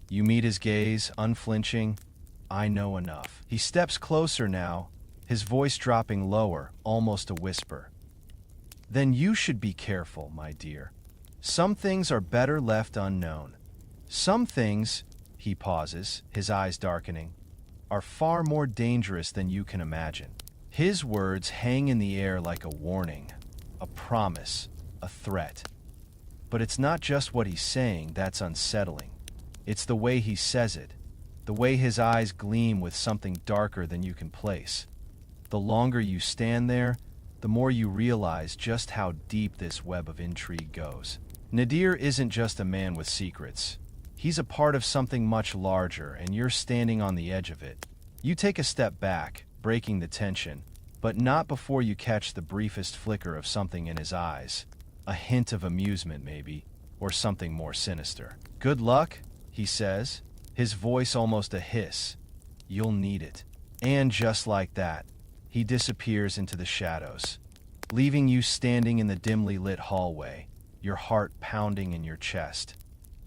S1: You meet his gaze, unflinching. "I know enough." He steps closer now, his voice dropping lower, almost a whisper. "Then you should be careful, my dear. Some things are better left unknown. Some things," he pauses, his eyes darkening, "are far more dangerous than you can imagine." His words hang in the air like a warning, a promise, a threat. But it's not just what he's saying that's unsettling. It's the way he says it, the way his eyes gleam with something darker than you can place. The longer you stand there, the more you realize just how deep this web of intrigue goes. Nadir isn't just a man with secrets. He's a part of something much larger, and you're standing on the edge of it. You take a step back, breaking the tension, but not before you catch the briefest flicker of something in his eyes. A hint of amusement, maybe, or something more sinister. "Good luck," he says, his voice almost a hiss. "You'll need it." And just like that, he disappears into the shadows, leaving you standing in the dimly lit hallway, your heart pounding in your chest.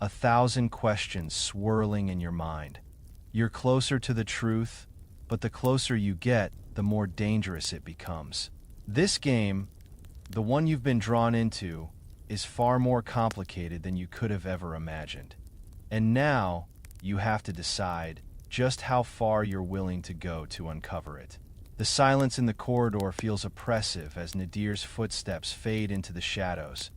S1: 1,000 questions swirling in your mind. You're closer to the truth, but the closer you get, the more dangerous it becomes. This game, the one you've been drawn into, is far more complicated than you could have ever imagined. And now, you have to decide just how far you're willing to go to uncover it. The silence in the corridor feels oppressive as Nadir's footsteps fade into the shadows.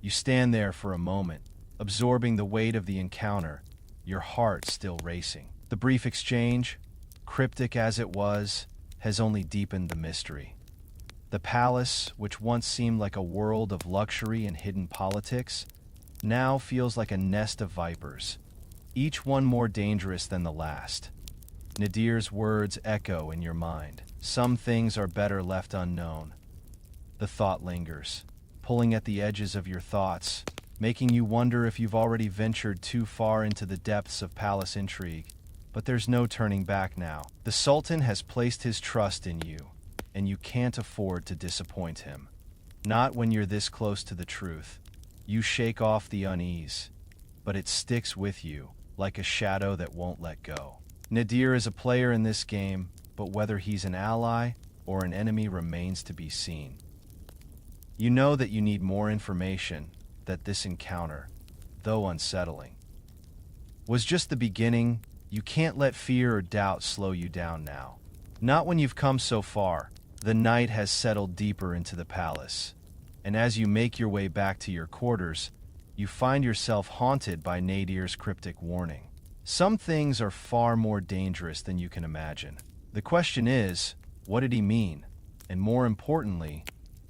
S1: You stand there for a moment, absorbing the weight of the encounter, your heart still racing. The brief exchange, cryptic as it was, has only deepened the mystery. The palace, which once seemed like a world of luxury and hidden politics, now feels like a nest of vipers, each one more dangerous than the last. Nadir's words echo in your mind. Some things are better left unknown. The thought lingers, pulling at the edges of your thoughts, making you wonder if you've already ventured too far into the depths of palace intrigue. But there's no turning back now. The Sultan has placed his trust in you, and you can't afford to disappoint him. Not when you're this close to the truth. You shake off the unease, but it sticks with you, like a shadow that won't let go. Nadir is a player in this game, but whether he's an ally or an enemy remains to be seen. You know that you need more information, that this encounter, though unsettling, was just the beginning. You can't let fear or doubt slow you down now. Not when you've come so far. The night has settled deeper into the palace, and as you make your way back to your quarters, you find yourself haunted by Nadir's cryptic warning. Some things are far more dangerous than you can imagine. The question is, what did he mean? And more importantly,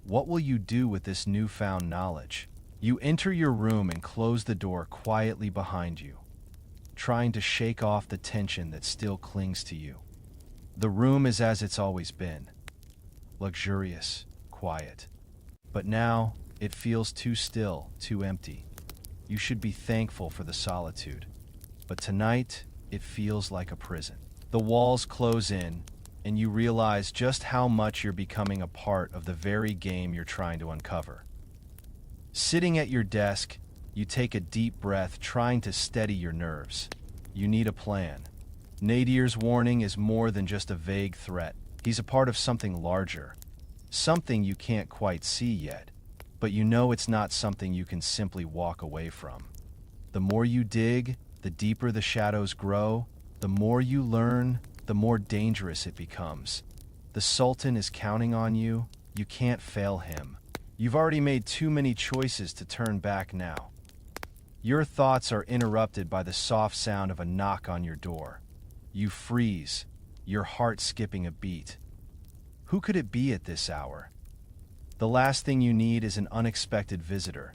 S1: what will you do with this newfound knowledge? You enter your room and close the door quietly behind you, trying to shake off the tension that still clings to you. The room is as it's always been, luxurious, quiet. But now, it feels too still, too empty. You should be thankful for the solitude. But tonight, it feels like a prison. The walls close in, and you realize just how much you're becoming a part of the very game you're trying to uncover. Sitting at your desk, you take a deep breath, trying to steady your nerves. You need a plan. Nadir's warning is more than just a vague threat. He's a part of something larger, something you can't quite see yet, but you know it's not something you can simply walk away from. The more you dig, the deeper the shadows grow. The more you learn, the more dangerous it becomes. The Sultan is counting on you. You can't fail him. You've already made too many choices to turn back now. Your thoughts are interrupted by the soft sound of a knock on your door. You freeze, your heart skipping a beat. Who could it be at this hour? The last thing you need is an unexpected visitor.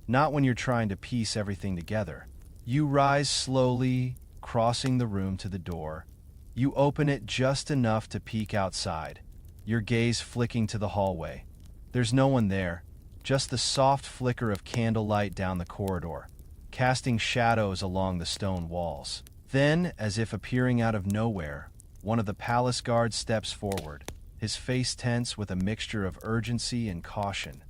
S1: Not when you're trying to piece everything together. You rise slowly, crossing the room to the door. You open it just enough to peek outside, your gaze flicking to the hallway. There's no one there, just the soft flicker of candlelight down the corridor, casting shadows along the stone walls. Then, as if appearing out of nowhere, one of the palace guards steps forward, his face tense with a mixture of urgency and caution.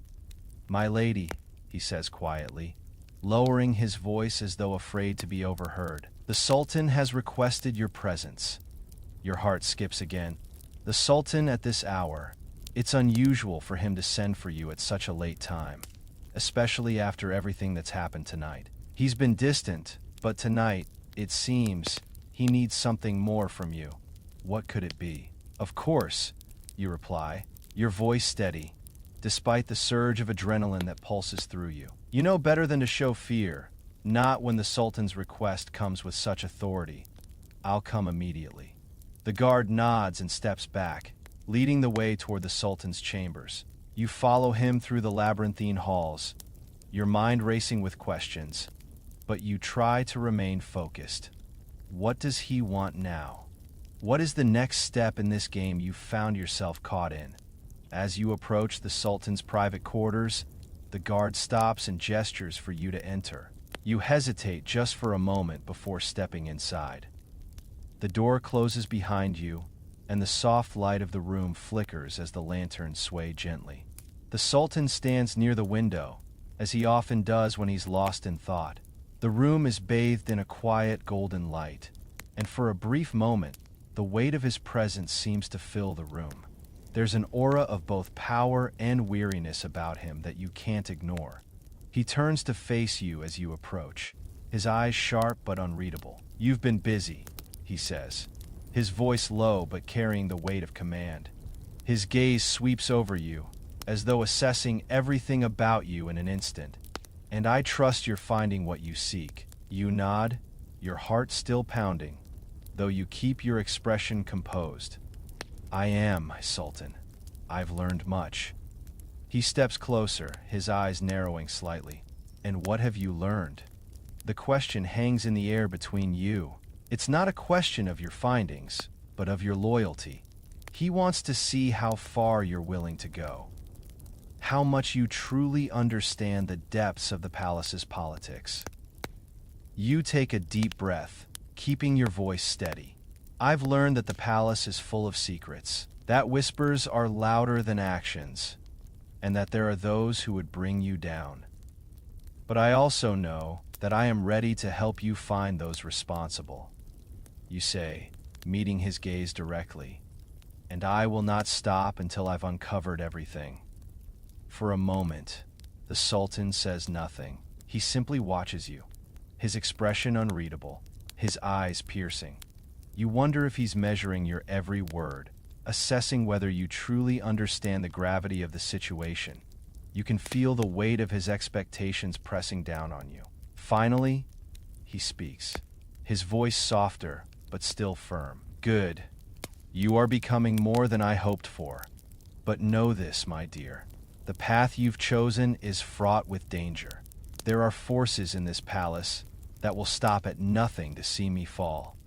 S1: "My lady," he says quietly, lowering his voice as though afraid to be overheard. "The Sultan has requested your presence." Your heart skips again. The Sultan at this hour. It's unusual for him to send for you at such a late time, especially after everything that's happened tonight. He's been distant, but tonight, it seems, he needs something more from you. What could it be? "Of course," you reply, your voice steady, despite the surge of adrenaline that pulses through you. You know better than to show fear, not when the Sultan's request comes with such authority. "I'll come immediately." The guard nods and steps back, leading the way toward the Sultan's chambers. You follow him through the labyrinthine halls, your mind racing with questions, but you try to remain focused. What does he want now? What is the next step in this game you've found yourself caught in? As you approach the Sultan's private quarters, the guard stops and gestures for you to enter. You hesitate just for a moment before stepping inside. The door closes behind you, and the soft light of the room flickers as the lanterns sway gently. The Sultan stands near the window, as he often does when he's lost in thought. The room is bathed in a quiet golden light, and for a brief moment, the weight of his presence seems to fill the room. There's an aura of both power and weariness about him that you can't ignore. He turns to face you as you approach, his eyes sharp but unreadable. "You've been busy," he says, his voice low but carrying the weight of command. His gaze sweeps over you, as though assessing everything about you in an instant. "And I trust you're finding what you seek." You nod, your heart still pounding, though you keep your expression composed. "I am, my Sultan. I've learned much." He steps closer, his eyes narrowing slightly. "And what have you learned?" The question hangs in the air between you. It's not a question of your findings, but of your loyalty. He wants to see how far you're willing to go, how much you truly understand the depths of the palace's politics. You take a deep breath, keeping your voice steady. "I've learned that the palace is full of secrets, that whispers are louder than actions. and that there are those who would bring you down. But I also know that I am ready to help you find those responsible. You say, meeting his gaze directly, and I will not stop until I've uncovered everything. For a moment, the Sultan says nothing. He simply watches you, his expression unreadable, his eyes piercing. You wonder if he's measuring your every word, assessing whether you truly understand the gravity of the situation. You can feel the weight of his expectations pressing down on you. Finally, he speaks, his voice softer but still firm. Good. You are becoming more than I hoped for. But know this, my dear. The path you've chosen is fraught with danger. There are forces in this palace that will stop at nothing to see me fall.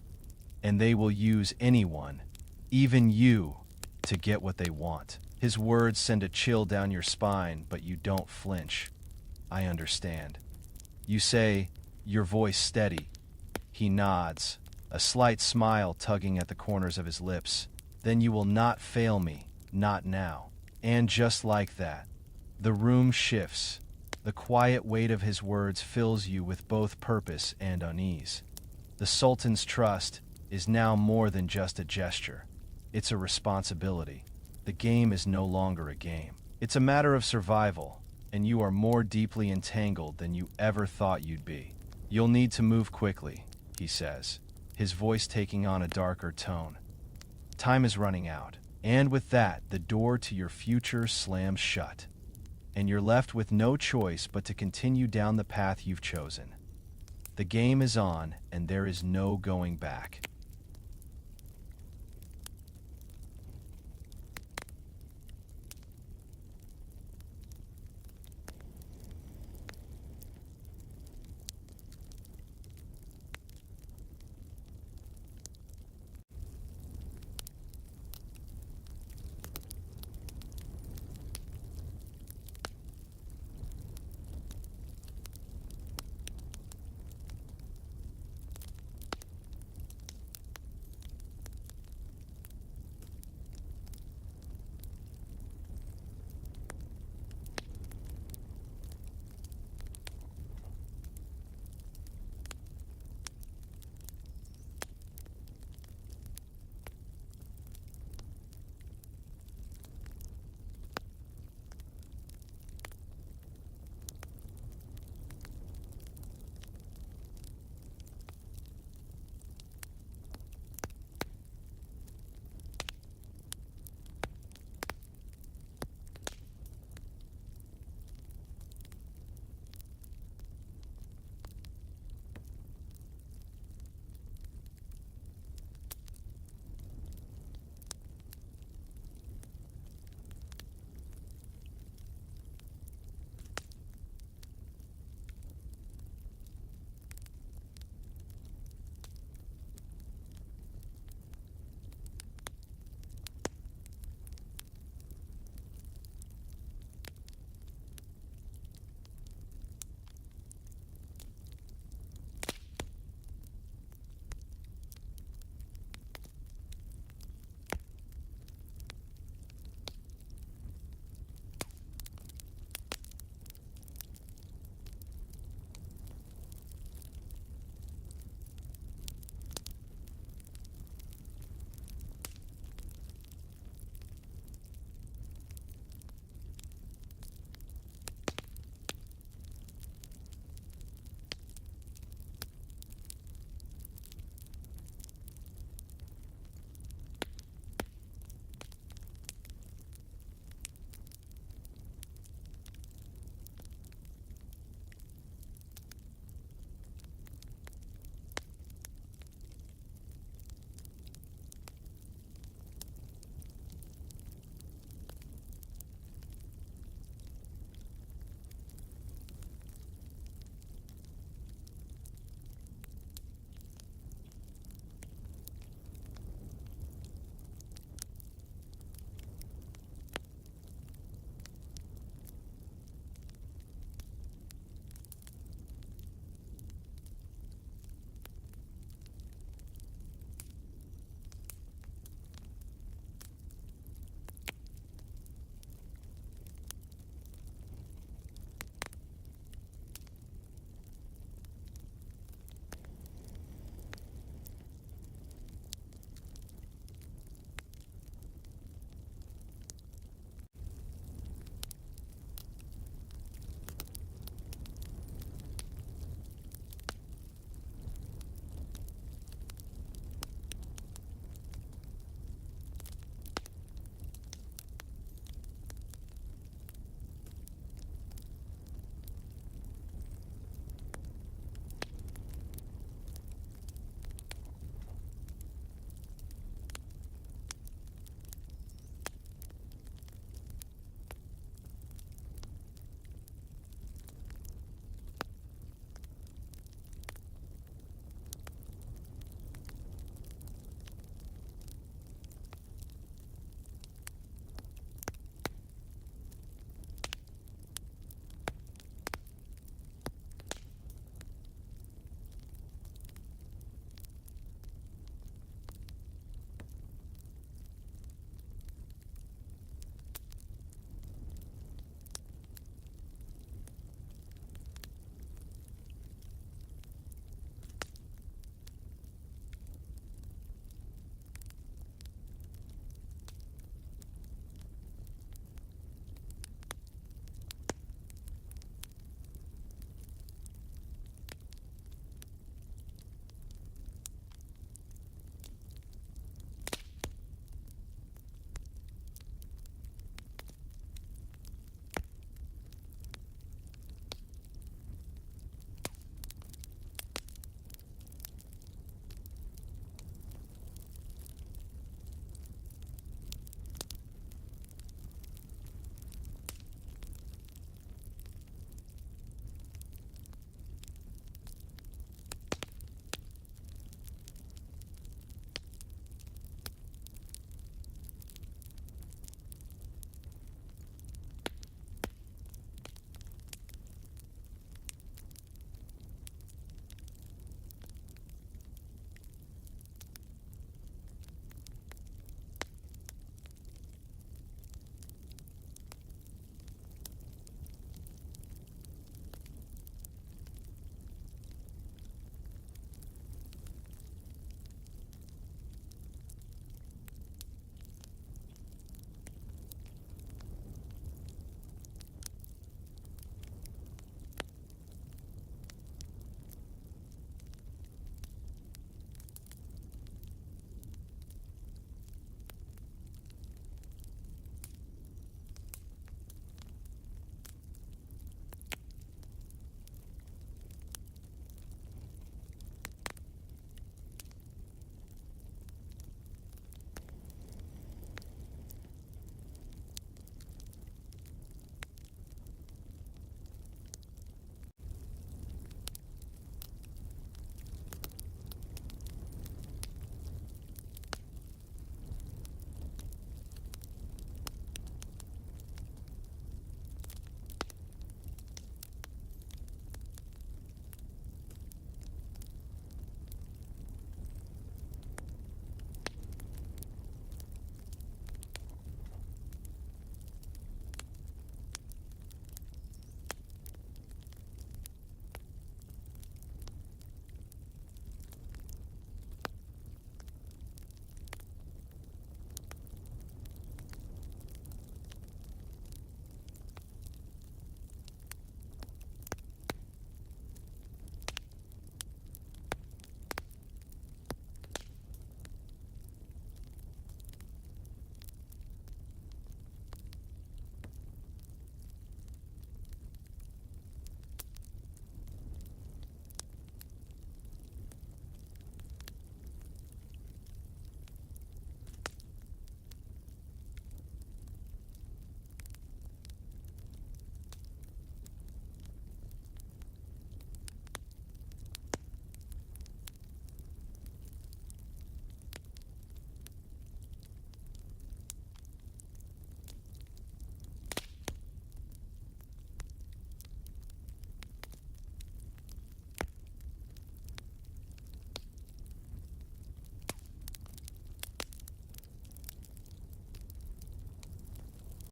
S1: And they will use anyone, even you, to get what they want. His words send a chill down your spine, but you don't flinch. I understand. You say, your voice steady. He nods, a slight smile tugging at the corners of his lips. Then you will not fail me, not now. And just like that, the room shifts. The quiet weight of his words fills you with both purpose and unease. The Sultan's trust is now more than just a gesture. It's a responsibility. The game is no longer a game. It's a matter of survival, and you are more deeply entangled than you ever thought you'd be. You'll need to move quickly, he says, his voice taking on a darker tone. Time is running out, and with that, the door to your future slams shut, and you're left with no choice but to continue down the path you've chosen. The game is on, and there is no going back.